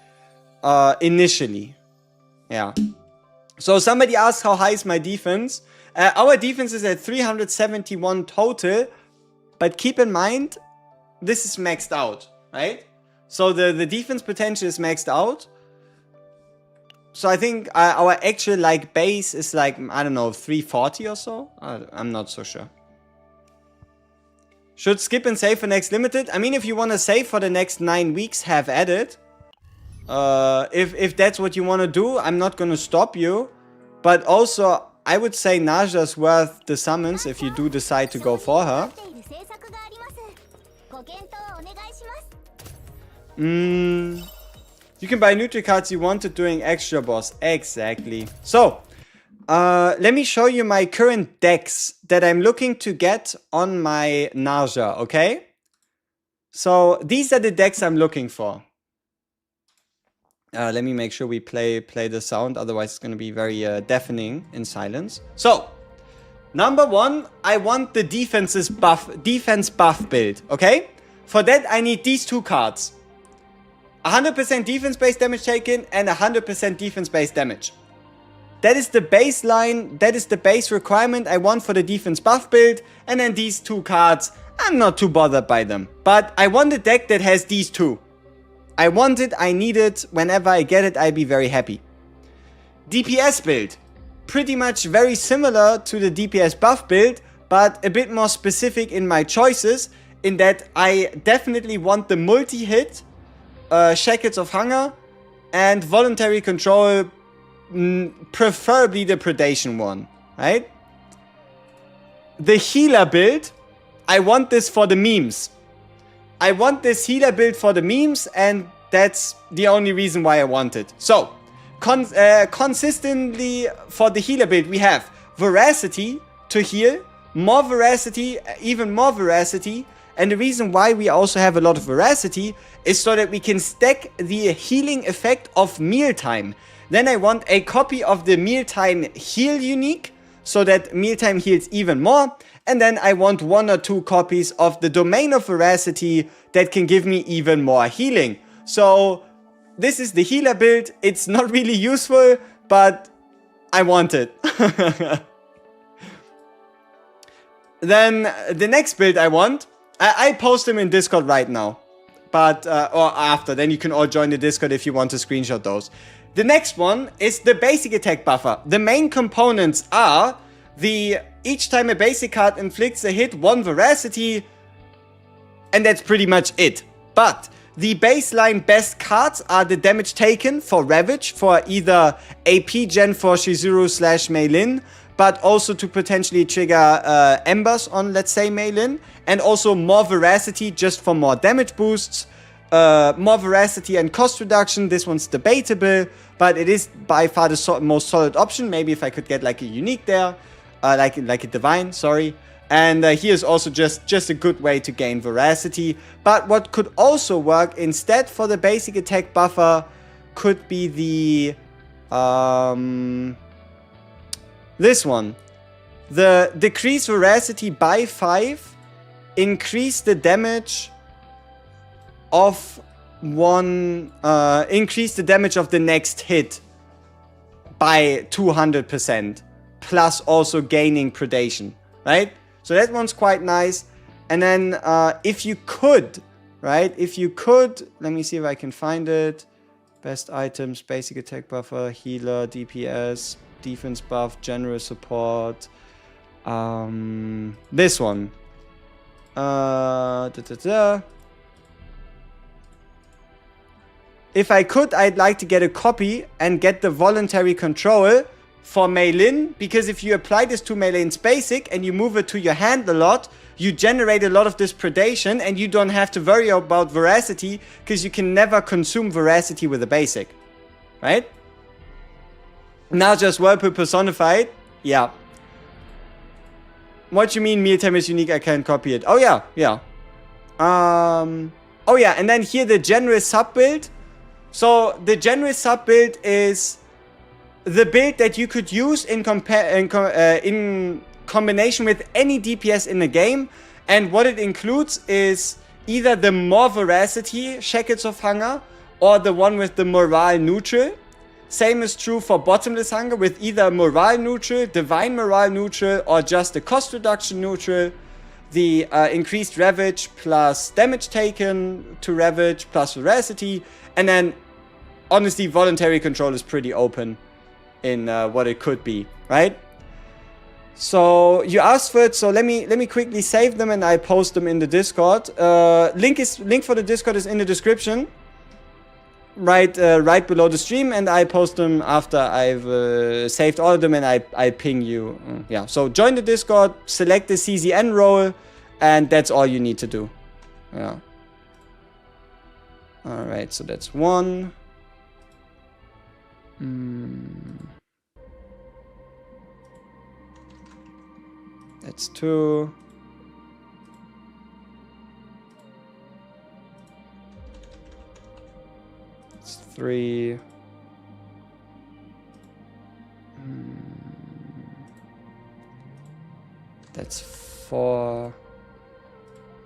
initially. Yeah. So somebody asked how high is my defense. Our defense is at 371 total, but keep in mind, this is maxed out, right? So the defense potential is maxed out. So I think our actual like base is like, I don't know, 340 or so? I'm not so sure. Should skip and save for next limited? I mean, if you want to save for the next 9 weeks, have at it. If that's what you want to do, I'm not going to stop you. But also, I would say Naja's worth the summons if you do decide to go for her. You can buy neutral cards you wanted during extra boss. Exactly. So, let me show you my current decks that I'm looking to get on my Naja, okay? So, these are the decks I'm looking for. Let me make sure we play the sound, otherwise it's going to be very deafening in silence. So, number 1, I want the defense buff build, okay? For that, I need these 2 cards. 100% defense-based damage taken and 100% defense-based damage. That is the baseline, that is the base requirement I want for the defense buff build. And then these 2 cards, I'm not too bothered by them. But I want a deck that has these 2. I want it, I need it, whenever I get it, I'll be very happy. DPS build. Pretty much very similar to the DPS buff build, but a bit more specific in my choices, in that I definitely want the multi-hit, Shackles of Hunger, and Voluntary Control, preferably the Predation one, right? The healer build, I want this for the memes. I want this healer build for the memes, and that's the only reason why I want it. So, consistently for the healer build, we have Veracity to heal, more Veracity, even more Veracity. And the reason why we also have a lot of Veracity is so that we can stack the healing effect of Mealtime. Then I want a copy of the Mealtime heal unique, so that Mealtime heals even more. And then I want 1 or 2 copies of the Domain of Veracity that can give me even more healing. So this is the healer build. It's not really useful, but I want it. Then the next build I want, I post them in Discord right now. But, or after, then you can all join the Discord if you want to screenshot those. The next one is the basic attack buffer. The main components are each time a basic card inflicts a hit, 1 Veracity, and that's pretty much it. But the baseline best cards are the damage taken for Ravage, for either AP gen for Shizuru / Mei Lin, but also to potentially trigger Embers on, let's say, Mei Lin, and also more Veracity just for more damage boosts. More Veracity and cost reduction, this one's debatable, but it is by far the most solid option. Maybe if I could get like a unique there, like a divine, sorry. And here's also just a good way to gain Veracity. But what could also work instead for the basic attack buffer could be the this one. The decrease Veracity by 5, increase the damage of one, increase the damage of the next hit by 200%, plus also gaining predation, right? So that one's quite nice. And then if you could, right, let me see if I can find it. Best items, basic attack buffer, healer, DPS, defense buff, general support. This one. If I could, I'd like to get a copy and get the voluntary control for Meilin, because if you apply this to Meilin's basic and you move it to your hand a lot, you generate a lot of this predation and you don't have to worry about veracity, because you can never consume veracity with a basic, right? Now just Whirlpool personified, yeah. What you mean mealtime is unique, I can't copy it. Oh yeah, yeah. Oh yeah, and then here the general sub build. So the general sub build is the build that you could use in combination with any DPS in the game. And what it includes is either the more veracity Shackles of Hunger or the one with the morale neutral. Same is true for Bottomless Hunger with either morale neutral, divine morale neutral, or just the cost reduction neutral. The increased ravage plus damage taken to ravage plus veracity. And then honestly, voluntary control is pretty open in what it could be, right? So you asked for it, so let me quickly save them and I post them in the Discord. Link for the Discord is in the description, right below the stream, and I post them after I've saved all of them, and I ping you. Yeah, so join the Discord, select the CZN role, and that's all you need to do. Yeah. All right, so that's one. That's two. That's three. That's four.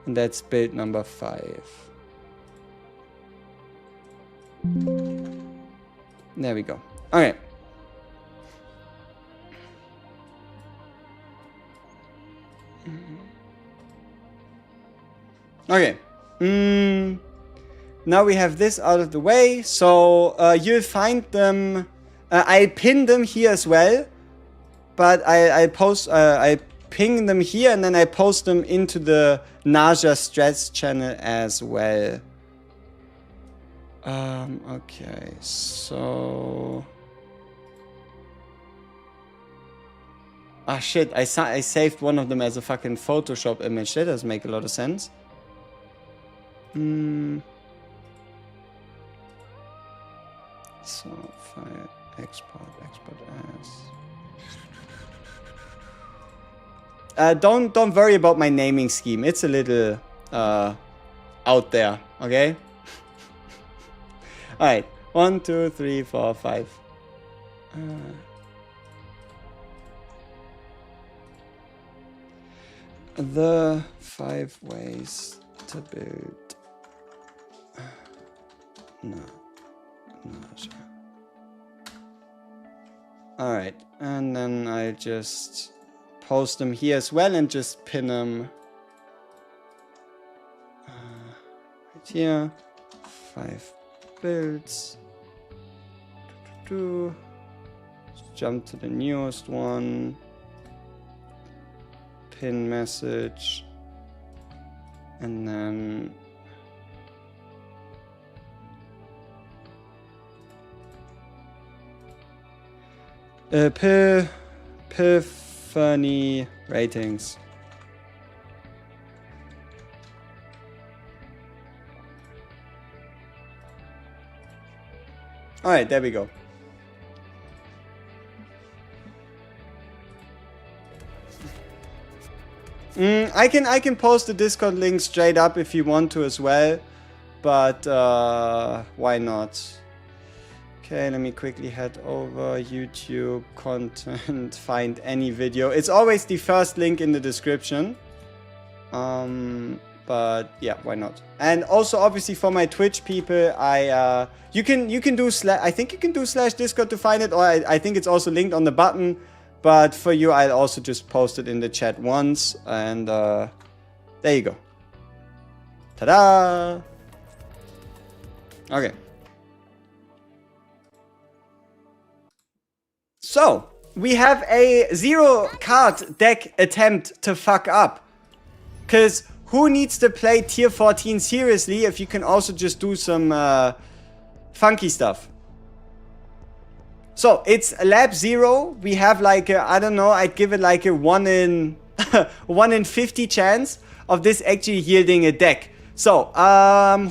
And that's build number 5. There we go. Okay. Okay. Now we have this out of the way. So you'll find them. I pin them here as well, but I ping them here and then I post them into the Naja stress channel as well. Okay, so ah shit, I saved one of them as a fucking Photoshop image. That doesn't make a lot of sense. So file export as. Don't worry about my naming scheme. It's a little out there, okay? Alright, 1, 2, 3, 4, 5. The 5 ways to build. Naja. Alright, and then I just post them here as well and just pin them right here. 5 builds. Let's jump to the newest one. Pin message. And then Epiphany ratings. Alright, there we go. I can post the Discord link straight up if you want to as well, but why not? Okay, let me quickly head over YouTube content, find any video. It's always the first link in the description. but yeah, why not? And also, obviously, for my Twitch people, you can do I think you can do /Discord to find it, or I think it's also linked on the button. But for you, I'll also just post it in the chat once, and there you go. Ta-da! Okay. So, we have a 0-card deck attempt to fuck up. Because who needs to play tier 14 seriously if you can also just do some funky stuff? So, it's lab 0. We have like a, I don't know, I'd give it like a 1 in 50 chance of this actually yielding a deck. So,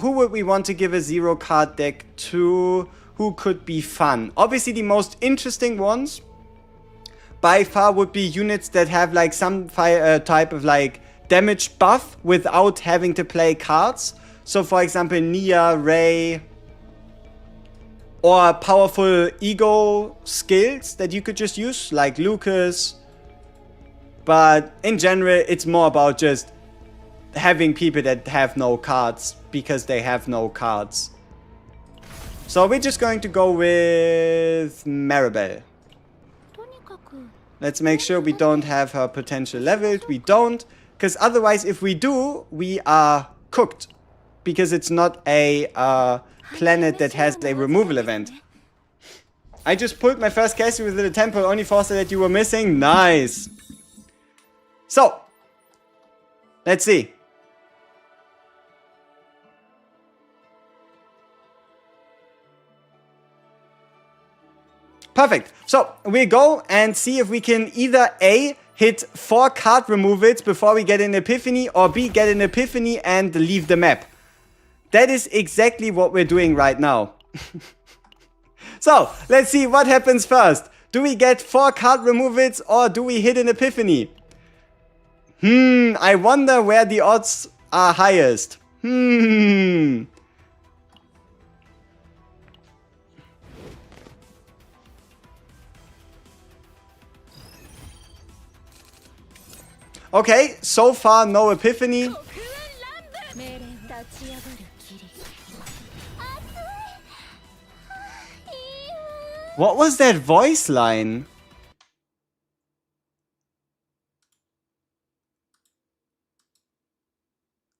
who would we want to give a 0-card deck to? Who could be fun? Obviously, the most interesting ones by far would be units that have like some type of like damage buff without having to play cards. So, for example, Nia, Ray, or powerful ego skills that you could just use, like Lucas. But in general, it's more about just having people that have no cards because they have no cards. So we're just going to go with Maribel. Let's make sure we don't have her potential leveled. We don't, because otherwise if we do, we are cooked. Because it's not a planet that has a removal event. I just pulled my first castle within the temple, only forced that you were missing. Nice. So, let's see. Perfect. So, we go and see if we can either A, hit 4 card removals before we get an epiphany, or B, get an epiphany and leave the map. That is exactly what we're doing right now. So, let's see what happens first. Do we get 4 card removals or do we hit an epiphany? I wonder where the odds are highest. Okay, so far no epiphany. What was that voice line?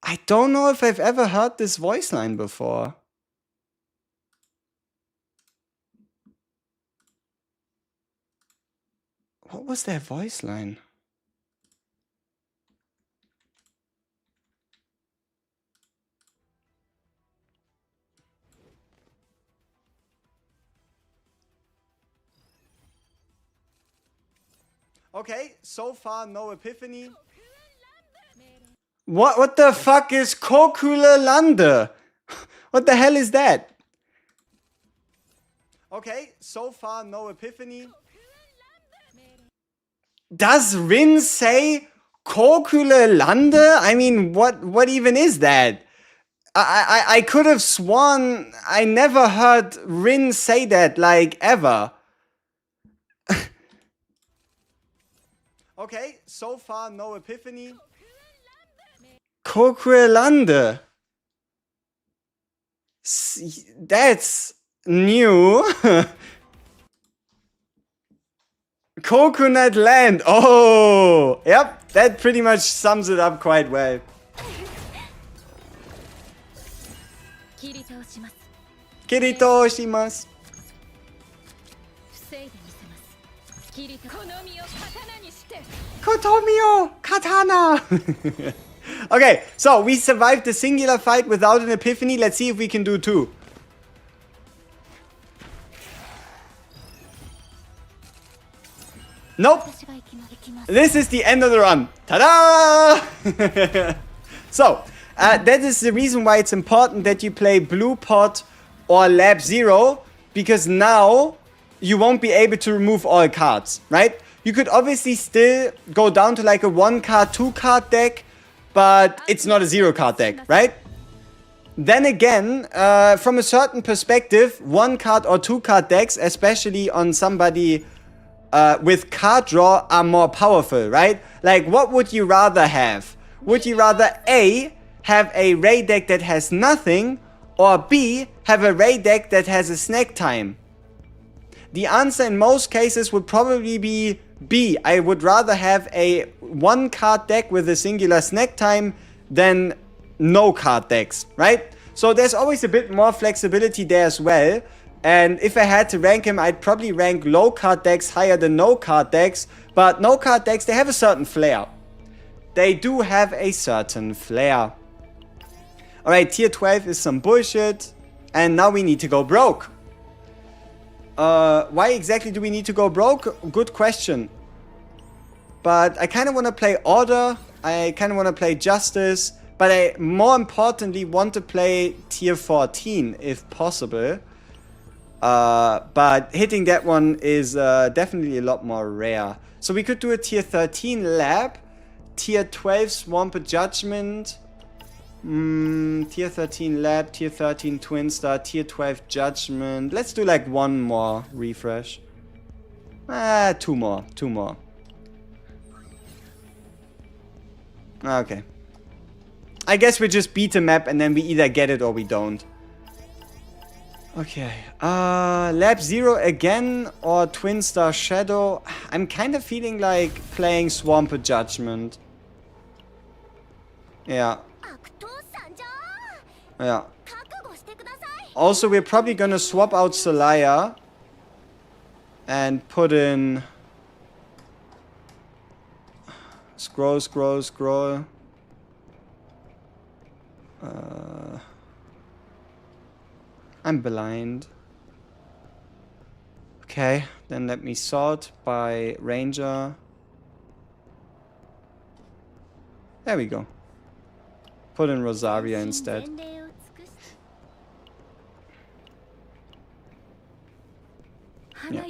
I don't know if I've ever heard this voice line before. What was that voice line? Okay, so far no epiphany. What the fuck is Kokule Lande? What the hell is that? Okay, so far no epiphany. Does Rin say Kokule Lande? I mean, what even is that? I could have sworn I never heard Rin say that, like, ever. Okay, so far no epiphany. Kokule. That's new. Coconut Land. Oh, yep, that pretty much sums it up quite well. Kirito shimasu. Kotomio katana. Okay, so we survived the singular fight without an epiphany. Let's see if we can do 2. Nope. This is the end of the run. Ta-da! So, that is the reason why it's important that you play Blue Pot or Lab 0, because now you won't be able to remove all cards, right? You could obviously still go down to like a 1-card, 2-card deck, but it's not a 0-card deck, right? Then again, from a certain perspective, 1-card or 2-card decks, especially on somebody with card draw, are more powerful, right? Like, what would you rather have? Would you rather A, have a Ray deck that has nothing, or B, have a Ray deck that has a snack time? The answer in most cases would probably be B. I would rather have a 1-card deck with a singular snack time than no card decks, right? So there's always a bit more flexibility there as well. And if I had to rank him, I'd probably rank low card decks higher than no card decks. But no card decks, they have a certain flair. They do have a certain flair. Alright, tier 12 is some bullshit. And now we need to go broke. Why exactly do we need to go broke? Good question. But I kind of want to play Order. I kind of want to play Justice. But I, more importantly, want to play tier 14 if possible. But hitting that one is definitely a lot more rare. So we could do a tier 13 Lab. Tier 12 Swamp Judgment. Tier 13 Lab, Tier 13 Twin Star, Tier 12 Judgment. Let's do like one more refresh. Two more. Okay. I guess we just beat the map and then we either get it or we don't. Okay. Lab 0 again or Twin Star Shadow. I'm kind of feeling like playing Swamp Judgment. Yeah. Yeah. Also, we're probably gonna swap out Celaya and put in scroll. I'm blind. Okay, then let me sort by Ranger. There we go. Put in Rosaria instead. Yeah.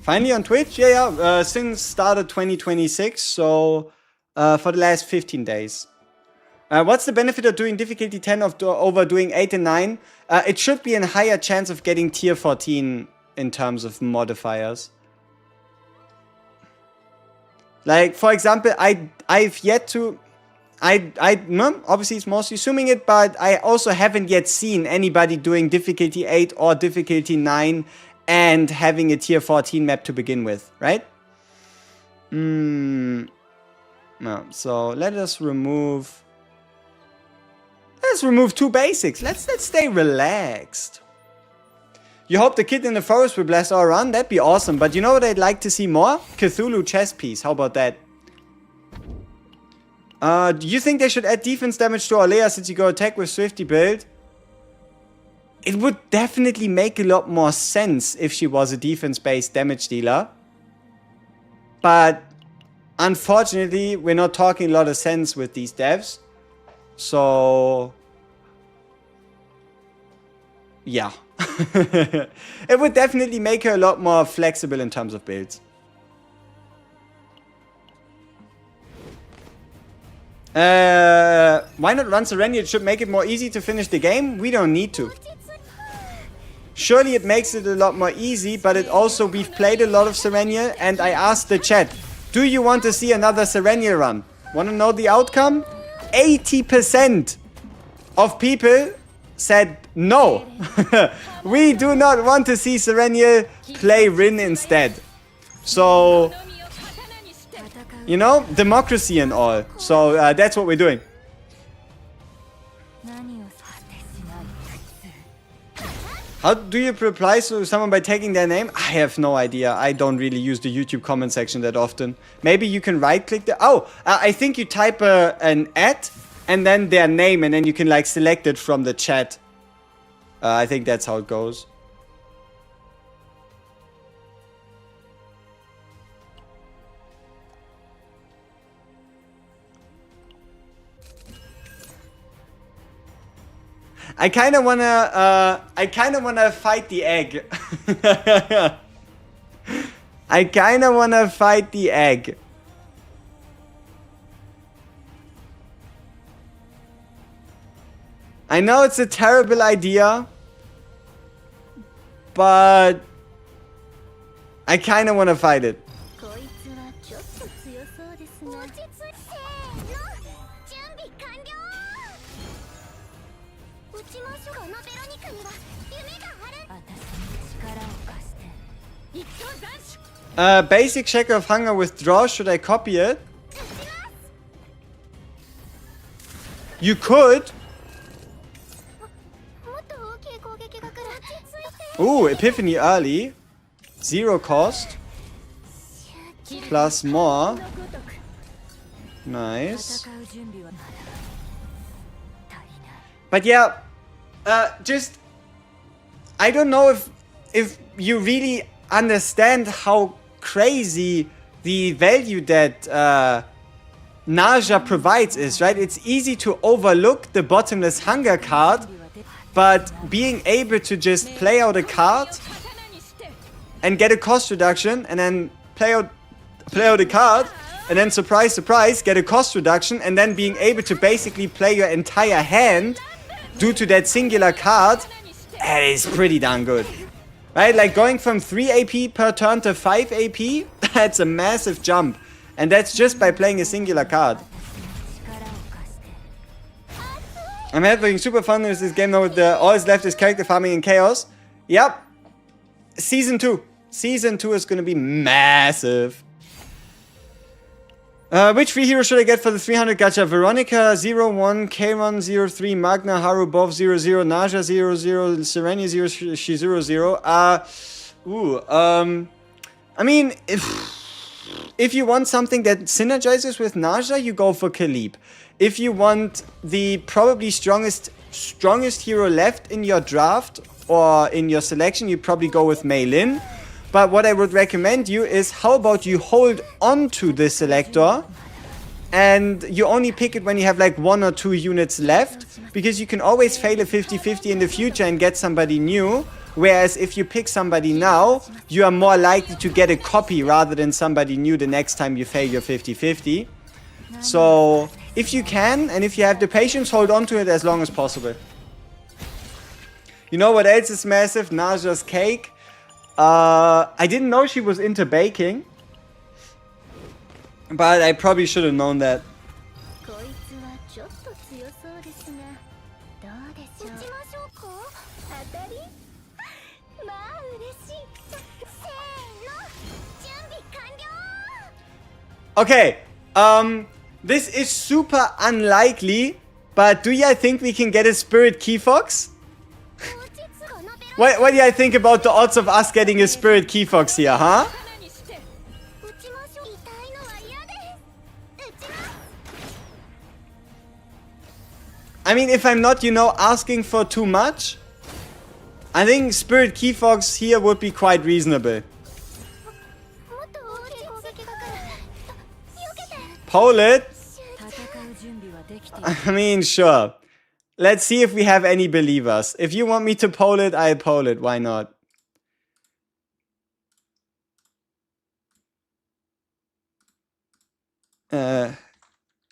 Finally on Twitch? Yeah. Since started 2026, so for the last 15 days. What's the benefit of doing difficulty 10 over doing 8 and 9? It should be a higher chance of getting tier 14 in terms of modifiers. Like, for example, I've yet to... obviously it's mostly assuming it, but I also haven't yet seen anybody doing difficulty 8 or difficulty 9 and having a tier 14 map to begin with, right? No, so let us remove... Let's remove 2 basics. Let's stay relaxed. You hope the kid in the forest will bless our run? That'd be awesome. But you know what I'd like to see more? Cthulhu chess piece. How about that? Do you think they should add defense damage to Orlea since you go attack with Swifty build? It would definitely make a lot more sense if she was a defense-based damage dealer. But unfortunately, we're not talking a lot of sense with these devs. So... yeah. It would definitely make her a lot more flexible in terms of builds. Why not run Serenia? It should make it more easy to finish the game. We don't need to. Surely it makes it a lot more easy, but it also, we've played a lot of Serenia, and I asked the chat, do you want to see another Serenia run? Want to know the outcome? 80% of people said no. We do not want to see Serenia play Rin instead. So, you know, democracy and all. So that's what we're doing. How do you reply to someone by taking their name? I have no idea. I don't really use the YouTube comment section that often. Maybe you can right click the... Oh, I think you type an @ and then their name, and then you can like select it from the chat. I think that's how it goes. I kind of wanna fight the egg. I kind of wanna fight the egg. I know it's a terrible idea, but I kind of want to fight it. Basic Shaker of Hunger withdraw. Should I copy it? You could. Ooh, Epiphany early. 0 cost. Plus more. Nice. But yeah, just I don't know if you really understand how crazy the value that Naja provides is, right? It's easy to overlook the Bottomless Hunger card, but being able to just play out a card and get a cost reduction and then play out a card and then surprise, surprise, get a cost reduction and then being able to basically play your entire hand due to that singular card, that is pretty darn good. Right, like going from 3 AP per turn to 5 AP, that's a massive jump. And that's just by playing a singular card. I'm having super fun with this game now with the all is left is character farming and chaos. Yep. Season 2. Season 2 is gonna be massive. Which free hero should I get for the 300 gacha? Veronica 01, Kron 03, Magna, Haru Bov 00, Naja 00, Serenia 0, she 00. I mean, if you want something that synergizes with Naja, you go for Khalib. If you want the probably strongest hero left in your draft or in your selection, you probably go with Mei Lin. But what I would recommend you is, how about you hold on to the selector and you only pick it when you have like 1 or 2 units left, because you can always fail a 50-50 in the future and get somebody new. Whereas if you pick somebody now, you are more likely to get a copy rather than somebody new the next time you fail your 50-50. So if you can and if you have the patience, hold on to it as long as possible. You know what else is massive? Naja's cake. I didn't know she was into baking, but I probably should have known that. Okay, this is super unlikely, but do you think we can get a Spirit Key Fox? What do you think about the odds of us getting a Spirit Key Fox here, huh? I mean, if I'm not, asking for too much, I think Spirit Key Fox here would be quite reasonable. Poll it? I mean, sure. Let's see if we have any believers. If you want me to poll it, I'll poll it. Why not?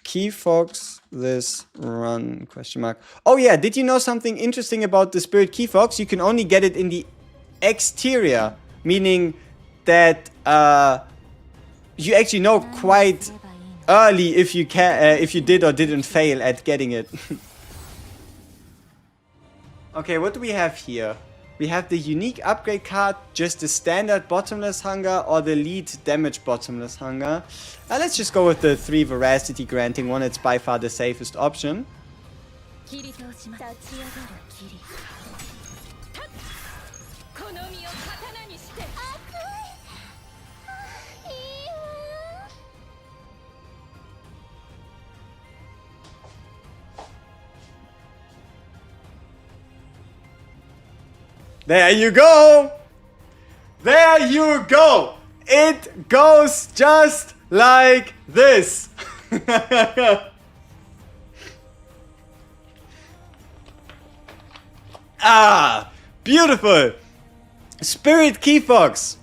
Key Fox this run, question mark. Oh yeah, did you know something interesting about the Spirit Key Fox? You can only get it in the exterior, meaning that you actually know quite early if you did or didn't fail at getting it. Okay, what do we have here? We have the unique upgrade card, just the standard Bottomless Hunger or the lead damage Bottomless Hunger. Let's just go with the 3 veracity granting one. It's by far the safest option. There you go! There you go! It goes just like this! Ah! Beautiful! Spirit Key Fox!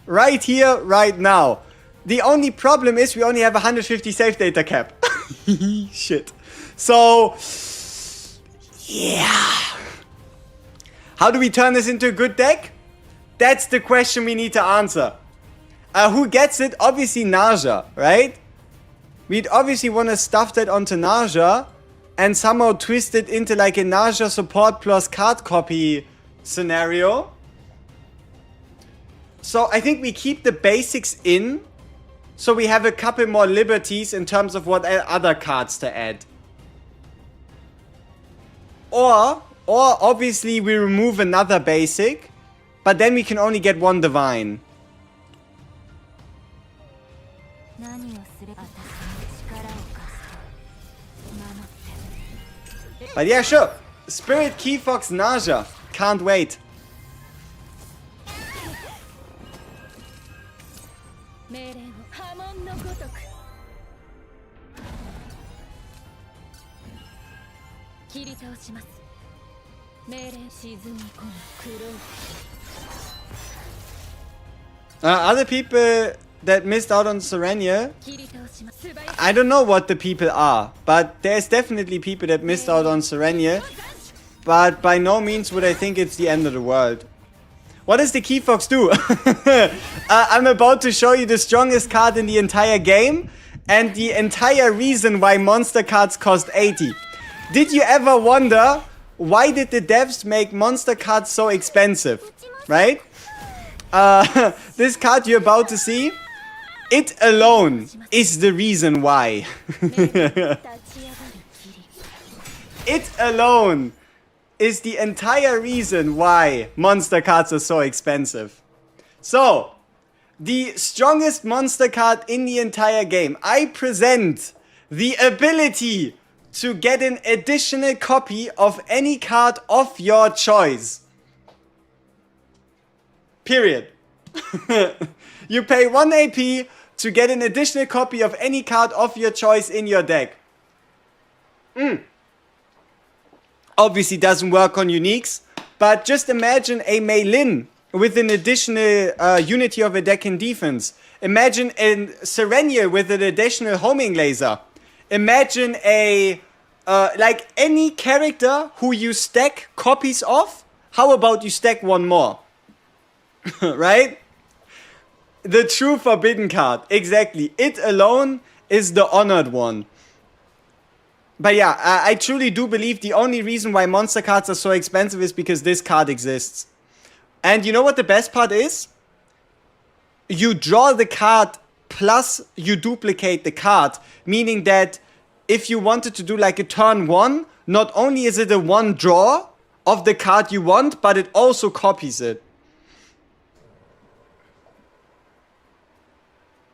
Right here, right now. The only problem is we only have 150 save data cap. Shit. So... yeah... How do we turn this into a good deck? That's the question we need to answer. Who gets it? Obviously Naja, right? We'd obviously want to stuff that onto Naja and somehow twist it into like a Naja support plus card copy scenario. So I think we keep the basics in, so we have a couple more liberties in terms of what other cards to add. Or obviously we remove another basic, but then we can only get one divine. But yeah, sure. Spirit Key Fox Naja. Can't wait. Other people that missed out on Serenia, I don't know what the people are, but there's definitely people that missed out on Serenia, but by no means would I think it's the end of the world. What does the Key Fox do? I'm about to show you the strongest card in the entire game and the entire reason why monster cards cost 80. Did you ever wonder why did the devs make monster cards so expensive, right? This card you're about to see, it alone is the reason why. It alone is the entire reason why monster cards are so expensive. So, the strongest monster card in the entire game. I present the ability to get an additional copy of any card of your choice. Period. You pay 1 AP to get an additional copy of any card of your choice in your deck. Obviously doesn't work on uniques, but just imagine a Mei Lin with an additional unity of a deck in defense. Imagine a Serenia with an additional homing laser. Imagine a like any character who you stack copies of. How about you stack one more? Right? The true forbidden card. Exactly. It alone is the honored one. But yeah, I truly do believe the only reason why monster cards are so expensive is because this card exists. And you know what the best part is? You draw the card plus you duplicate the card. Meaning that if you wanted to do like a turn 1, not only is it a 1 draw of the card you want, but it also copies it.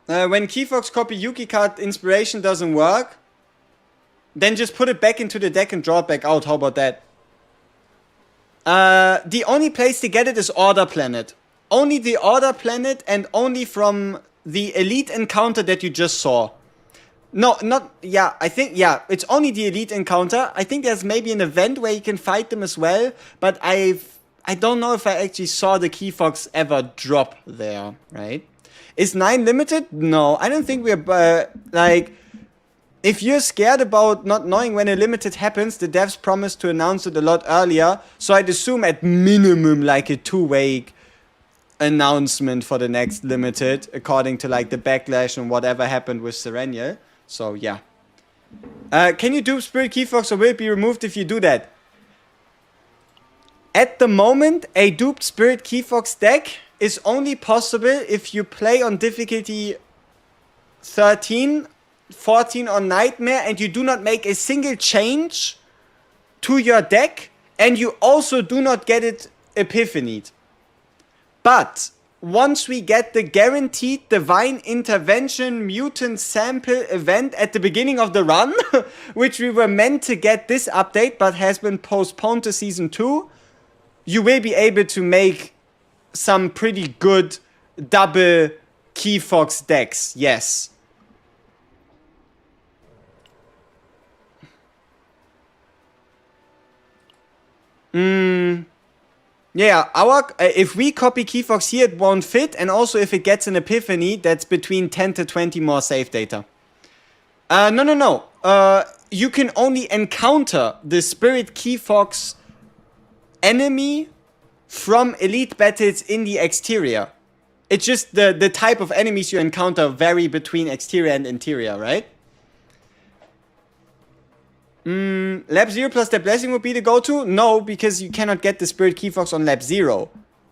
When Key Fox copy Yuki card inspiration doesn't work, then just put it back into the deck and draw it back out. How about that? The only place to get it is Order Planet. Only the Order Planet and only from the Elite encounter that you just saw. No, not... Yeah, I think... Yeah, it's only the Elite encounter. I think there's maybe an event where you can fight them as well. But I don't know if I actually saw the Key Fox ever drop there, right? Is 9 limited? No, I don't think we're... like... If you're scared about not knowing when a limited happens, the devs promised to announce it a lot earlier. So I'd assume at minimum like a 2-week announcement for the next limited, according to like the backlash and whatever happened with Serenia. So yeah. Can you dupe Spirit Key Fox or will it be removed if you do that? At the moment, a duped Spirit Key Fox deck is only possible if you play on difficulty 13, 14 on Nightmare and you do not make a single change to your deck and you also do not get it epiphanied. But once we get the guaranteed Divine Intervention Mutant Sample event at the beginning of the run, which we were meant to get this update but has been postponed to Season 2, you will be able to make some pretty good double Key Fox decks, yes. Yeah, if we copy Key Fox here, it won't fit. And also, if it gets an epiphany, that's between 10 to 20 more save data. No. You can only encounter the Spirit Key Fox enemy from Elite battles in the exterior. It's just the type of enemies you encounter vary between exterior and interior, right? Lab 0 plus that blessing would be the go-to? No, because you cannot get the Spirit Key Fox on Lab 0.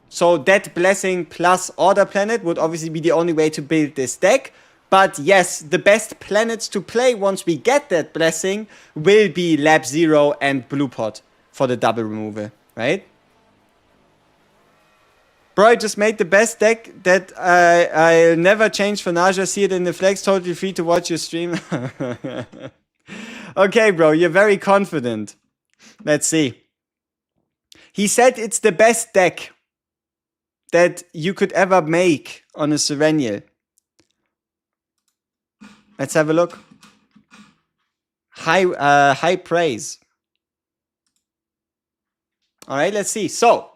So that blessing plus Order Planet would obviously be the only way to build this deck. But yes, the best planets to play once we get that blessing will be Lab 0 and Blue Pot for the double removal, right? Bro, I just made the best deck that I'll never change for Naja. See it in the flex. Totally free to watch your stream. Okay, bro, you're very confident. Let's see. He said it's the best deck that you could ever make on a Serennial. Let's have a look. High praise. All right, let's see. So,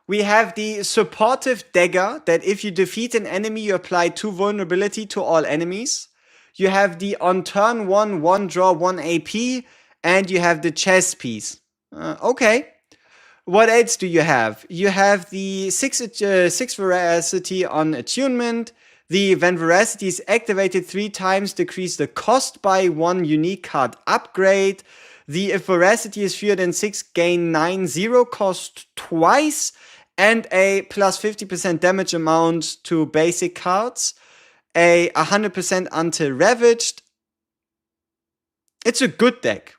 we have the supportive dagger that if you defeat an enemy, you apply 2 vulnerability to all enemies. You have the on turn 1 draw 1 AP, and you have the chess piece. Okay. What else do you have? You have the 6 veracity on attunement. When veracity is activated 3 times, decrease the cost by 1 unique card upgrade. If veracity is fewer than 6, gain 9/0 cost twice, and a plus 50% damage amount to basic cards. A 100% until ravaged. It's a good deck.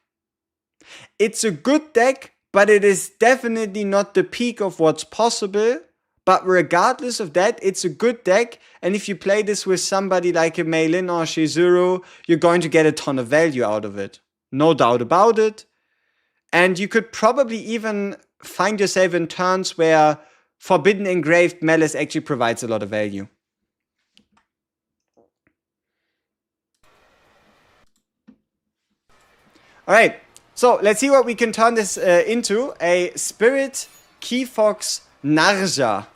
It's a good deck, but it is definitely not the peak of what's possible. But regardless of that, it's a good deck. And if you play this with somebody like a Meilin or Shizuru, you're going to get a ton of value out of it. No doubt about it. And you could probably even find yourself in turns where Forbidden Engraved Malice actually provides a lot of value. Alright, so let's see what we can turn this into. A Spirit Key Fox Narja.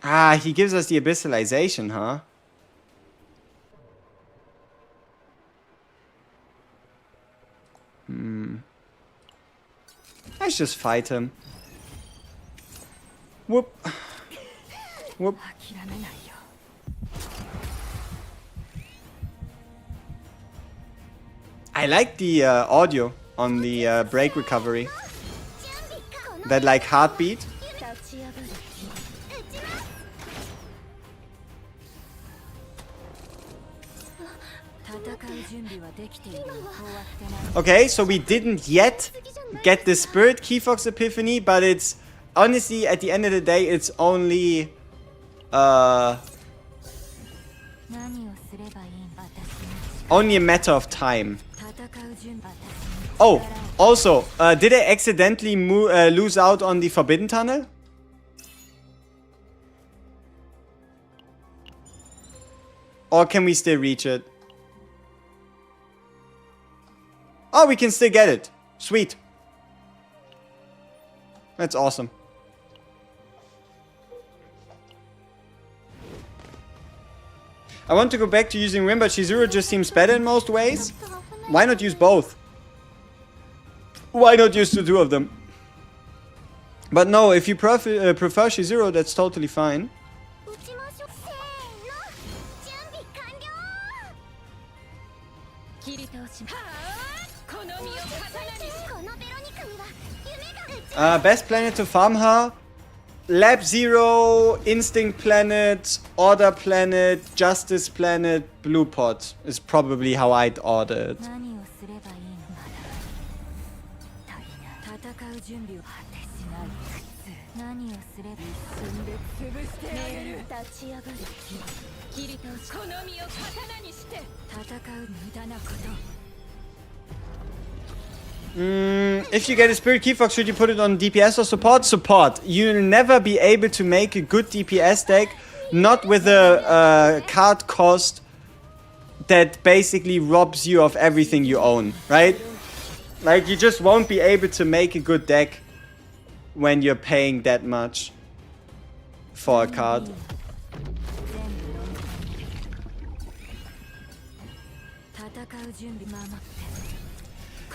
Ah, he gives us the Abyssalization, huh? Let's just fight him. Whoop. Whoop. I like the audio on the break recovery. That like heartbeat. Okay, so we didn't yet get the Spirit Key Fox Epiphany, but it's honestly, at the end of the day, it's only only a matter of time. Oh, also, did I accidentally lose out on the Forbidden Tunnel? Or can we still reach it? Oh, we can still get it. Sweet. That's awesome. I want to go back to using Rim, but Shizuru just seems better in most ways. Why not use both? Why not use the 2 of them? But no, if you prefer Shizuru, that's totally fine. Best planet to farm her? Lab 0, Instinct Planet, Order Planet, Justice Planet, Blue Pot is probably how I'd order it. If you get a Spirit Key Fox, should you put it on DPS or support? Support. You'll never be able to make a good DPS deck, not with a card cost that basically robs you of everything you own, right? Like, you just won't be able to make a good deck when you're paying that much for a card.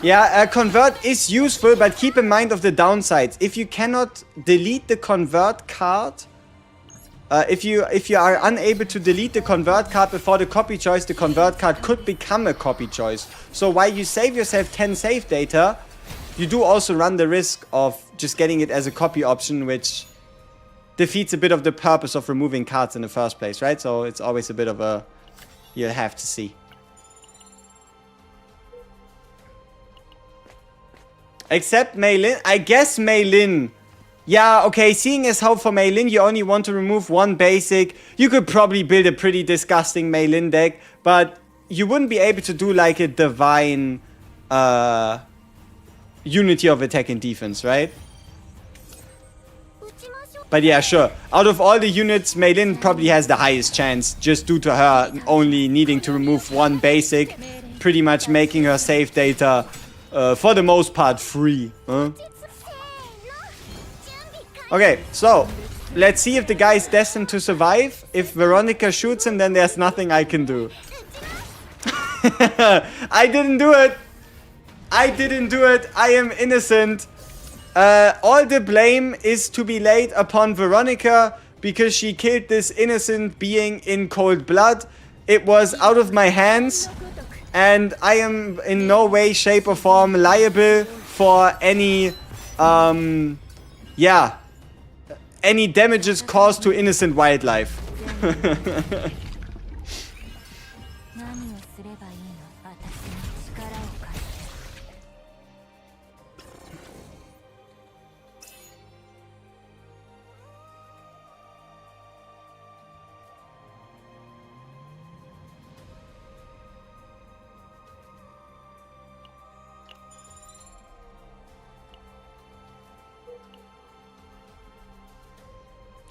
Yeah, convert is useful, but keep in mind of the downsides. If you cannot delete the convert card, if you are unable to delete the convert card before the copy choice, the convert card could become a copy choice. So while you save yourself 10 save data, you do also run the risk of just getting it as a copy option, which defeats a bit of the purpose of removing cards in the first place, right? So it's always a bit of a... you'll have to see. Except Mei Lin. I guess Mei Lin. Yeah, okay, seeing as how for Mei Lin you only want to remove one basic, you could probably build a pretty disgusting Mei Lin deck, but you wouldn't be able to do like a divine unity of attack and defense, right? But yeah, sure. Out of all the units, Mei Lin probably has the highest chance, just due to her only needing to remove one basic, pretty much making her save data for the most part free. Huh? Okay, so let's see if the guy is destined to survive. If Veronica shoots him, then there's nothing I can do. I didn't do it. I didn't do it. I am innocent. All the blame is to be laid upon Veronica because she killed this innocent being in cold blood. It was out of my hands, and I am in no way, shape, or form liable for any, yeah, any damages caused to innocent wildlife.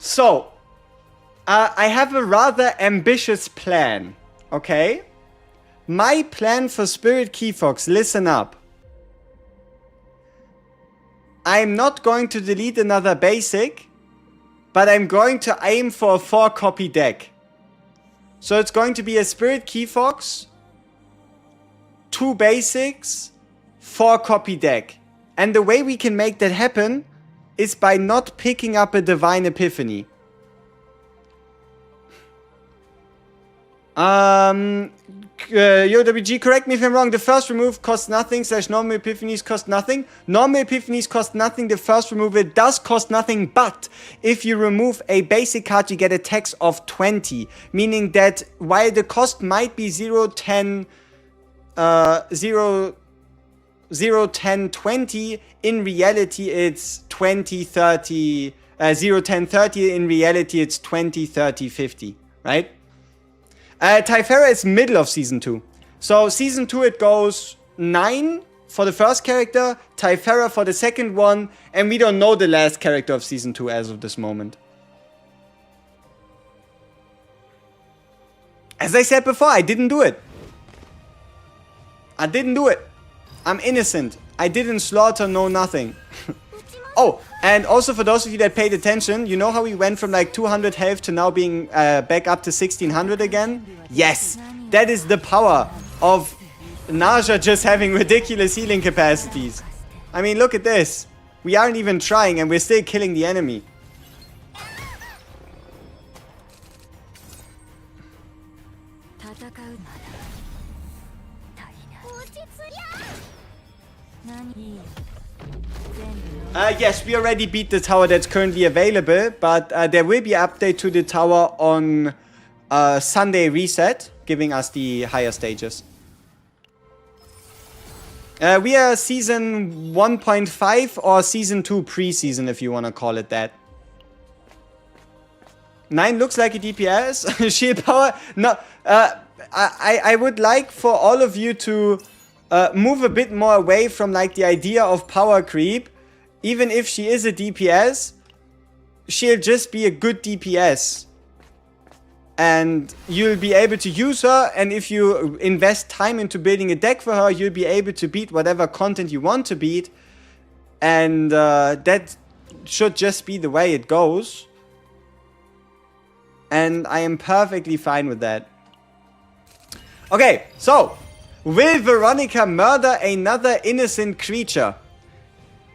So, I have a rather ambitious plan, okay? My plan for Spirit Key Fox, listen up. I'm not going to delete another basic, but I'm going to aim for a 4-copy deck. So it's going to be a Spirit Key Fox, 2 basics, 4-copy deck. And the way we can make that happen is by not picking up a Divine Epiphany. YoWG, correct me if I'm wrong. The first remove costs nothing, / normal epiphanies cost nothing. Normal epiphanies cost nothing. The first removal does cost nothing, but if you remove a basic card, you get a tax of 20. Meaning that while the cost might be 0, 10, 0, 10, 20, in reality it's 20, 30, 0, 10, 30, in reality it's 20, 30, 50, right? Typhara is middle of Season 2. So Season 2 it goes 9 for the first character, Typhara for the second one, and we don't know the last character of Season 2 as of this moment. As I said before, I didn't do it. I didn't do it. I'm innocent. I didn't slaughter, no nothing. Oh, and also for those of you that paid attention, you know how we went from like 200 health to now being back up to 1600 again? Yes, that is the power of Naja just having ridiculous healing capacities. I mean, look at this. We aren't even trying and we're still killing the enemy. Yes, we already beat the tower that's currently available, but there will be an update to the tower on Sunday reset, giving us the higher stages. We are season 1.5 or season 2 pre-season, if you want to call it that. 9 looks like a DPS. Shield power. No, I would like for all of you to move a bit more away from like the idea of power creep. Even if she is a DPS, she'll just be a good DPS. And you'll be able to use her, and if you invest time into building a deck for her, you'll be able to beat whatever content you want to beat. And that should just be the way it goes. And I am perfectly fine with that. Okay, so Will Veronica murder another innocent creature?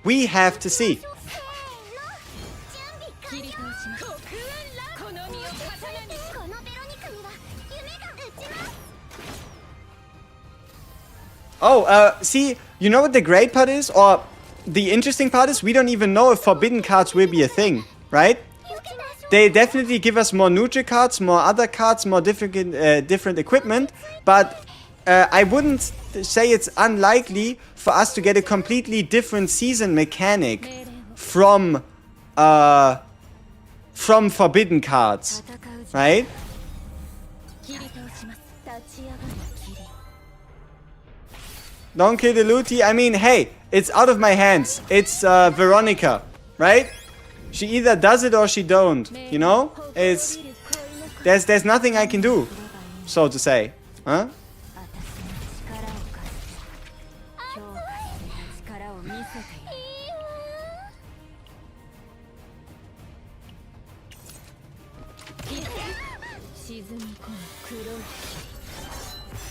We have to see. Oh, see, you know what the great part is? Or the interesting part is? We don't even know if forbidden cards will be a thing, right? They definitely give us more neutral cards, more other cards, more different equipment. But I wouldn't say it's unlikely for us to get a completely different season mechanic from forbidden cards, right? Don't kill the Looty. I mean, hey, it's out of my hands. It's Veronica, right? She either does it or she don't. You know, it's there's nothing I can do, so to say, huh?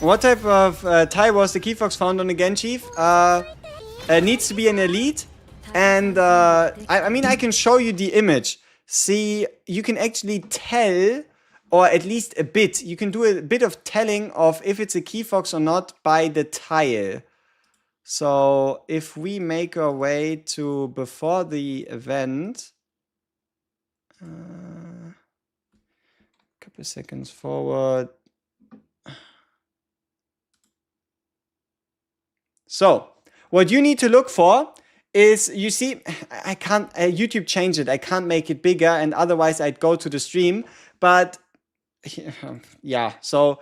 What type of tie was the Keyfox found on again, Chief? Needs to be an elite. And I mean, I can show you the image. See, you can actually tell, or at least a bit. You can do a bit of telling of if it's a Keyfox or not by the tile. So if we make our way to before the event, couple seconds forward. So, what you need to look for is, you see, I can't, YouTube changed it. I can't make it bigger, and otherwise I'd go to the stream. But, yeah, so,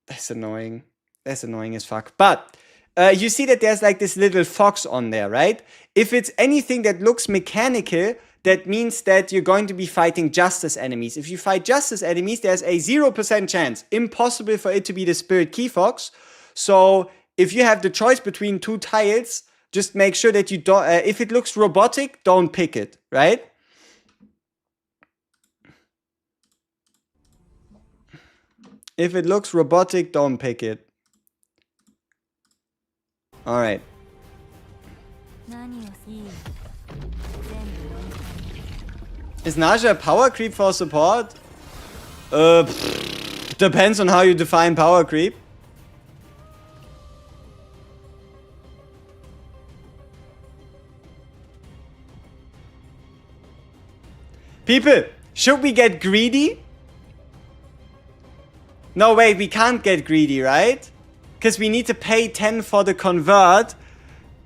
that's annoying. That's annoying as fuck. But, you see that there's like this little fox on there, right? If it's anything that looks mechanical, that means that you're going to be fighting Justice enemies. If you fight Justice enemies, there's a 0% chance. Impossible for it to be the Spirit Keyfox. So, if you have the choice between two tiles, just make sure that you don't, if it looks robotic, don't pick it, right? If it looks robotic, don't pick it. Alright. Is Naja a power creep for support? Depends on how you define power creep. People, should we get greedy? No, wait, we can't get greedy, right? Because we need to pay 10 for the convert.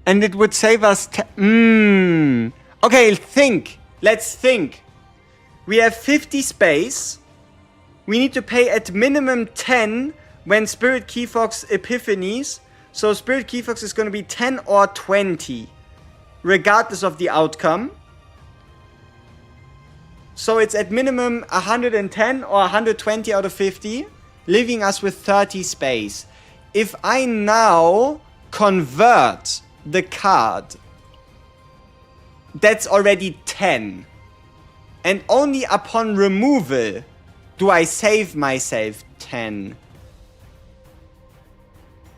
And it would save us 10. Okay, think. Let's think. We have 50 space. We need to pay at minimum 10 when Spirit Keyfox Epiphanies. So Spirit Keyfox is going to be 10 or 20. Regardless of the outcome. So it's at minimum 110 or 120 out of 50, leaving us with 30 space. If I now convert the card, that's already 10. And only upon removal do I save myself 10.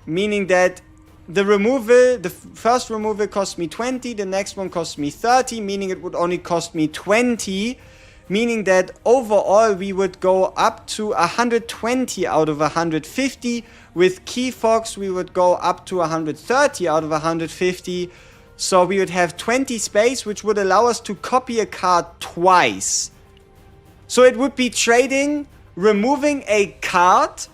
Meaning that the removal, the first removal cost me 20, the next one cost me 30, meaning it would only cost me 20. Meaning that overall we would go up to 120 out of 150. With Keyfox we would go up to 130 out of 150. So we would have 20 space, which would allow us to copy a card twice. So it would be trading, removing a card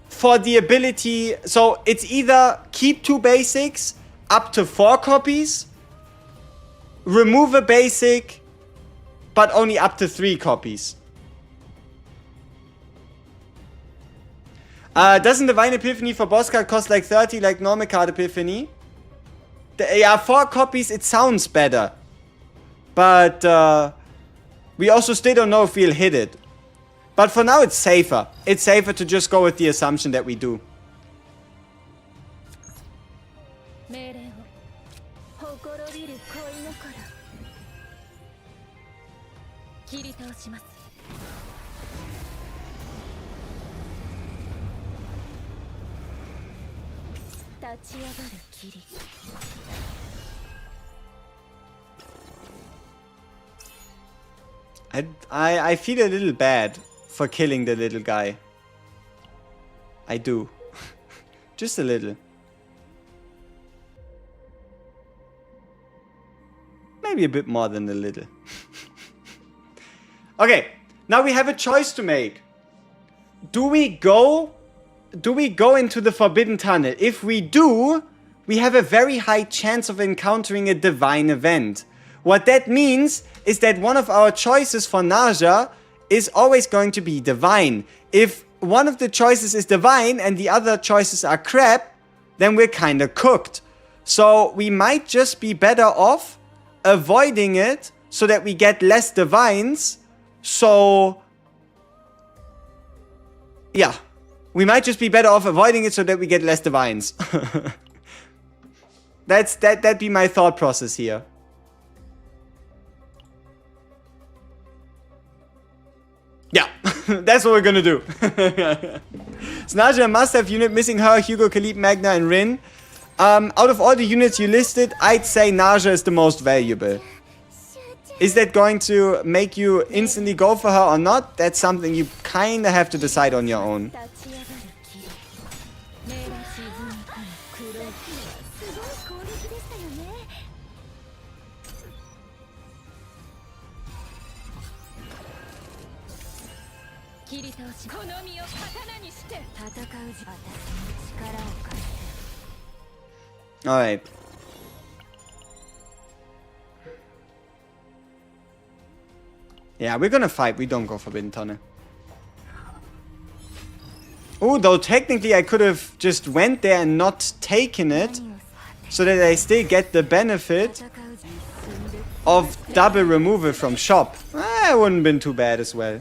for the ability. So it's either keep 2 basics up to 4 copies, remove a basic, but only up to 3 copies. Doesn't Divine Epiphany for boss card cost like 30 like normal card Epiphany? Yeah, 4 copies, it sounds better. But we also still don't know if we'll hit it. But for now it's safer. It's safer to just go with the assumption that we do. I feel a little bad for killing the little guy. I do. Just a little. Maybe a bit more than a little. Okay, now we have a choice to make. Do we go into the Forbidden Tunnel? If we do, we have a very high chance of encountering a divine event. What that means is that one of our choices for Naja is always going to be divine. If one of the choices is divine and the other choices are crap, then we're kinda cooked. So we might just be better off avoiding it so that we get less divines. So yeah, we might just be better off avoiding it so that we get less divines. That'd be my thought process here. Yeah, that's what we're gonna do. So Naja must-have unit, missing her, Hugo, Khalid, Magna, and Rin. Out of all the units you listed, I'd say Naja is the most valuable. Is that going to make you instantly go for her or not? That's something you kinda have to decide on your own. Alright. Yeah, we're gonna fight. We don't go Forbidden Tunnel. Oh, though technically I could have just went there and not taken it, so that I still get the benefit of double removal from shop. It wouldn't have been too bad as well.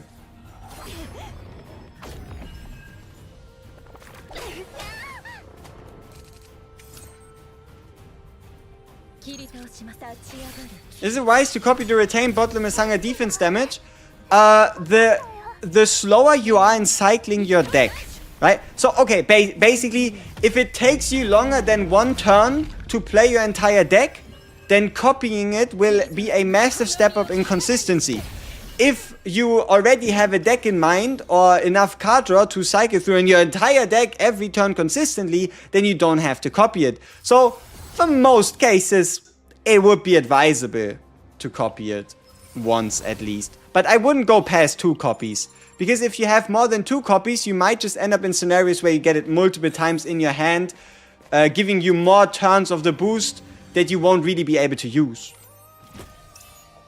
Is it wise to copy the retained bottom Masanga defense damage? The slower you are in cycling your deck, right? So, okay, basically, if it takes you longer than one turn to play your entire deck, then copying it will be a massive step up in consistency. If you already have a deck in mind or enough card draw to cycle through in your entire deck every turn consistently, then you don't have to copy it. So, for most cases, it would be advisable to copy it once at least. But I wouldn't go past 2 copies. Because if you have more than 2 copies, you might just end up in scenarios where you get it multiple times in your hand, giving you more turns of the boost that you won't really be able to use.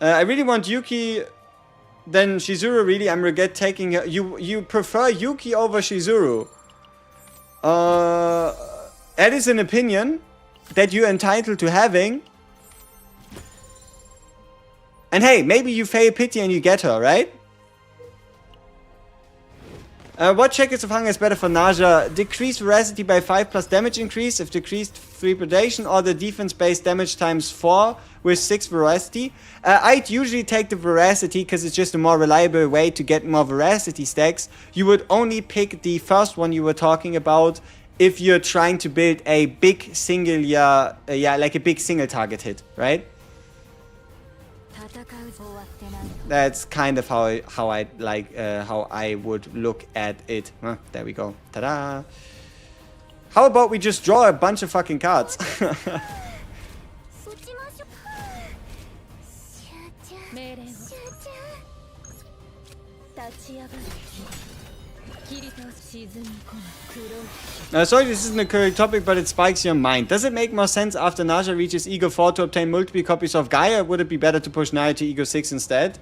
I really want Yuki than Shizuru, really. I'm regret taking her. You prefer Yuki over Shizuru. That is an opinion that you're entitled to having. And hey, maybe you fail pity and you get her, right? What Checkers of Hunger is better for Naja? Decreased veracity by 5 plus damage increase if decreased 3 predation, or the defense-based damage times 4 with 6 veracity. I'd usually take the veracity because it's just a more reliable way to get more veracity stacks. You would only pick the first one you were talking about if you're trying to build a big single, like a big single target hit, right? That's kind of how I would look at it. There we go. Ta-da! How about we just draw a bunch of fucking cards? Sorry, this isn't a correct topic, but it spikes your mind. Does it make more sense after Naja reaches Ego 4 to obtain multiple copies of Gaia? Would it be better to push Naja to Ego 6 instead?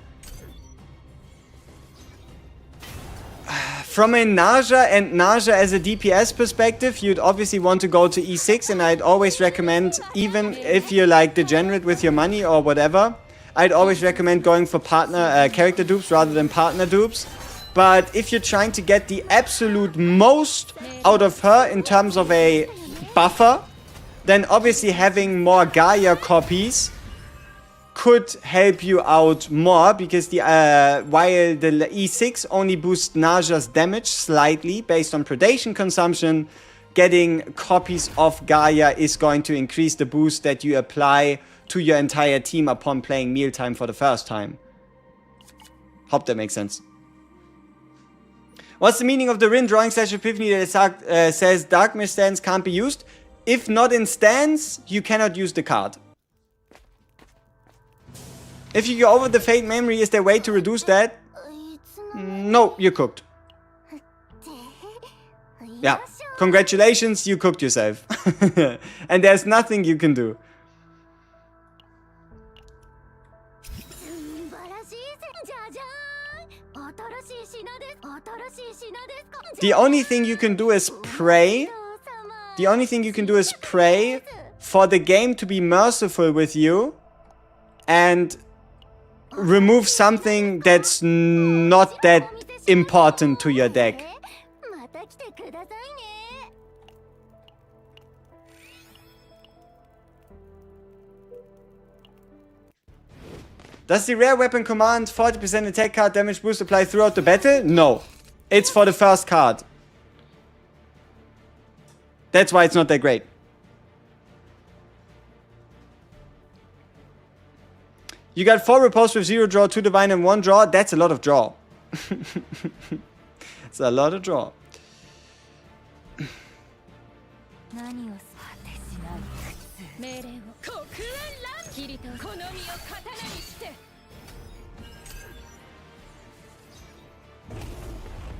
From a Naja and Naja as a DPS perspective, you'd obviously want to go to E6, and I'd always recommend, even if you're like degenerate with your money or whatever, I'd always recommend going for partner character dupes rather than partner dupes. But if you're trying to get the absolute most out of her in terms of a buffer, then obviously having more Gaia copies could help you out more, because the while the E6 only boosts Naja's damage slightly based on predation consumption, getting copies of Gaia is going to increase the boost that you apply to your entire team upon playing Mealtime for the first time. Hope that makes sense. What's the meaning of the Rin drawing slash epiphany that says Dark Mist stance can't be used? If not in stance, you cannot use the card. If you go over the Fate memory, is there a way to reduce that? No, you're cooked. Yeah, congratulations, you cooked yourself. And there's nothing you can do. The only thing you can do is pray. The only thing you can do is pray for the game to be merciful with you and remove something that's not that important to your deck. Does the rare weapon command 40% attack card damage boost apply throughout the battle? No. It's for the first card. That's why it's not that great. You got 4 repulse with 0 draw, 2 divine and 1 draw. That's a lot of draw. It's a lot of draw.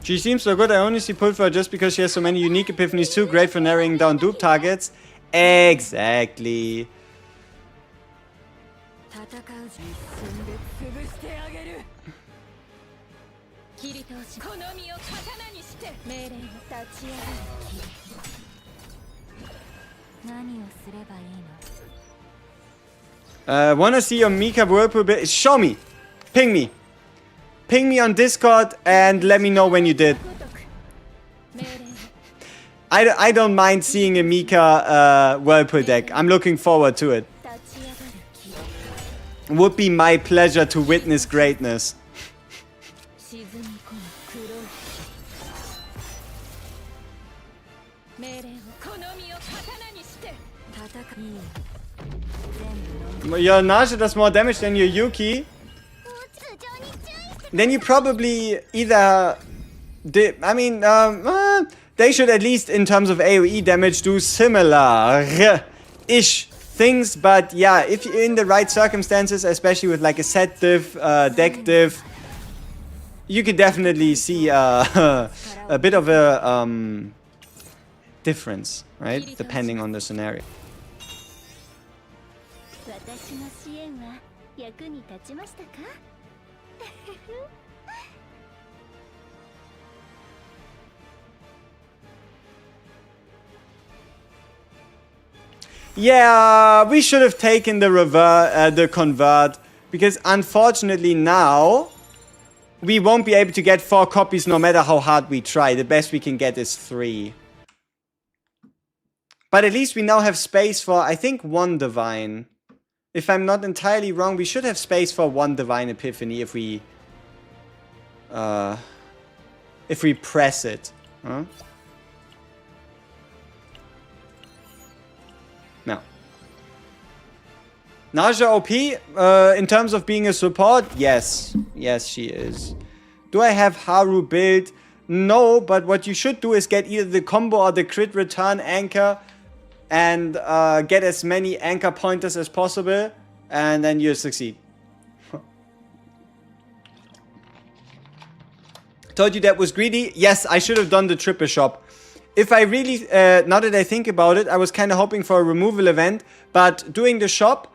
She seems so good, I only see pull for her just because she has so many unique epiphanies too. Great for narrowing down dupe targets. Exactly. Wanna see your Mika Whirlpool bit? Show me! Ping me! Ping me on Discord and let me know when you did. I don't mind seeing a Mika Whirlpool deck. I'm looking forward to it. Would be my pleasure to witness greatness. Your Naja does more damage than your Yuki. Then you probably either did. I mean, they should at least, in terms of AoE damage, do similar-ish things. But yeah, if you're in the right circumstances, especially with like a set diff, deck diff, you could definitely see a bit of a difference, right? Depending on the scenario. Yeah, we should have taken the convert, because unfortunately now we won't be able to get 4 copies no matter how hard we try. The best we can get is 3. But at least we now have space for, I think, 1 divine. If I'm not entirely wrong, we should have space for 1 divine epiphany if we press it. Huh? Now. Naja OP, in terms of being a support, yes. Yes, she is. Do I have Haru built? No, but what you should do is get either the combo or the crit return anchor and get as many anchor pointers as possible, and then you'll succeed. Told you that was greedy? Yes, I should have done the triple shop. If I really, now that I think about it, I was kind of hoping for a removal event, but doing the shop,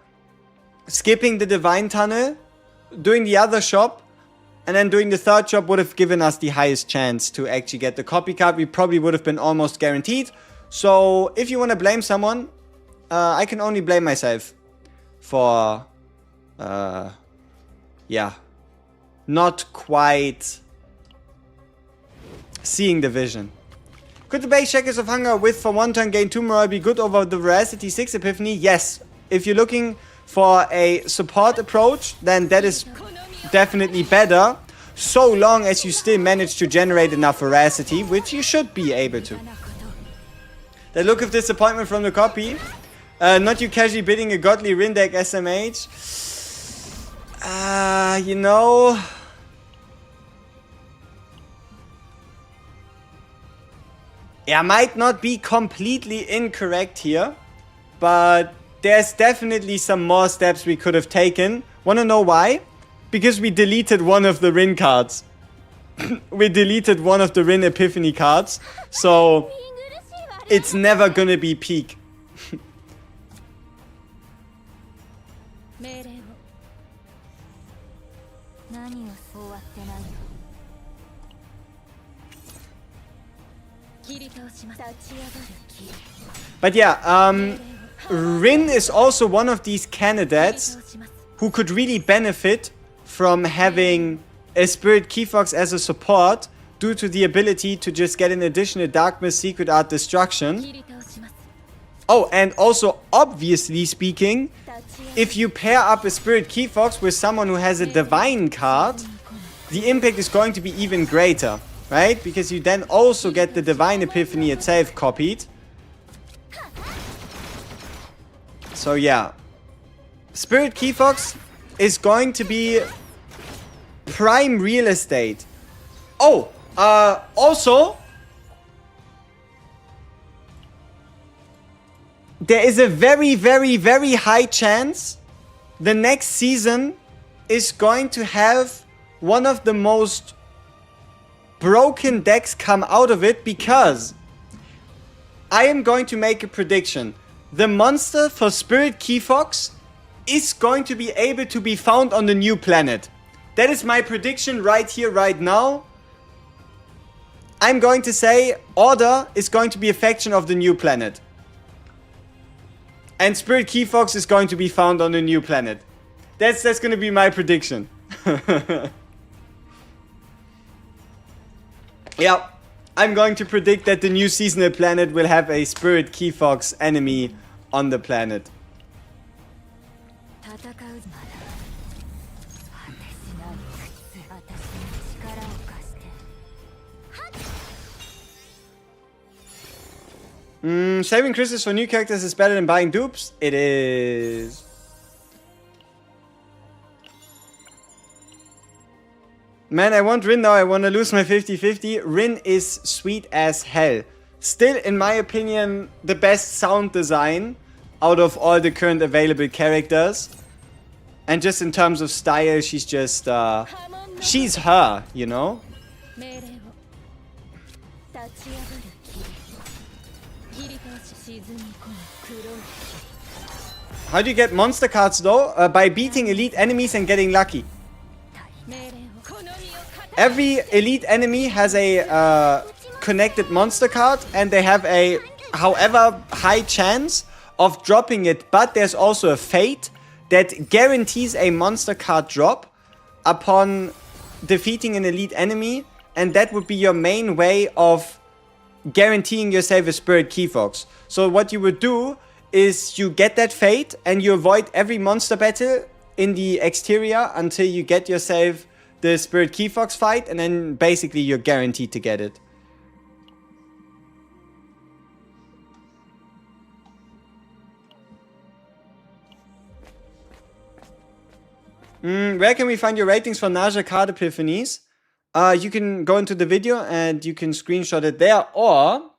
skipping the divine tunnel, doing the other shop, and then doing the third shop would have given us the highest chance to actually get the copy card. We probably would have been almost guaranteed. So if you want to blame someone, I can only blame myself for, yeah, not quite seeing the vision. Could the base Shackles of Hunger with for 1 turn gain 2 morale be good over the Veracity 6 Epiphany? Yes. If you're looking for a support approach, then that is definitely better, so long as you still manage to generate enough Veracity, which you should be able to. The look of disappointment from the copy. Not you casually bidding a godly Rin deck SMH. You know... I might not be completely incorrect here, but there's definitely some more steps we could have taken. Wanna know why? Because we deleted one of the Rin cards. We deleted one of the Rin Epiphany cards, so it's never gonna be peak. But yeah, Rin is also one of these candidates who could really benefit from having a Spirit Keyfox as a support due to the ability to just get an additional Darkness Secret Art Destruction. Oh, and also, obviously speaking, if you pair up a Spirit Keyfox with someone who has a Divine card, the impact is going to be even greater, right? Because you then also get the Divine Epiphany itself copied. So yeah, Spirit Keyfox is going to be prime real estate. Oh, also, there is a very, very, very high chance the next season is going to have one of the most broken decks come out of it, because I am going to make a prediction. The monster for Spirit Keyfox is going to be able to be found on the new planet. That is my prediction right here, right now. I'm going to say Order is going to be a faction of the new planet. And Spirit Keyfox is going to be found on the new planet. That's going to be my prediction. Yeah, I'm going to predict that the new seasonal planet will have a Spirit Keyfox enemy on the planet. Saving crystals for new characters is better than buying dupes? It is. Man, I want Rin now. I want to lose my 50-50. Rin is sweet as hell. Still, in my opinion, the best sound design out of all the current available characters. And just in terms of style, she's just, she's her, you know? How do you get monster cards though? By beating elite enemies and getting lucky. Every elite enemy has a connected monster card, and they have a however high chance of dropping it, but there's also a fate that guarantees a monster card drop upon defeating an elite enemy, and that would be your main way of guaranteeing yourself a Spirit Keyfox. So what you would do is you get that fate and you avoid every monster battle in the exterior until you get yourself the Spirit Keyfox fight, and then basically you're guaranteed to get it. Where can we find your ratings for Naja card epiphanies? You can go into the video and you can screenshot it there, or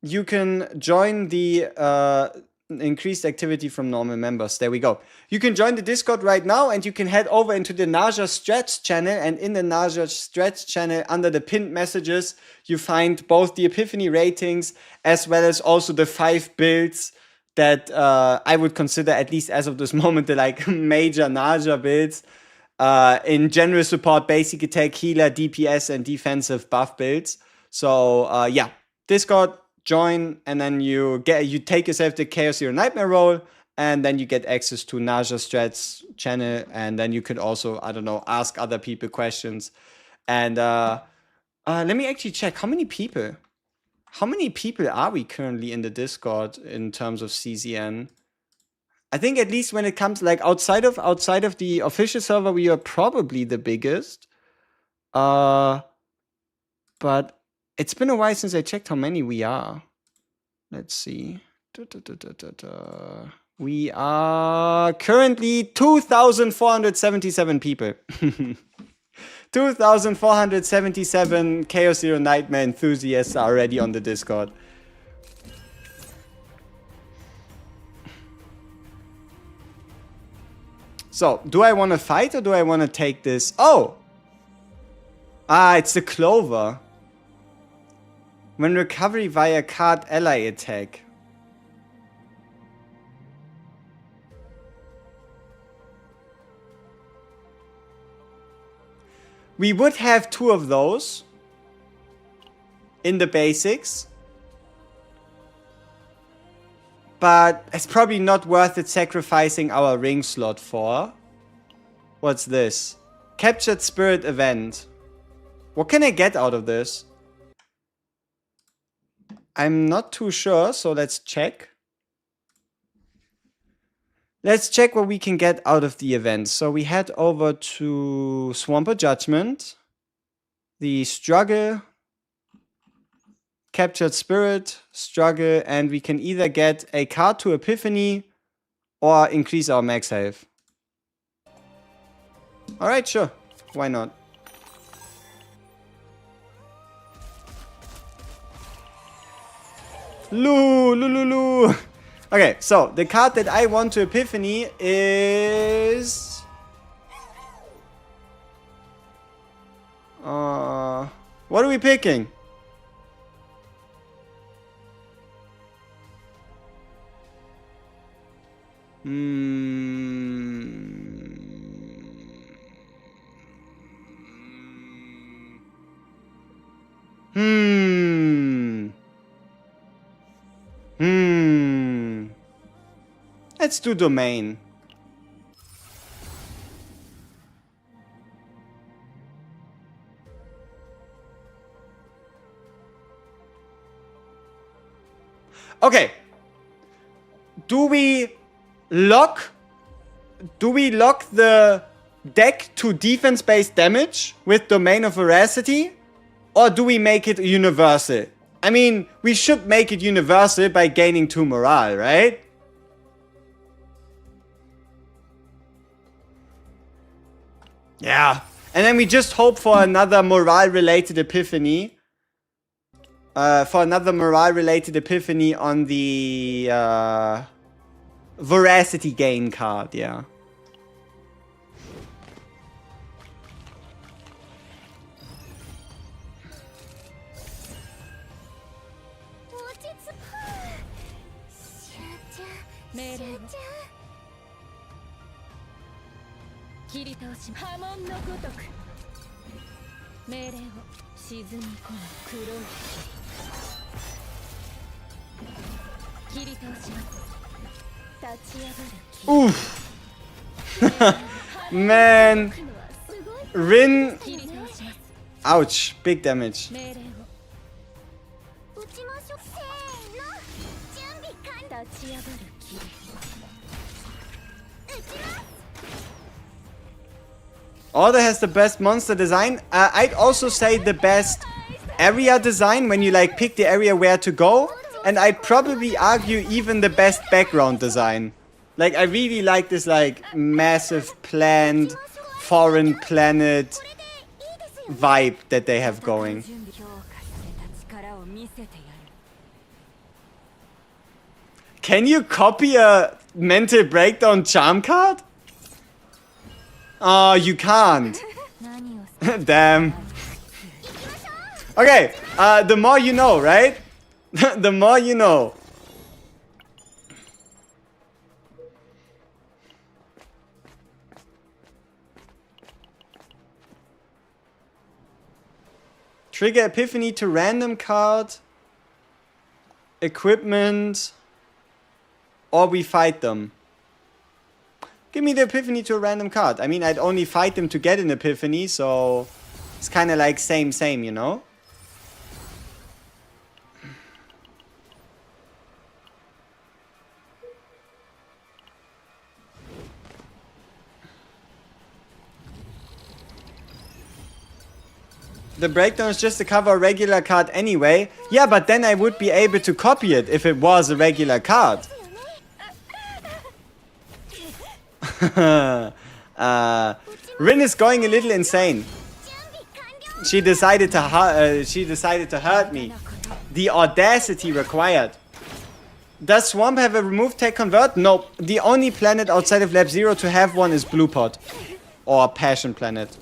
you can join the increased activity from normal members. There we go. You can join the Discord right now, and you can head over into the Naja Strats channel, and in the Naja Strats channel, under the pinned messages, you find both the epiphany ratings as well as also the 5 builds that I would consider, at least as of this moment, the like major Naja builds. In general support, basic attack, healer, DPS, and defensive buff builds. So yeah, Discord, join, and then you take yourself the Chaos Hero Nightmare role, and then you get access to Naja Strats channel, and then you could also, I don't know, ask other people questions. And let me actually check how many people are we currently in the Discord in terms of CZN. I think at least when it comes like outside of the official server, we are probably the biggest. But It's been a while since I checked how many we are. Let's see. We are currently 2,477 people. 2,477 Chaos Zero Nightmare enthusiasts are already on the Discord. So, do I want to fight or do I want to take this? Oh! Ah, it's the Clover. When recovery via card ally attack. We would have 2 of those in the basics. But it's probably not worth it sacrificing our ring slot for. What's this? Captured Spirit event. What can I get out of this? I'm not too sure, so let's check. Let's check what we can get out of the event. So we head over to Swamper Judgment. The Struggle. Captured Spirit, Struggle, and we can either get a card to Epiphany or increase our max health. Alright, sure. Why not? Loo. Okay, so the card that I want to Epiphany is... what are we picking? Let's do Domain. Okay. Do we lock the deck to defense-based damage with Domain of Veracity? Or do we make it universal? I mean, we should make it universal by gaining 2 morale, right? Yeah. And then we just hope for another morale-related epiphany. On the Veracity gain card, yeah. Oof. Man. Rin. Ouch. Big damage. Order has the best monster design. I'd also say the best area design when you like pick the area where to go. And I'd probably argue even the best background design. Like, I really like this like massive planned foreign planet vibe that they have going. Can you copy a mental breakdown charm card? Oh, you can't. Damn. Okay, the more you know, right? The more you know. Trigger Epiphany to random card. Equipment. Or we fight them. Give me the Epiphany to a random card. I mean, I'd only fight them to get an Epiphany, so it's kind of like same, you know? The breakdown is just to cover a regular card anyway. Yeah, but then I would be able to copy it if it was a regular card. Rin is going a little insane. She decided to hurt me. The audacity required. Does Swamp have a remove tech convert? Nope. The only planet outside of Lab 0 to have one is Blue Pot. Or Passion Planet.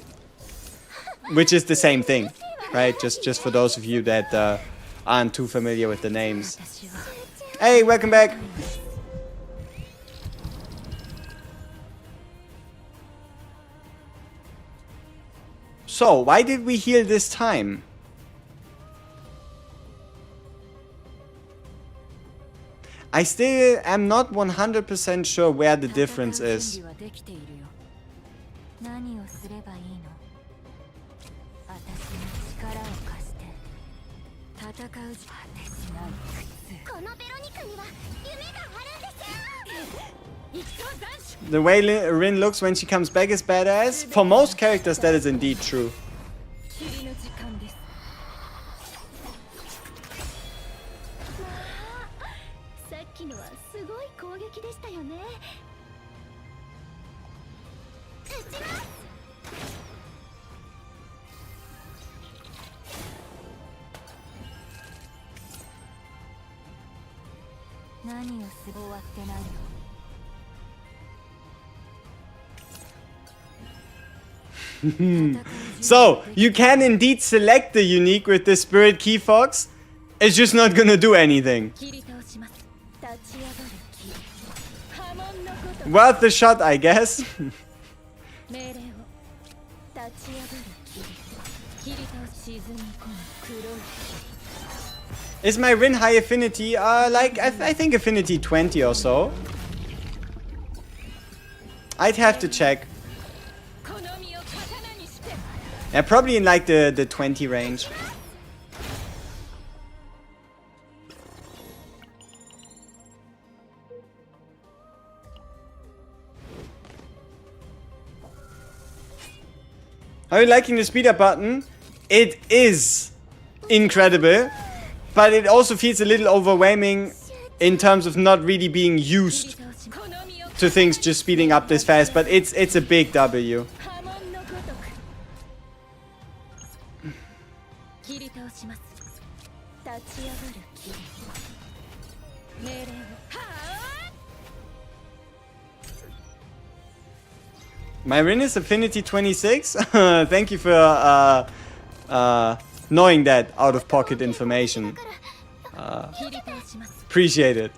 Which is the same thing. Right? Just for those of you that aren't too familiar with the names. Hey, welcome back. So, why did we heal this time? I still am not 100% sure where the difference is. The way Rin looks when she comes back is badass. For most characters, that is indeed true. So, you can indeed select the unique with the Spirit Key Fox. It's just not gonna do anything. Worth the shot, I guess. Is my Rin high affinity? Like, I think affinity 20 or so. I'd have to check. Yeah, probably in like the 20 range. Are you liking the speed up button? It is incredible, but it also feels a little overwhelming in terms of not really being used to things just speeding up this fast, but it's a big W. My Rin is affinity 26. Thank you for knowing that out of pocket information. Appreciate it.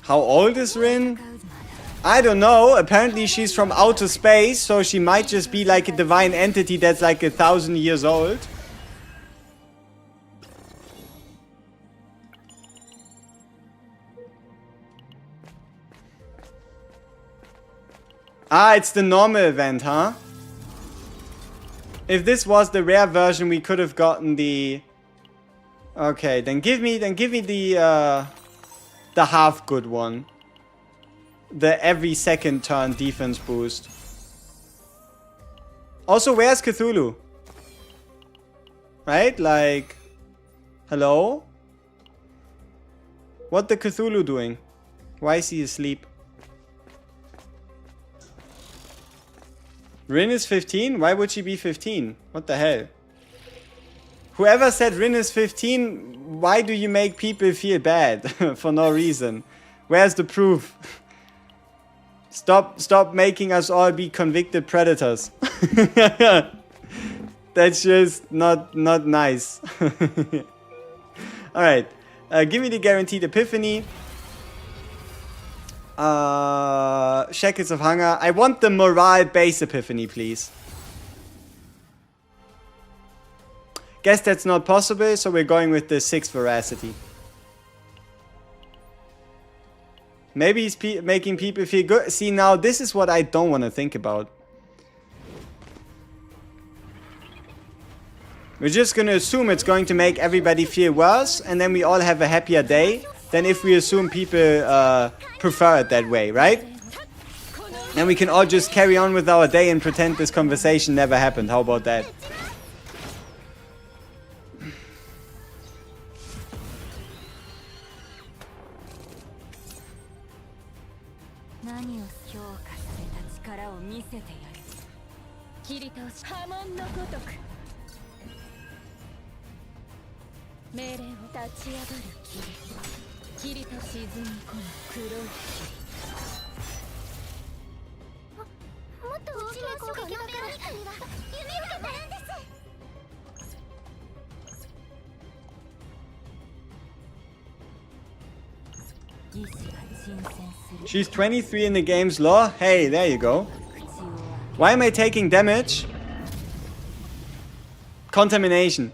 How old is Rin? I don't know. Apparently she's from outer space, so she might just be like a divine entity that's like 1,000 years old. Ah, it's the normal event, huh? If this was the rare version, we could have gotten the... Okay, then give me the half good one. The every second turn defense boost. Also, where's Cthulhu? Right? Like... Hello? What the Cthulhu doing? Why is he asleep? Rin is 15? Why would she be 15? What the hell? Whoever said Rin is 15, why do you make people feel bad? For no reason. Where's the proof? Stop making us all be convicted predators. That's just not nice. Alright. Give me the guaranteed epiphany. Shackles of Hunger. I want the morale base epiphany, please. Guess that's not possible, so we're going with the 6th veracity. Maybe he's making people feel good. See, now this is what I don't want to think about. We're just gonna assume it's going to make everybody feel worse, and then we all have a happier day than if we assume people prefer it that way, right? And we can all just carry on with our day and pretend this conversation never happened. How about that? She's 23 in the game's lore. Hey, there you go. Why am I taking damage? Contamination.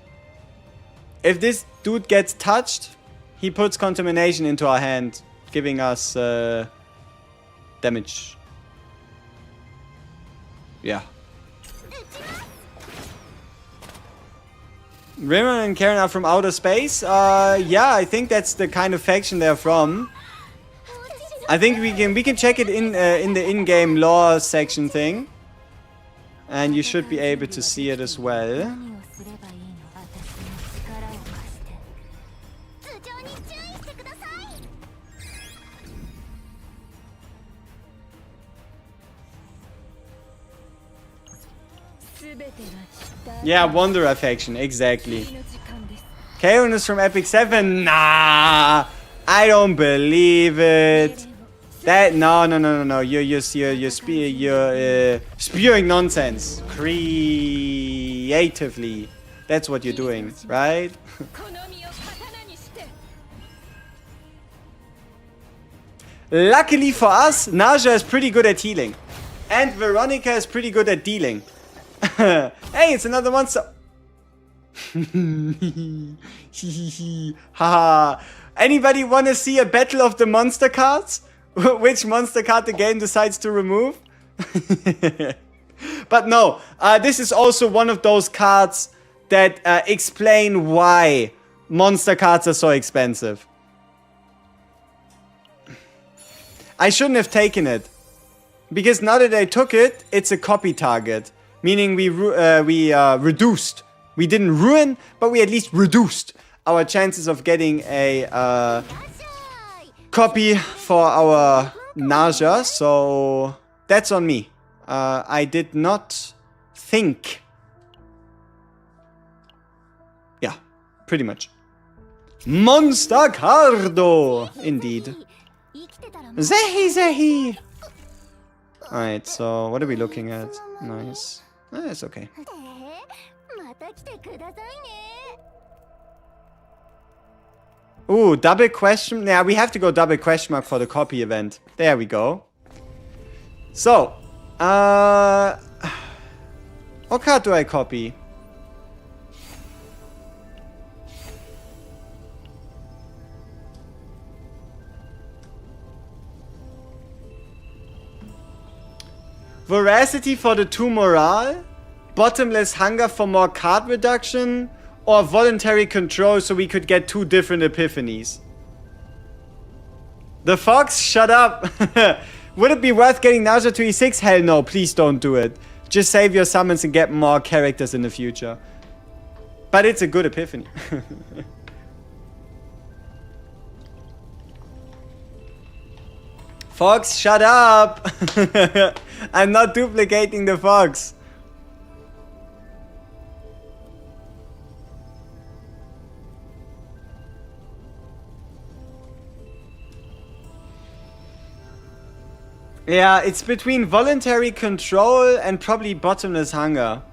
If this dude gets touched, he puts contamination into our hand, giving us damage. Yeah. Rimmer and Karen are from outer space. Yeah, I think that's the kind of faction they're from. I think we can check it in the in-game lore section thing, and you should be able to see it as well. Yeah, Wanderer faction, exactly. Karen is from Epic 7. Nah, I don't believe it. That no. You're spewing nonsense creatively. That's what you're doing, right? Luckily for us, Naja is pretty good at healing, and Veronica is pretty good at dealing. Hey, it's another monster. Haha. Anybody want to see a battle of the monster cards? Which monster card the game decides to remove? But no, this is also one of those cards that explain why monster cards are so expensive. I shouldn't have taken it, because now that I took it, it's a copy target. Meaning we reduced. We didn't ruin, but we at least reduced our chances of getting a copy for our Naja. So that's on me. I did not think. Yeah, pretty much. Monster Cardo! Indeed. Zehi! Alright, so what are we looking at? Nice. It's okay. Ooh, double question. Yeah, we have to go double question mark for the copy event. There we go. So, what card do I copy? Voracity for the 2 morale, bottomless hunger for more card reduction, or voluntary control so we could get 2 different epiphanies. The fox, shut up. Would it be worth getting Naja to E6? Hell no, please don't do it. Just save your summons and get more characters in the future. But it's a good epiphany. Fox, shut up! I'm not duplicating the fox. Yeah, it's between voluntary control and probably bottomless hunger.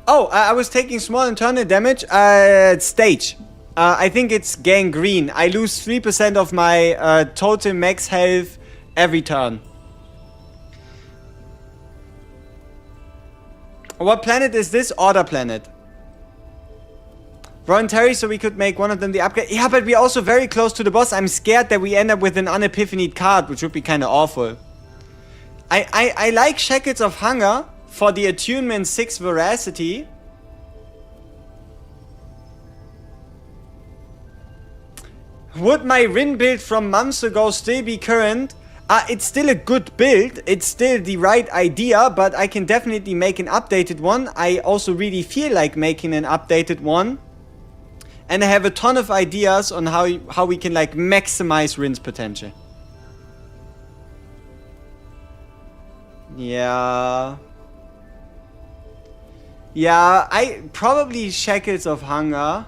Oh, I was taking small internal damage at stage. I think it's gangrene. I lose 3% of my total max health every turn. What planet is this? Order planet. Voluntary, so we could make one of them the upgrade. Yeah, but we're also very close to the boss. I'm scared that we end up with an unepiphanied card, which would be kind of awful. I like Shackles of Hunger for the attunement 6 veracity. Would my Rin build from months ago still be current? It's still a good build. It's still the right idea, but I can definitely make an updated one. I also really feel like making an updated one. And I have a ton of ideas on how we can like maximize Rin's potential. Yeah. Yeah, I probably Shackles of Hunger.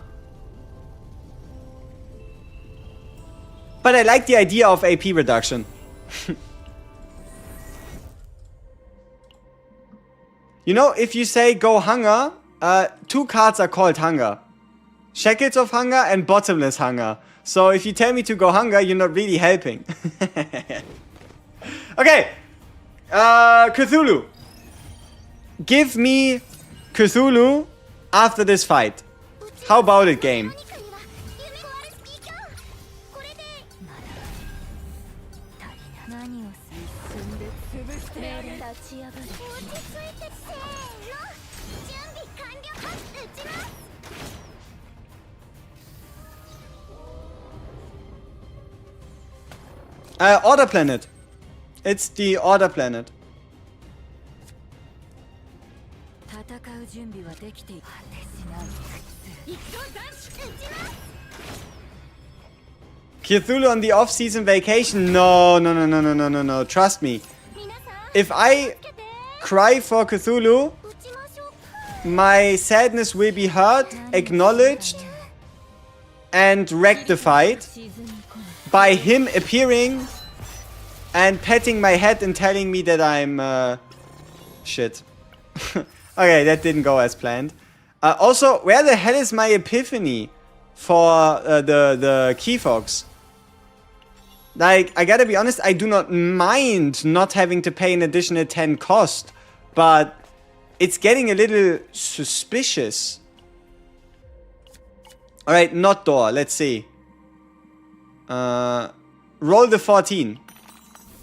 But I like the idea of AP reduction. You know, if you say go Hunger, 2 cards are called Hunger. Shackles of Hunger and Bottomless Hunger. So if you tell me to go Hunger, you're not really helping. Okay. Cthulhu. Give me Cthulhu after this fight. How about it, game? Order Planet. It's the Order Planet. Cthulhu on the off-season vacation? No. Trust me. If I cry for Cthulhu, my sadness will be heard, acknowledged, and rectified by him appearing and patting my head and telling me that I'm shit. Okay, that didn't go as planned. Also, where the hell is my epiphany for the Key Fox? Like, I gotta be honest, I do not mind not having to pay an additional 10 cost, but it's getting a little suspicious. Alright, not door, let's see. Roll the 14.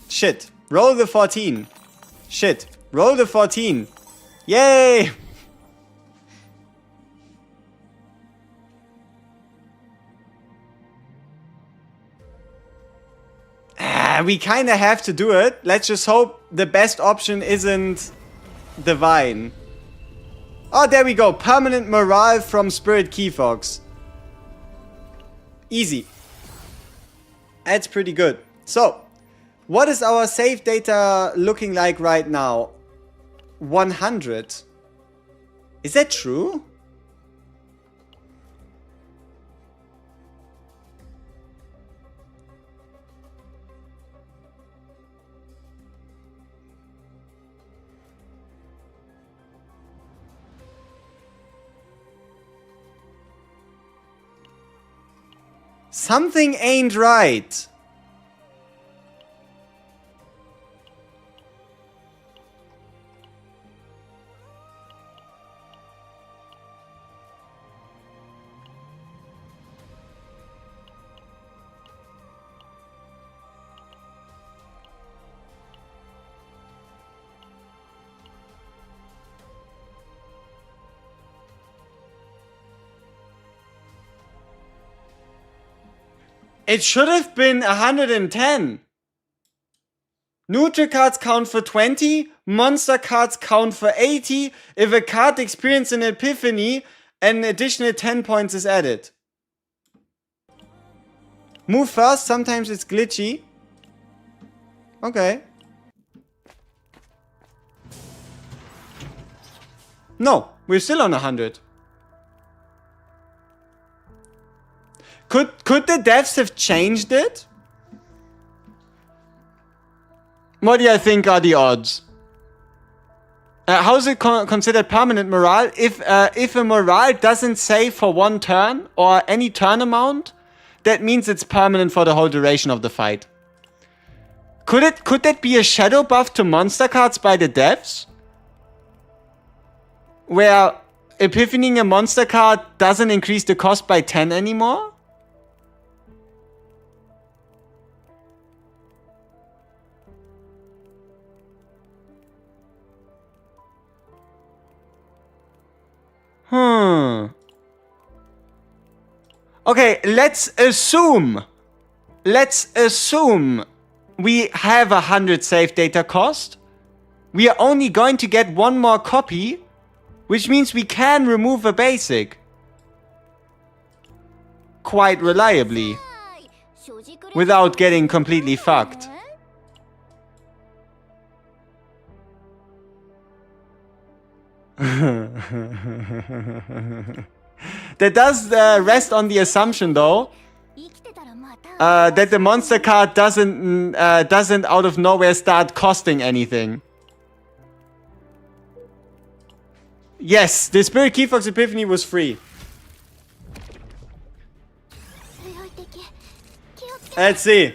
Shit. Roll the 14. Shit. Roll the 14. Yay! We kind of have to do it. Let's just hope the best option isn't Divine. Oh, there we go. Permanent morale from Spirit Key Fox. Easy. That's pretty good. So, what is our save data looking like right now? 100. Is that true? Something ain't right. It should have been 110. Neutral cards count for 20. Monster cards count for 80. If a card experiences an epiphany, an additional 10 points is added. Move first. Sometimes it's glitchy. Okay. No, we're still on 100. Could the devs have changed it? What do you think are the odds? How is it considered permanent morale? If a morale doesn't save for 1 turn or any turn amount, that means it's permanent for the whole duration of the fight. Could that be a shadow buff to monster cards by the devs? Where Epiphanying a monster card doesn't increase the cost by 10 anymore? Okay, let's assume we have 100 save data cost. We are only going to get one more copy, which means we can remove a basic quite reliably without getting completely fucked. That does rest on the assumption, though, that the monster card doesn't out of nowhere start costing anything. Yes, the Spirit Keyfox Epiphany was free. Let's see.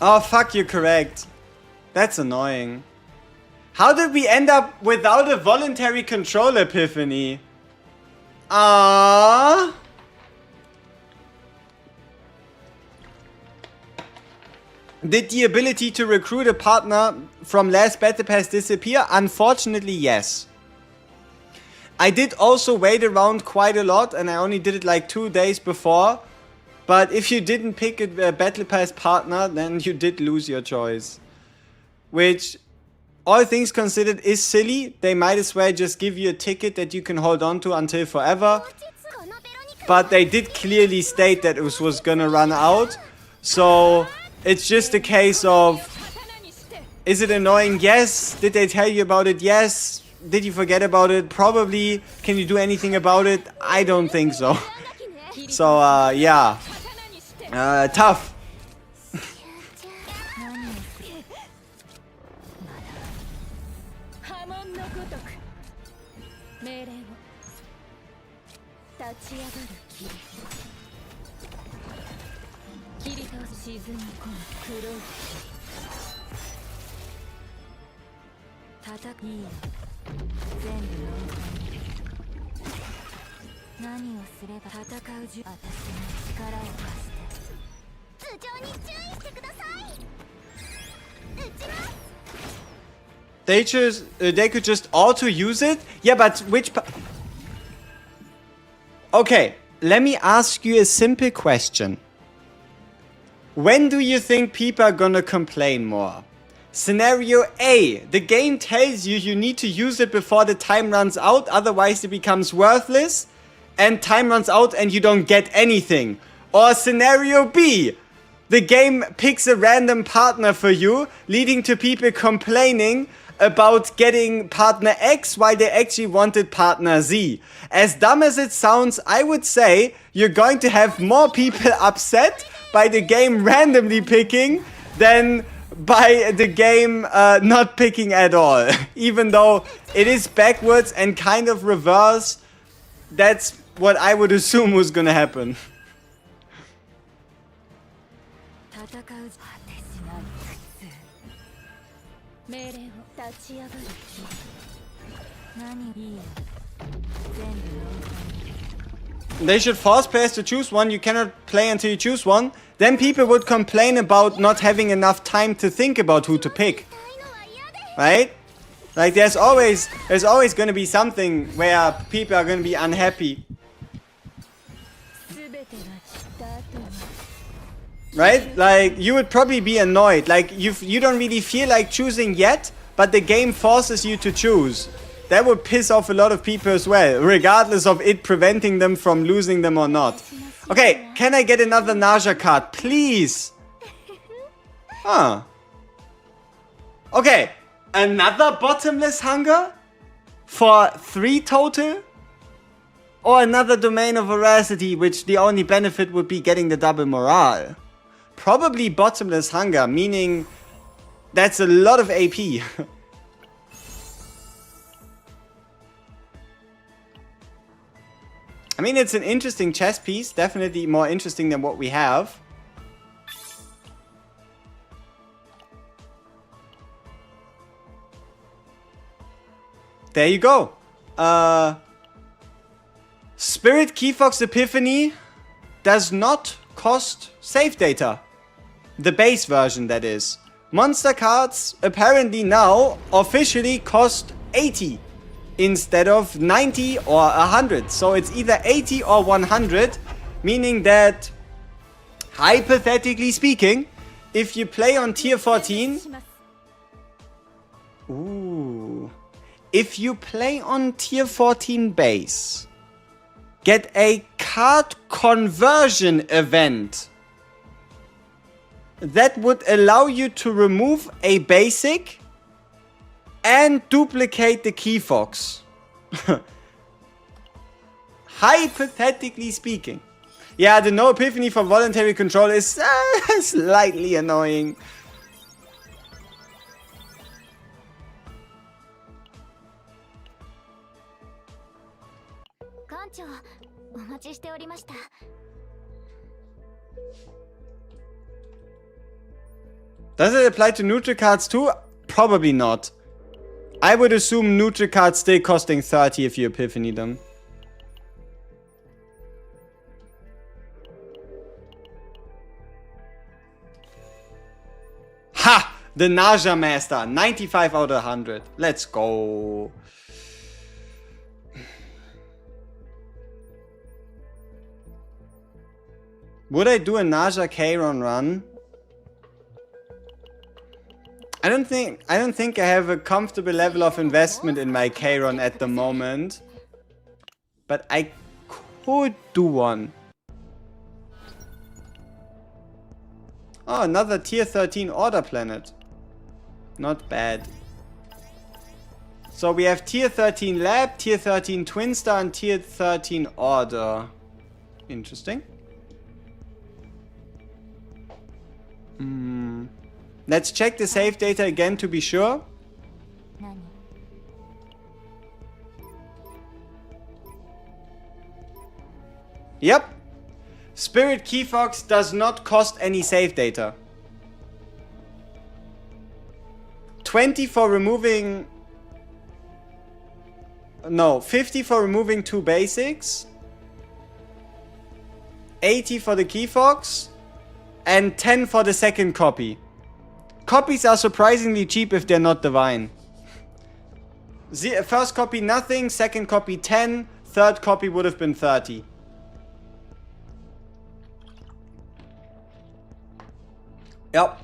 Oh fuck, you're correct. That's annoying. How did we end up without a voluntary control epiphany? Ah. Did the ability to recruit a partner from last battle pass disappear? Unfortunately, yes. I did also wait around quite a lot, and I only did it like 2 days before. But if you didn't pick a battle pass partner, then you did lose your choice. Which, all things considered, is silly. They might as well just give you a ticket that you can hold on to until forever. But they did clearly state that it was gonna run out. So it's just a case of, is it annoying? Yes. Did they tell you about it? Yes. Did you forget about it? Probably. Can you do anything about it? I don't think so. So, yeah. Tough. They could just auto use it? Yeah, but which okay, let me ask you a simple question. When do you think people are gonna complain more? Scenario A, the game tells you you need to use it before the time runs out, otherwise it becomes worthless, and time runs out and you don't get anything. Or scenario B, the game picks a random partner for you, leading to people complaining about getting partner X while they actually wanted partner Z. As dumb as it sounds, I would say you're going to have more people upset by the game randomly picking than by the game not picking at all. Even though it is backwards and kind of reverse, that's what I would assume was gonna happen. They should force players to choose one. You cannot play until you choose one. Then people would complain about not having enough time to think about who to pick. Right? Like there's always gonna be something where people are gonna be unhappy. right? Like, you would probably be annoyed. Like, you don't really feel like choosing yet, but the game forces you to choose. That would piss off a lot of people as well, regardless of it preventing them from losing them or not. Okay, can I get another Naja card, please? Huh. Okay, another Bottomless Hunger? For 3 total? Or another Domain of Veracity, which the only benefit would be getting the double morale. Probably Bottomless Hunger, meaning that's a lot of AP. I mean, it's an interesting chess piece, definitely more interesting than what we have. There you go. Spirit Keyfox Epiphany does not cost save data. The base version, that is. Monster cards apparently now officially cost 80 instead of 90 or 100. So it's either 80 or 100, meaning that, hypothetically speaking, if you play on tier 14... Ooh... If you play on tier 14 base, get a card conversion event that would allow you to remove a basic and duplicate the Keyfox. Hypothetically speaking. Yeah, the no epiphany for voluntary control is slightly annoying. Does it apply to neutral cards too? Probably not. I would assume neutral cards still costing 30 if you epiphany them. Ha! The Naja Master. 95 out of 100. Let's go. Would I do a Naja Kairon run? I don't think I have a comfortable level of investment in my Kairon at the moment. But I could do one. Oh, another tier 13 order planet. Not bad. So we have tier 13 lab, tier 13 twin star, and tier 13 order. Interesting. Let's check the save data again to be sure. Yep. Spirit Keyfox does not cost any save data. 20 for removing... No, 50 for removing 2 basics. 80 for the Keyfox. And 10 for the second copy. Copies are surprisingly cheap if they're not divine. First copy nothing, second copy 10, third copy would have been 30. Yep.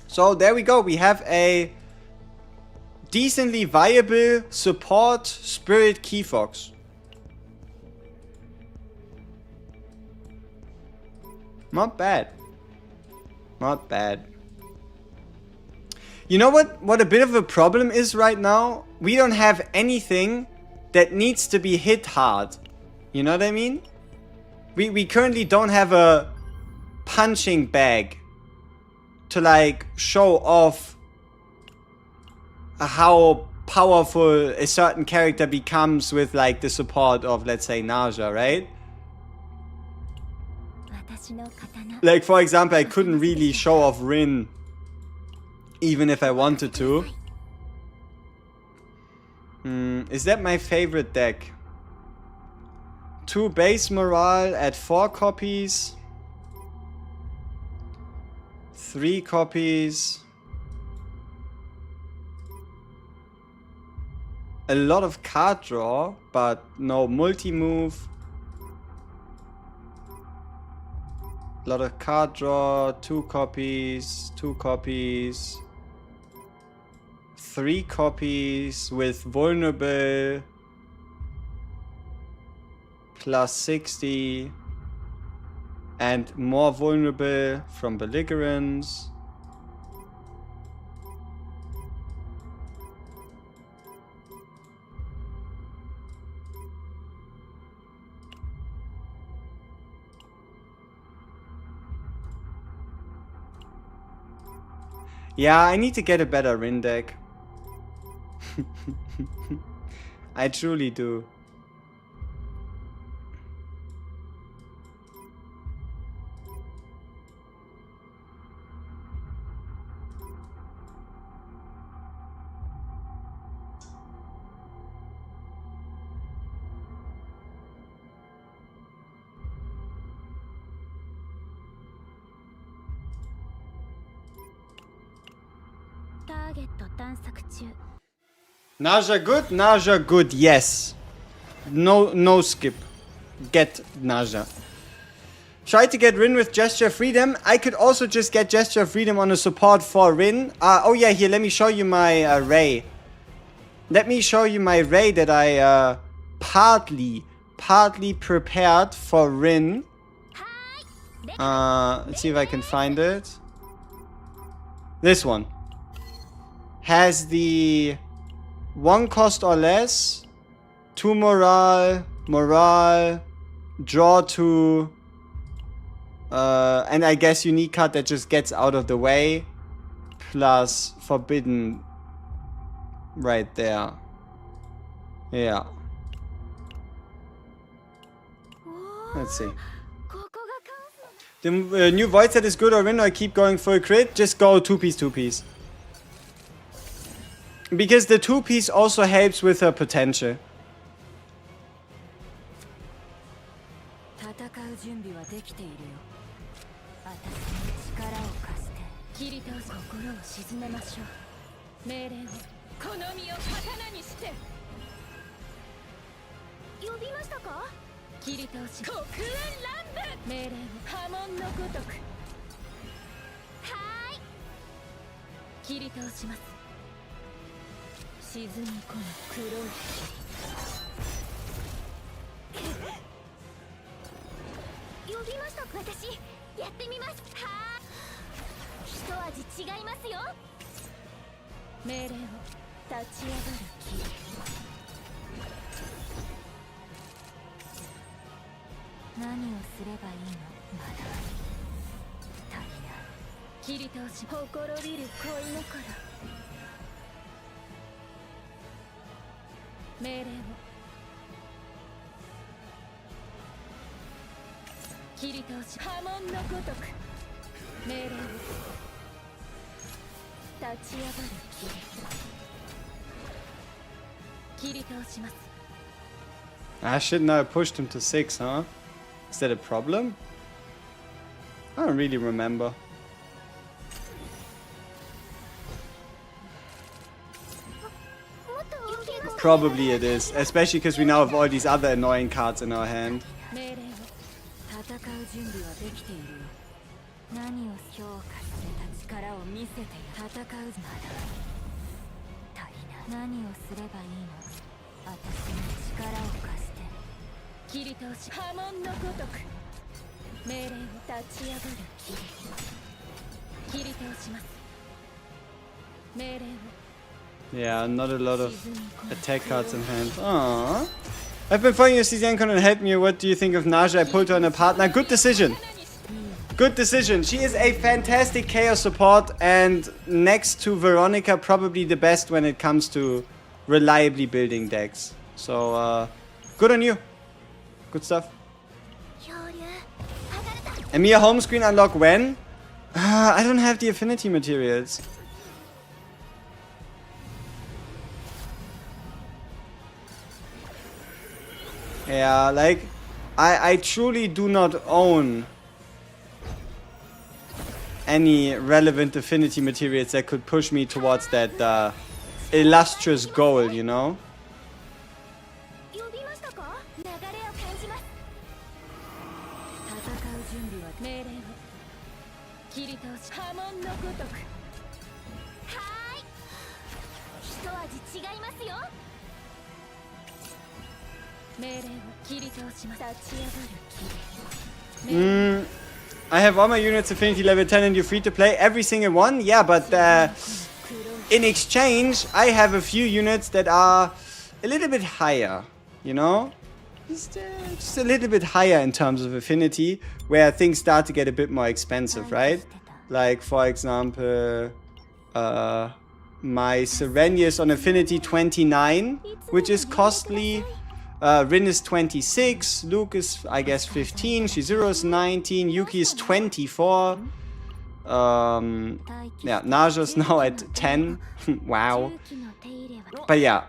So there we go, we have a decently viable support Spirit Keyfox. Not bad. Not bad. You know what a bit of a problem is right now? We don't have anything that needs to be hit hard. You know what I mean? We currently don't have a punching bag to like show off how powerful a certain character becomes with like the support of, let's say, Naja, right? Like, for example, I couldn't really show off Rin, even if I wanted to. Is that my favorite deck? 2 base morale at 4 copies. 3 copies. A lot of card draw, but no multi-move. A lot of card draw, 2 copies, 2 copies, 3 copies with vulnerable, plus 60, and more vulnerable from belligerence. Yeah, I need to get a better Rin deck. I truly do. Naja good? Naja good, yes. No skip. Get Naja. Try to get Rin with Gesture Freedom. I could also just get Gesture Freedom on a support for Rin. Oh yeah, here, let me show you my Ray. Let me show you my Ray that I partly prepared for Rin. Let's see if I can find it. This one. Has the 1 cost or less, 2 morale, draw 2, and I guess unique card that just gets out of the way, plus forbidden right there. Yeah. Let's see. The new void set is good or win, or keep going full crit? Just go 2-piece. Because the 2-piece also helps with her potential. I shouldn't have pushed him to 6, huh? Is that a problem? I don't really remember. Probably it is, especially because we now have all these other annoying cards in our hand. Yeah, not a lot of attack cards in hand. Aww. I've been following your CZN and help me. What do you think of Naja? I pulled her in a partner. Good decision. Good decision. She is a fantastic chaos support, and next to Veronica, probably the best when it comes to reliably building decks. So, good on you. Good stuff. Emir home screen unlock when? I don't have the affinity materials. Yeah, like, I truly do not own any relevant affinity materials that could push me towards that illustrious goal, you know? I have all my units affinity level 10 and you're free to play every single one. Yeah, but in exchange, I have a few units that are a little bit higher, you know? Just a little bit higher in terms of affinity, where things start to get a bit more expensive, right? Like, for example, my Serenius on affinity 29, which is costly. Rin is 26, Luke is, I guess, 15, Shizuru is 19, Yuki is 24. Yeah, Naja's now at 10. Wow. But yeah,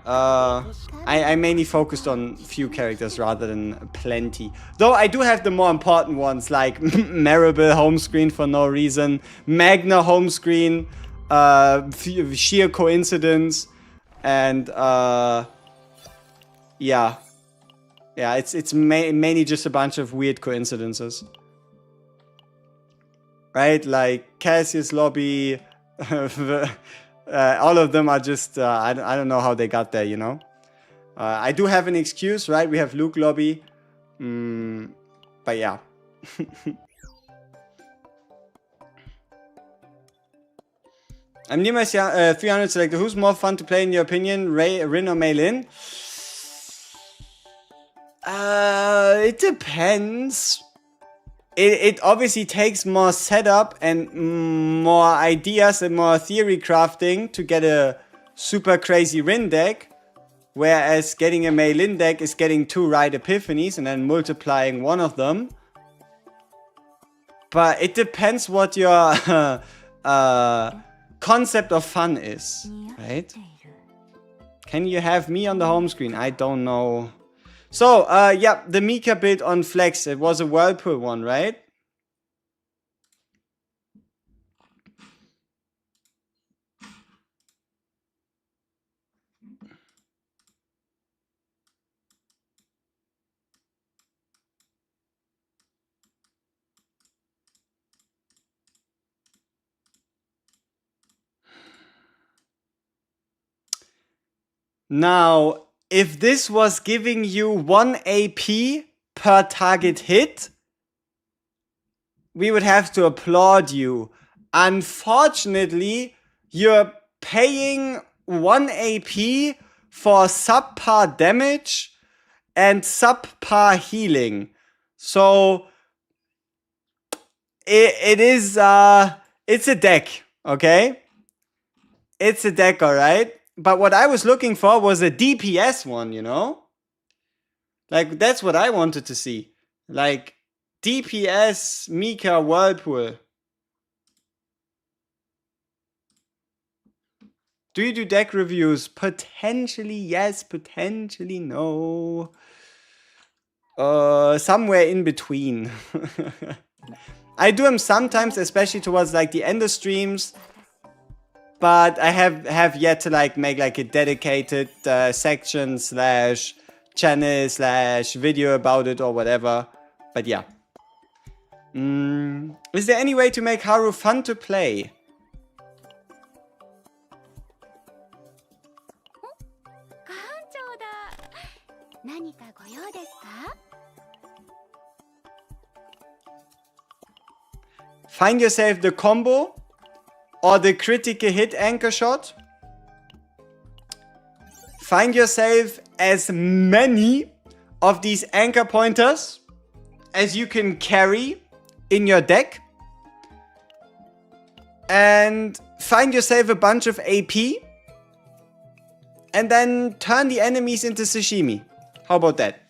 I mainly focused on few characters rather than plenty. Though I do have the more important ones, like Maribel home screen for no reason, Magna home screen, sheer coincidence, and yeah. Yeah, it's mainly just a bunch of weird coincidences. Right? Like Cassius lobby, all of them are just, I don't know how they got there, you know? I do have an excuse, right? We have Luke lobby. But yeah. I'm near my 300 selector. Who's more fun to play in your opinion? Rin or Mei Lin? It depends. It obviously takes more setup and more ideas and more theory crafting to get a super crazy Rin deck. Whereas getting a Mei Lin deck is getting 2 right epiphanies and then multiplying one of them. But it depends what your concept of fun is, right? Can you have me on the home screen? I don't know. So, yeah, the Mika build on Flex, it was a Whirlpool one, right? Now, if this was giving you 1 AP per target hit, we would have to applaud you. Unfortunately, you're paying 1 AP for subpar damage and subpar healing. So, it's a deck, okay? It's a deck, alright? But what I was looking for was a DPS one, you know? Like, that's what I wanted to see. Like, DPS Mika Whirlpool. Do you do deck reviews? Potentially yes, potentially no. Somewhere in between. I do them sometimes, especially towards like the end of streams. But I have yet to like make like a dedicated section / channel / video about it or whatever. But yeah. Is there any way to make Haru fun to play? Find yourself the combo or the critical hit anchor shot. Find yourself as many of these anchor pointers as you can carry in your deck. And find yourself a bunch of AP. And then turn the enemies into sashimi. How about that?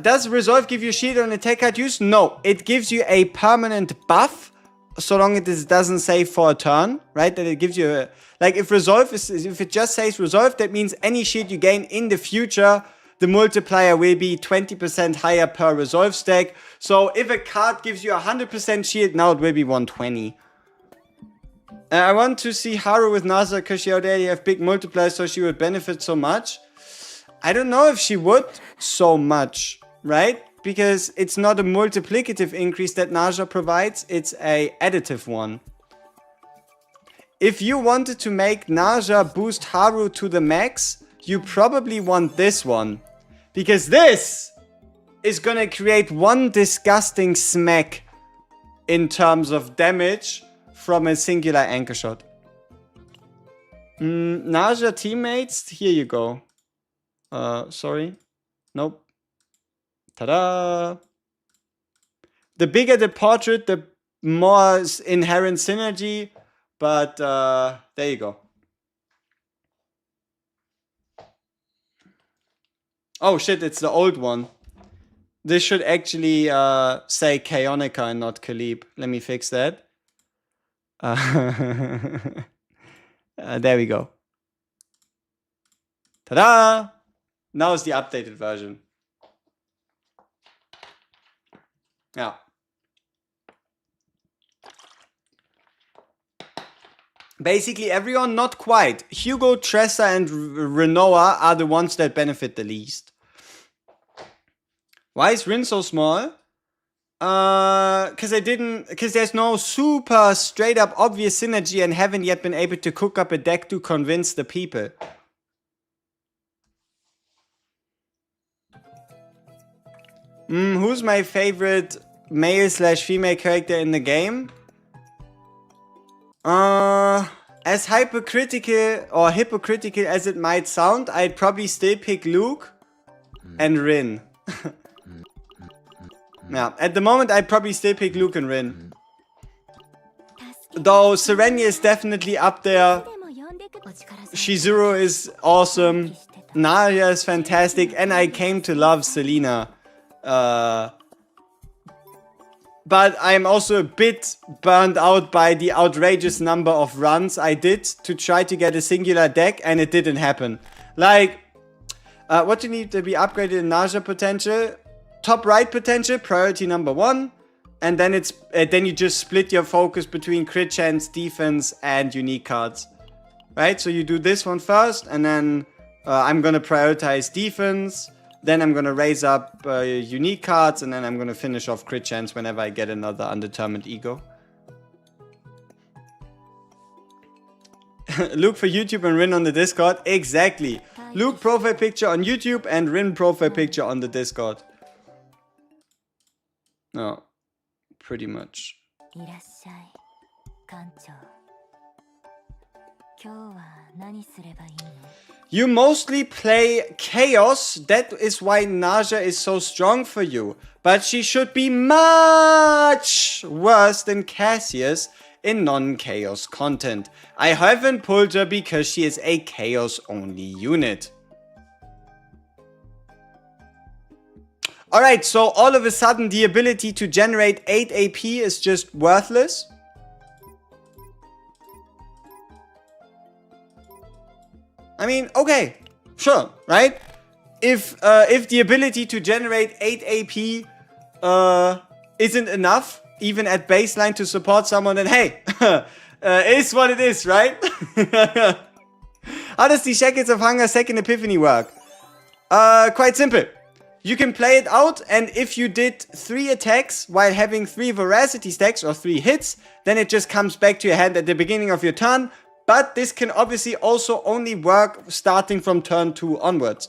Does Resolve give you shield on attack card use? No, it gives you a permanent buff. So long as it doesn't say for a turn, right? That it gives you a, like if it just says Resolve, that means any shield you gain in the future, the multiplier will be 20% higher per Resolve stack. So if a card gives you 100% shield, now it will be 120. I want to see Haru with Naja because she already have big multipliers, so she would benefit so much. I don't know if she would so much, right? because it's not a multiplicative increase that Naja provides, it's a additive one. If you wanted to make Naja boost Haru to the max, you probably want this one. Because this is gonna create one disgusting smack in terms of damage from a singular anchor shot. Naja teammates, here you go. Sorry. Nope. Ta-da! The bigger the portrait, the more inherent synergy. But there you go. Oh shit, it's the old one. This should actually say Kaonica and not Khalib. Let me fix that. There we go. Ta-da! Now it's the updated version. Yeah. Basically everyone, not quite. Hugo, Tressa, and Renoa are the ones that benefit the least. Why is Rin so small? Because there's no super straight up obvious synergy and haven't yet been able to cook up a deck to convince the people. Who's my favorite male/female character in the game? As hypocritical as it might sound, I'd probably still pick Luke and Rin. Yeah, at the moment I'd probably still pick Luke and Rin. Though Serenia is definitely up there. Shizuru is awesome. Naja is fantastic, and I came to love Selena. But I'm also a bit burned out by the outrageous number of runs I did to try to get a singular deck, and it didn't happen. Like, what do you need to be upgraded in Naja potential? Top right potential, priority number 1. And then it's then you just split your focus between crit chance, defense, and unique cards. Right? So you do this one first, and then I'm gonna prioritize defense. Then I'm gonna raise up unique cards, and then I'm gonna finish off crit chance whenever I get another undetermined ego. Luke for YouTube and Rin on the Discord. Exactly. Luke profile picture on YouTube and Rin profile picture on the Discord. No, pretty much. You mostly play Chaos, that is why Naja is so strong for you. But she should be much worse than Cassius in non-Chaos content. I haven't pulled her because she is a Chaos-only unit. Alright, so all of a sudden the ability to generate 8 AP is just worthless. I mean, okay, sure, right? If the ability to generate 8 AP isn't enough, even at baseline, to support someone, then hey, it is what it is, right? How does the Shackles of Hunger second epiphany work? Quite simple. You can play it out, and if you did 3 attacks while having 3 veracity stacks or 3 hits, then it just comes back to your hand at the beginning of your turn. But this can obviously also only work starting from turn 2 onwards.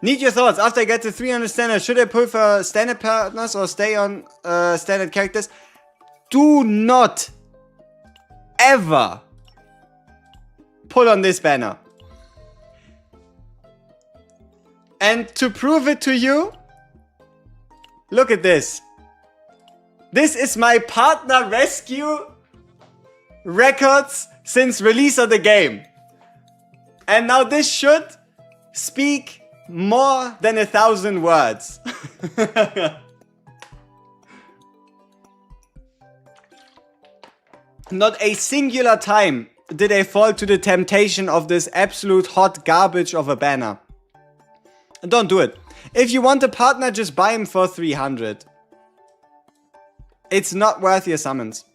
Need your thoughts. After I get to 300 standard, should I pull for standard partners or stay on standard characters? Do not ever pull on this banner. And to prove it to you, look at this. This is my partner rescue records since release of the game. And now this should speak more than 1,000 words. Not a singular time did I fall to the temptation of this absolute hot garbage of a banner. Don't do it. If you want a partner, just buy him for 300. It's not worth your summons.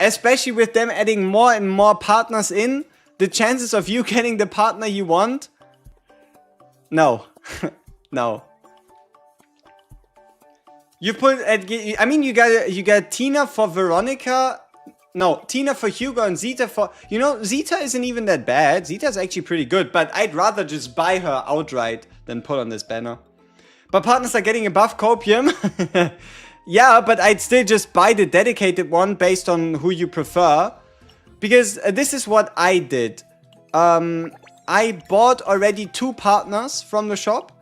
Especially with them adding more and more partners in. the chances of you getting the partner you want? No. No. You put, I mean, you got Tina for Veronica. No, Tina for Hugo and Zeta for... You know, Zeta isn't even that bad. Zeta's actually pretty good, but I'd rather just buy her outright than put on this banner. But partners are getting above copium. Yeah, but I'd still just buy the dedicated one based on who you prefer. Because this is what I did. I bought already 2 partners from the shop.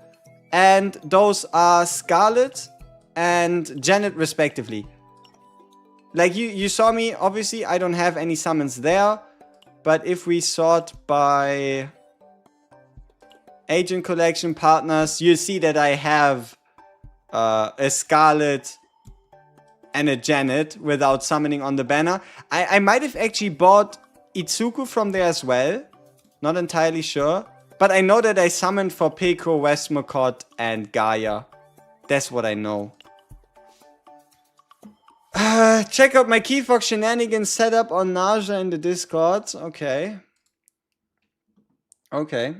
And those are Scarlet and Janet respectively. Like you saw me, obviously I don't have any summons there. But if we sort by Agent Collection partners, you see that I have a Scarlet and a Janet without summoning on the banner. I might have actually bought Itsuku from there as well. Not entirely sure. But I know that I summoned for Peko, Westmacott, and Gaia. That's what I know. Check out my Keyfox shenanigans setup on Naja in the Discord. Okay. Okay.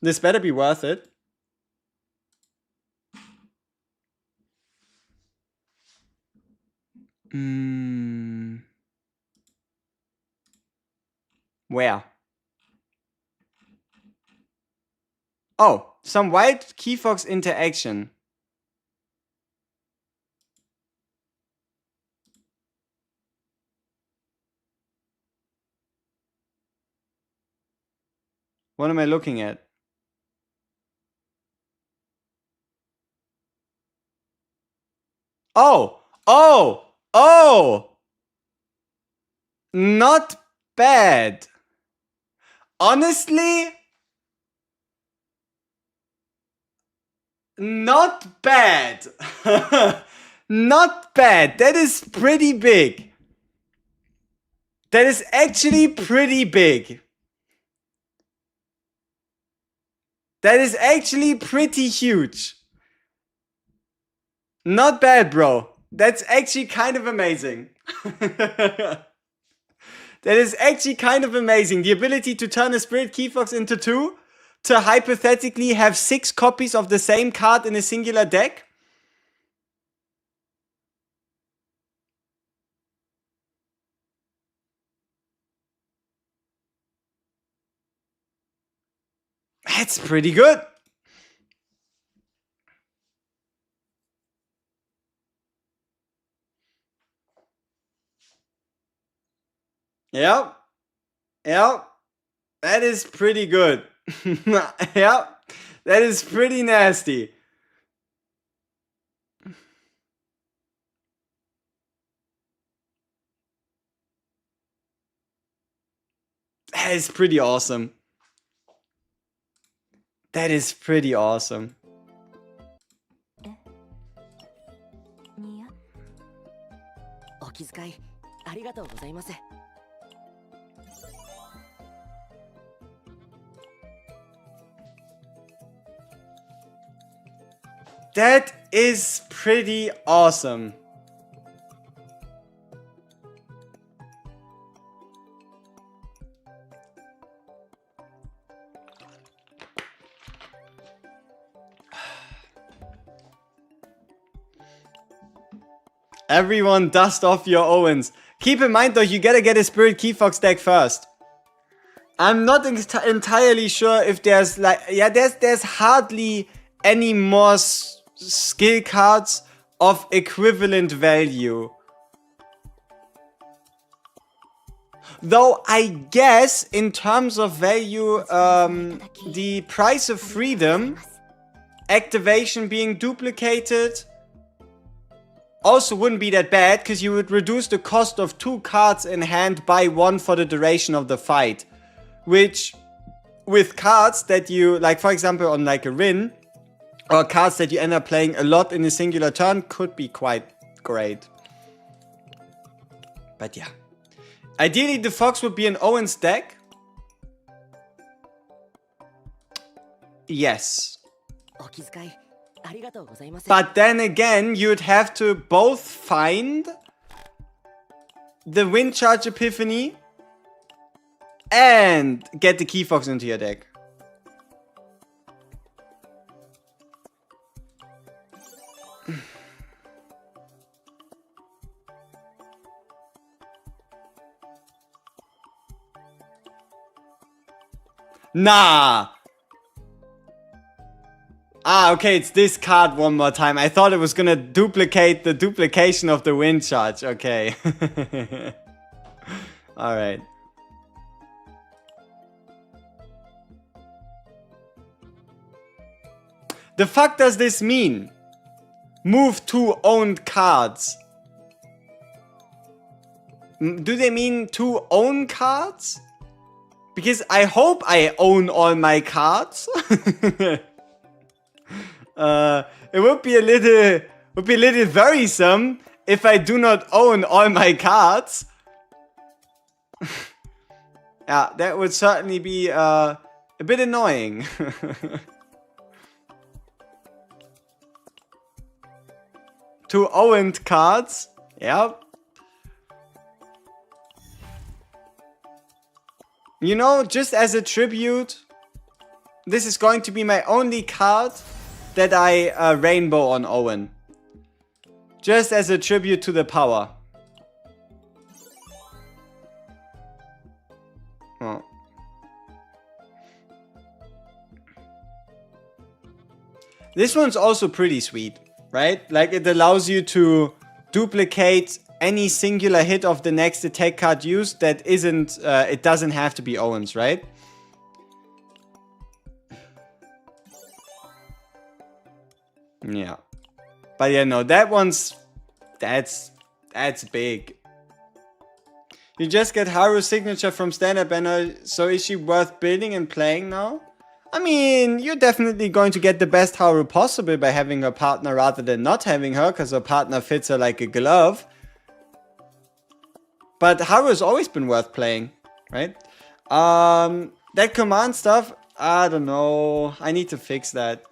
This better be worth it. Where? Oh, some wild Keyfox interaction. What am I looking at? Oh! Oh! Oh! Not bad. Honestly, not bad. Not bad. That is pretty big. That is actually pretty big. That is actually pretty huge. Not bad, bro. That's actually kind of amazing. That is actually kind of amazing. The ability to turn a Spirit Keyfox into 2, to hypothetically have 6 copies of the same card in a singular deck. That's pretty good. Yep. Yep. That is pretty good. Yep. That is pretty nasty. That is pretty awesome. That is pretty awesome. That is pretty awesome. Everyone dust off your Owens. Keep in mind though, you gotta get a Spirit Keyfox deck first. I'm not entirely sure if there's like... Yeah, there's hardly any more skill cards of equivalent value. Though I guess in terms of value, the Price of Freedom, activation being duplicated, also wouldn't be that bad, because you would reduce the cost of 2 cards in hand by 1 for the duration of the fight. Which, with cards that you, like for example on like a Rin, or cards that you end up playing a lot in a singular turn, could be quite great. But yeah. Ideally the Fox would be an Owens deck. Yes. But then again, you'd have to both find the Wind Charge Epiphany and get the Key Fox into your deck. Nah! Ah, okay, it's this card one more time. I thought it was gonna duplicate the duplication of the wind charge. Okay. Alright. The fuck does this mean? Move 2 owned cards. Do they mean 2 own cards? Because I hope I own all my cards. It would be a little worrisome if I do not own all my cards. Yeah, that would certainly be a bit annoying. 2 owned cards. Yep. You know, just as a tribute, this is going to be my only card that I rainbow on Owen. Just as a tribute to the power. Oh. This one's also pretty sweet, right? Like, it allows you to duplicate any singular hit of the next attack card used that isn't, it doesn't have to be Owen's, right? Yeah. But yeah, no, that one's, that's big. You just get Haru's signature from standard banner, so is she worth building and playing now? I mean, you're definitely going to get the best Haru possible by having her partner rather than not having her, because her partner fits her like a glove. But Haru has always been worth playing, right? That command stuff, I don't know. I need to fix that.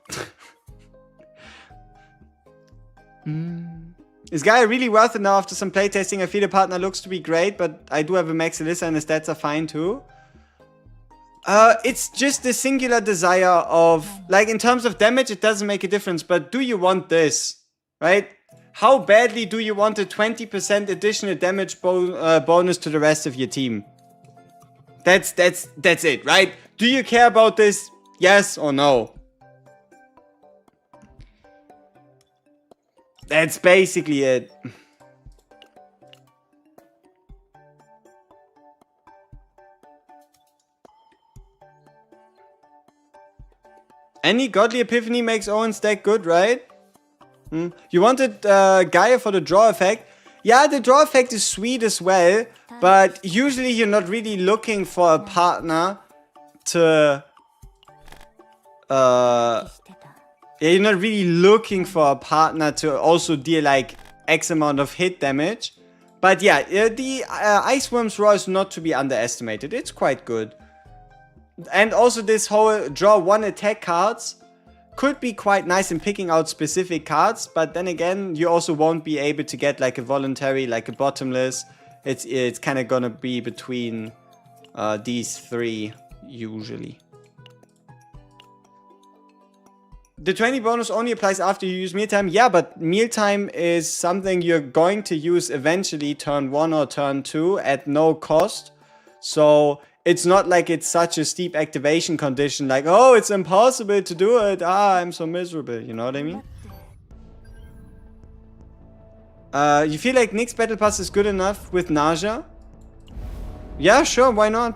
Is Gaia really worth it now after some playtesting? I feel the partner looks to be great, but I do have a Max Alyssa and the stats are fine too. It's just the singular desire of, like, in terms of damage, it doesn't make a difference, but do you want this, right? How badly do you want a 20% additional damage bonus to the rest of your team? That's it, right? Do you care about this? Yes or no? That's basically it. Any Godly Epiphany makes Owen's deck good, right? You wanted Gaia for the draw effect. Yeah, the draw effect is sweet as well, but usually you're not really looking for a partner to... yeah, you're not really looking for a partner to also deal like X amount of hit damage. But yeah, the Ice Worm's Raw is not to be underestimated. It's quite good. And also this whole draw 1 attack cards could be quite nice in picking out specific cards, but then again, you also won't be able to get like a voluntary, like a bottomless. It's kind of gonna be between these 3 usually. The 20 bonus only applies after you use mealtime. Yeah, but mealtime is something you're going to use eventually turn 1 or turn 2 at no cost. So it's not like it's such a steep activation condition, like, oh, it's impossible to do it. Ah, I'm so miserable. You know what I mean? You feel like Nick's Battle Pass is good enough with Naja? Yeah, sure, why not?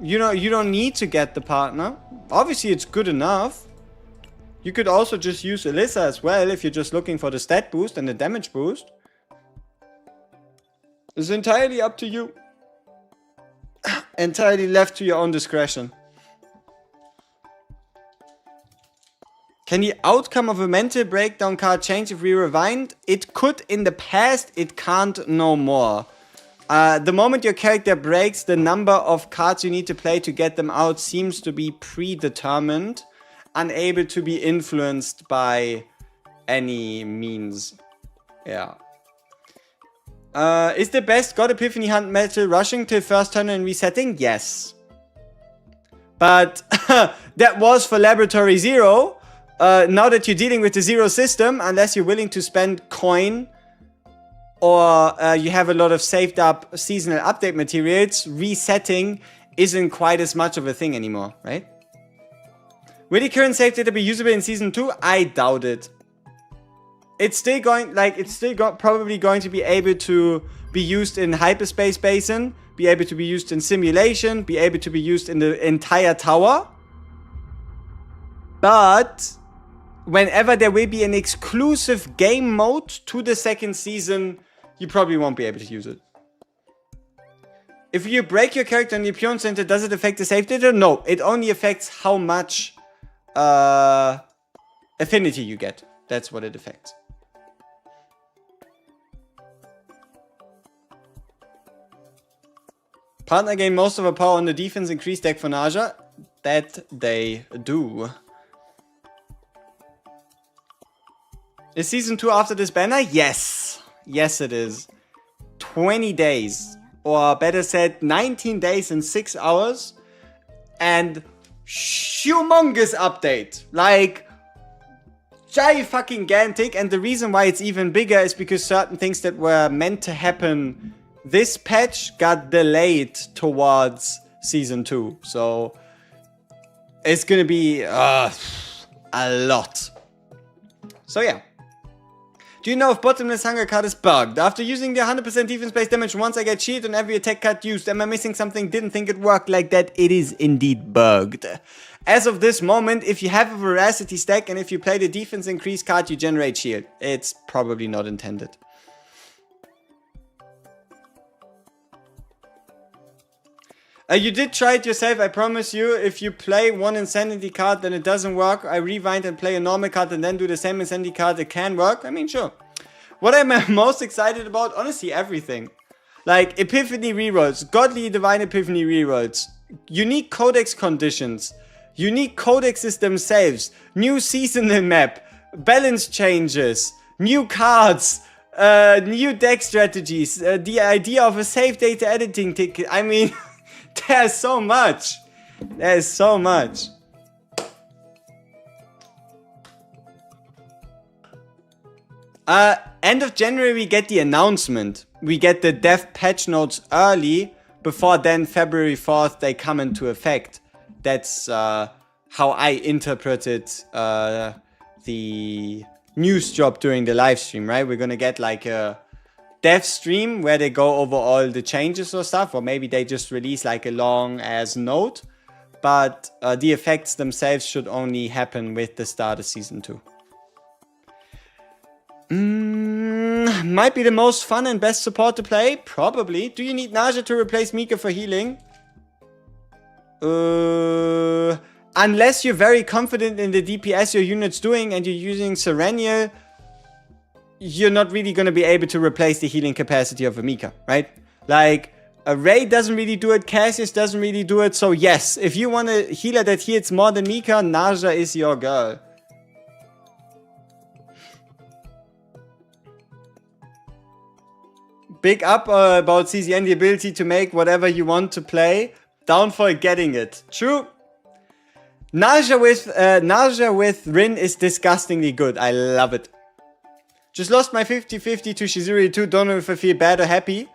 You know, you don't need to get the partner. Obviously, it's good enough. You could also just use Alyssa as well if you're just looking for the stat boost and the damage boost. It's entirely up to you. Entirely left to your own discretion. Can the outcome of a mental breakdown card change if we rewind? It could in the past, it can't no more. The moment your character breaks, the number of cards you need to play to get them out seems to be predetermined, unable to be influenced by any means. Yeah. Is the best God Epiphany Hunt metal rushing till first turn and resetting? Yes. But that was for Laboratory Zero. Now that you're dealing with the Zero system, unless you're willing to spend coin or you have a lot of saved up seasonal update materials, resetting isn't quite as much of a thing anymore, right? Will the current save data be usable in Season 2? I doubt it. It's still going, probably going to be able to be used in Hyperspace Basin, be able to be used in Simulation, be able to be used in the entire tower. But whenever there will be an exclusive game mode to the second season, you probably won't be able to use it. If you break your character in the Pion Center, does it affect the save data? No, it only affects how much affinity you get. That's what it affects. Partner gain most of our power on the defense increase deck for Naja. That they do. Is Season 2 after this banner? Yes. Yes, it is. 20 days. Or better said, 19 days and 6 hours. And humongous update. Like, gigantic. And the reason why it's even bigger is because certain things that were meant to happen this patch got delayed towards Season 2. So it's gonna be a lot. So yeah. Do you know if Bottomless Hunger card is bugged? After using the 100% defense-based damage once I get shield on every attack card used. Am I missing something? Didn't think it worked like that. It is indeed bugged. As of this moment, if you have a Veracity stack and if you play the defense increase card, you generate shield. It's probably not intended. You did try it yourself, I promise you. If you play one Insanity card, then it doesn't work. I rewind and play a normal card and then do the same Insanity card. It can work. I mean, sure. What am I most excited about? Honestly, everything. Like, Epiphany rerolls, Godly Divine Epiphany rerolls, unique codex conditions, unique codexes themselves, new seasonal map, balance changes, new cards, new deck strategies, the idea of a save data editing ticket. I mean... There's so much. There's so much. End of January we get the announcement. We get the dev patch notes early. Before then, February 4th, they come into effect. That's how I interpreted the news drop during the live stream, right? We're gonna get like a dev stream where they go over all the changes or stuff, or maybe they just release like a long ass note, but the effects themselves should only happen with the start of Season 2. Might be the most fun and best support to play, probably. Do you need Naja to replace Mika for healing? Unless you're very confident in the DPS your unit's doing and you're using Serenial, you're not really going to be able to replace the healing capacity of a Mika, right? Like, a Ray doesn't really do it, Cassius doesn't really do it, so yes, if you want a healer that heals more than Mika, Naja is your girl. Big up about CZN, the ability to make whatever you want to play. Down for getting it. True. Naja with Rin is disgustingly good. I love it. Just lost my 50-50 to Shizuri 2. Don't know if I feel bad or happy.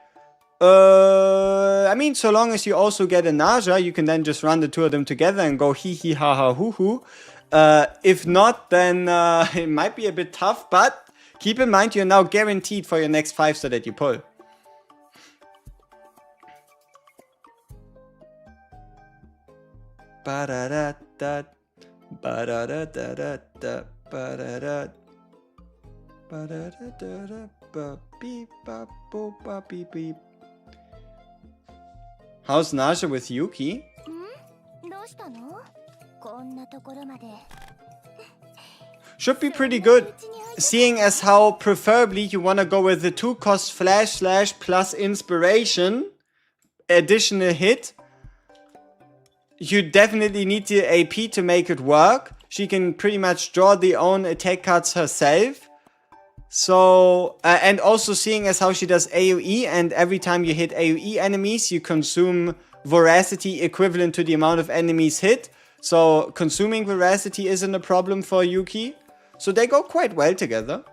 I mean, so long as you also get a Naja, you can then just run the two of them together and go hee hee ha ha hoo hoo. If not, then it might be a bit tough, but keep in mind you're now guaranteed for your next 5-star that you pull. Ba-da-da-da, ba-da-da-da-da, ba-da-da. How's Naja with Yuki? Should be pretty good, seeing as how preferably you want to go with the 2-cost flash slash plus inspiration additional hit. You definitely need the AP to make it work. She can pretty much draw the own attack cards herself. So, and also seeing as how she does AoE, and every time you hit AoE enemies, you consume Voracity equivalent to the amount of enemies hit. So, consuming Voracity isn't a problem for Yuki. So, they go quite well together.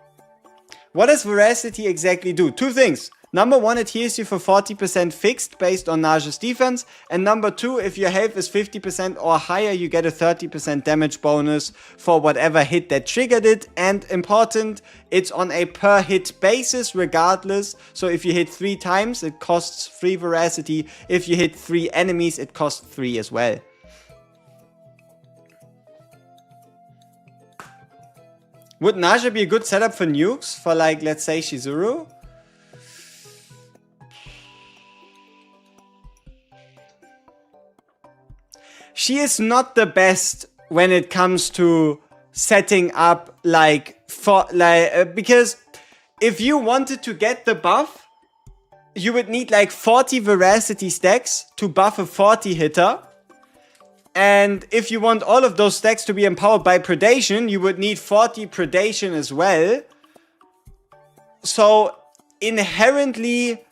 What does Voracity exactly do? Two things. Number one, it heals you for 40% fixed based on Naja's defense. And number two, if your health is 50% or higher, you get a 30% damage bonus for whatever hit that triggered it. And important, it's on a per hit basis regardless. So if you hit 3 times, it costs 3 Voracity. If you hit 3 enemies, it costs 3 as well. Would Naja be a good setup for nukes for, like, let's say Shizuru? She is not the best when it comes to setting up, because if you wanted to get the buff, you would need like 40 Voracity stacks to buff a 40 hitter. And if you want all of those stacks to be empowered by Predation, you would need 40 Predation as well. So, inherently,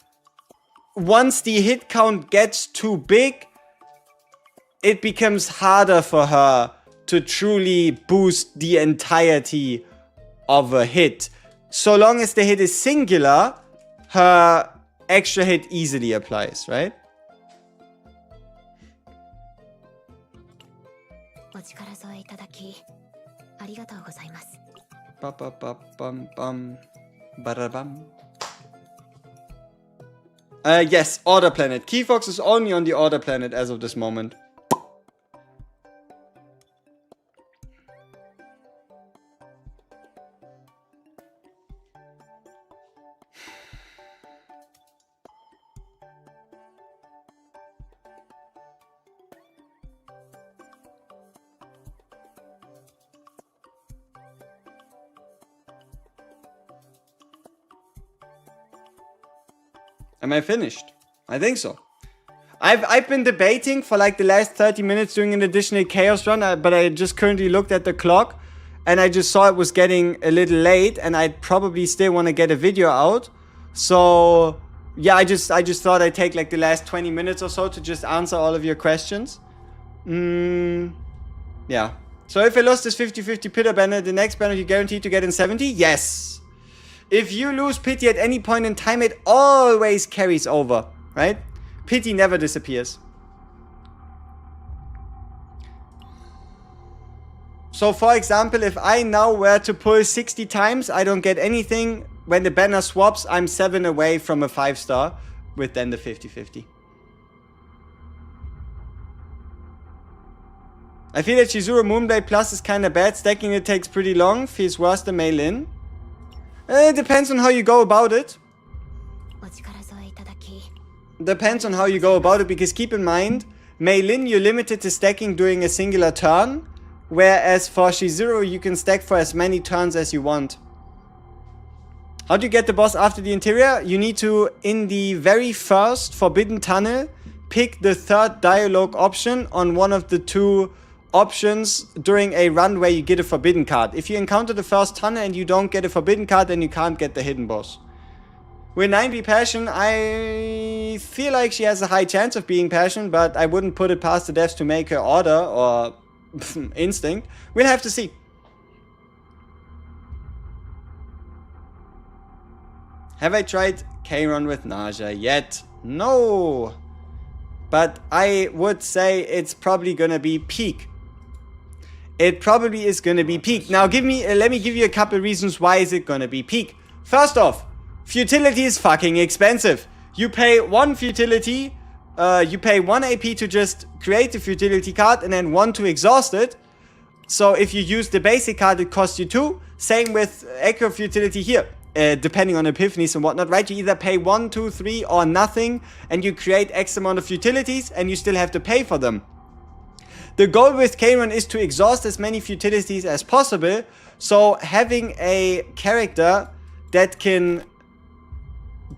once the hit count gets too big, it becomes harder for her to truly boost the entirety of a hit. So long as the hit is singular, her extra hit easily applies, right? Yes, Order Planet. Keyfox is only on the Order Planet as of this moment. Am I finished? I think so. I've been debating for like the last 30 minutes doing an additional Chaos run, but I just currently looked at the clock and I just saw it was getting a little late and I'd probably still want to get a video out. So yeah, I just thought I'd take like the last 20 minutes or so to just answer all of your questions. Yeah. So if I lost this 50-50 Pitter banner, the next banner you guaranteed to get in 70? Yes. If you lose Pity at any point in time, it always carries over, right? Pity never disappears. So for example, if I now were to pull 60 times, I don't get anything. When the banner swaps, I'm 7 away from a 5-star with then the 50-50. I feel that Shizuru Moonblade Plus is kinda bad. Stacking it takes pretty long. Feels worse than Mei Lin. It depends on how you go about it. Depends on how you go about it, because keep in mind, Mei Lin you're limited to stacking during a singular turn, whereas for Shizuru you can stack for as many turns as you want. How do you get the boss after the interior? You need to, in the very first Forbidden Tunnel, pick the 3rd dialogue option on one of the 2 options during a run where you get a forbidden card. If you encounter the first tunnel and you don't get a forbidden card, then you can't get the hidden boss. With 9B Passion, I feel like she has a high chance of being Passion, but I wouldn't put it past the devs to make her Order or Instinct. We'll have to see. Have I tried K-Run with Naja yet? No. But I would say it's probably gonna be peak. It probably is gonna be peak. Now let me give you a couple reasons why is it gonna be peak. First off, futility is fucking expensive. You pay 1 futility, you pay 1 AP to just create the futility card and then 1 to exhaust it. So if you use the basic card, it costs you 2. Same with Echo Futility here. Depending on epiphanies and whatnot, right? You either pay 1, 2, 3 or nothing and you create X amount of futilities and you still have to pay for them. The goal with K-Run is to exhaust as many futilities as possible. So having a character that can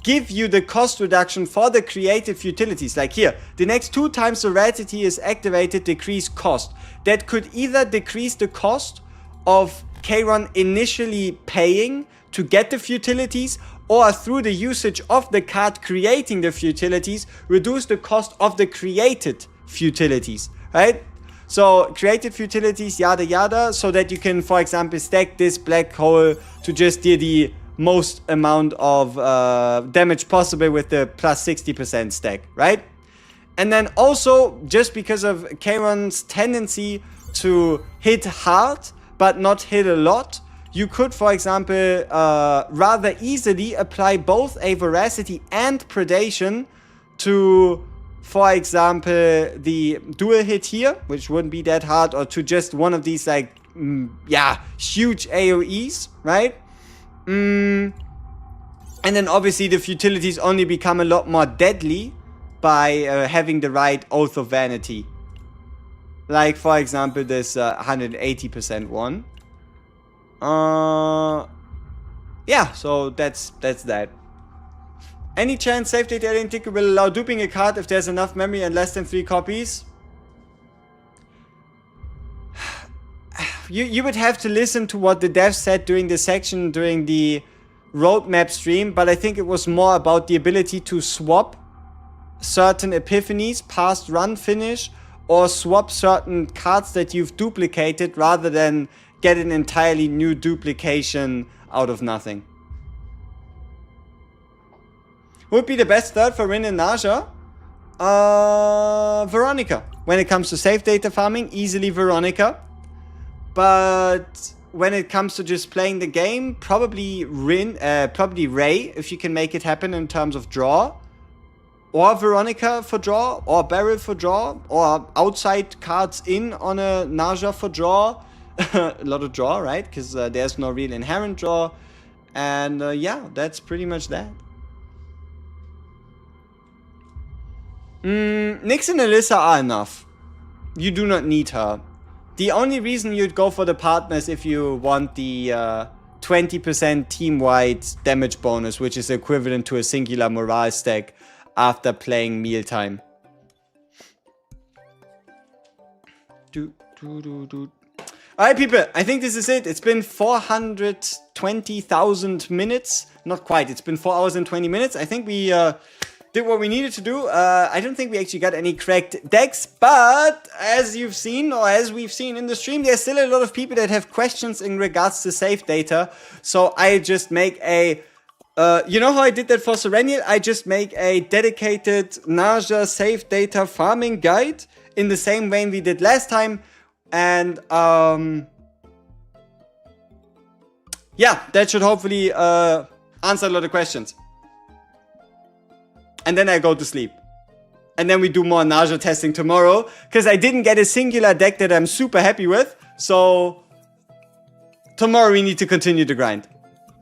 give you the cost reduction for the created futilities, like here, the next 2 times the rarity is activated, decrease cost. That could either decrease the cost of K-Run initially paying to get the futilities, or through the usage of the card creating the futilities, reduce the cost of the created futilities, right? So created futilities, yada yada, so that you can, for example, stack this black hole to just deal the most amount of damage possible with the plus 60% stack, right? And then also, just because of Charon's tendency to hit hard, but not hit a lot, you could, for example, rather easily apply both a Veracity and Predation to, for example, the dual hit here, which wouldn't be that hard, or to just one of these, like, huge AoEs, right? And then obviously the futilities only become a lot more deadly by having the right Oath of Vanity. Like, for example, this 180% one. Yeah, so that's that. Any chance Safe Data Alien Ticker will allow duping a card if there's enough memory and less than 3 copies? You would have to listen to what the devs said during the section, during the roadmap stream, but I think it was more about the ability to swap certain epiphanies past run finish, or swap certain cards that you've duplicated rather than get an entirely new duplication out of nothing. Who would be the best third for Rin and Naja? Veronica. When it comes to safe data farming, easily Veronica. But when it comes to just playing the game, probably probably Ray, if you can make it happen in terms of draw. Or Veronica for draw, or Beryl for draw, or outside cards in on a Naja for draw. A lot of draw, right? Because there's no real inherent draw. And yeah, that's pretty much that. Nyx and Alyssa are enough. You do not need her. The only reason you'd go for the partners if you want the 20% team-wide damage bonus, which is equivalent to a singular morale stack after playing mealtime. Alright, people, I think this is it. It's been 420,000 minutes. Not quite, it's been 4 hours and 20 minutes. I think we did what we needed to do. I don't think we actually got any cracked decks, but as you've seen, or as we've seen in the stream, there's still a lot of people that have questions in regards to safe data. So I just make a, you know how I did that for Serenial? I just make a dedicated Naja safe data farming guide in the same vein we did last time. And yeah, that should hopefully answer a lot of questions. And then I go to sleep. And then we do more Naja testing tomorrow, because I didn't get a singular deck that I'm super happy with. So tomorrow we need to continue the grind.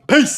Peace!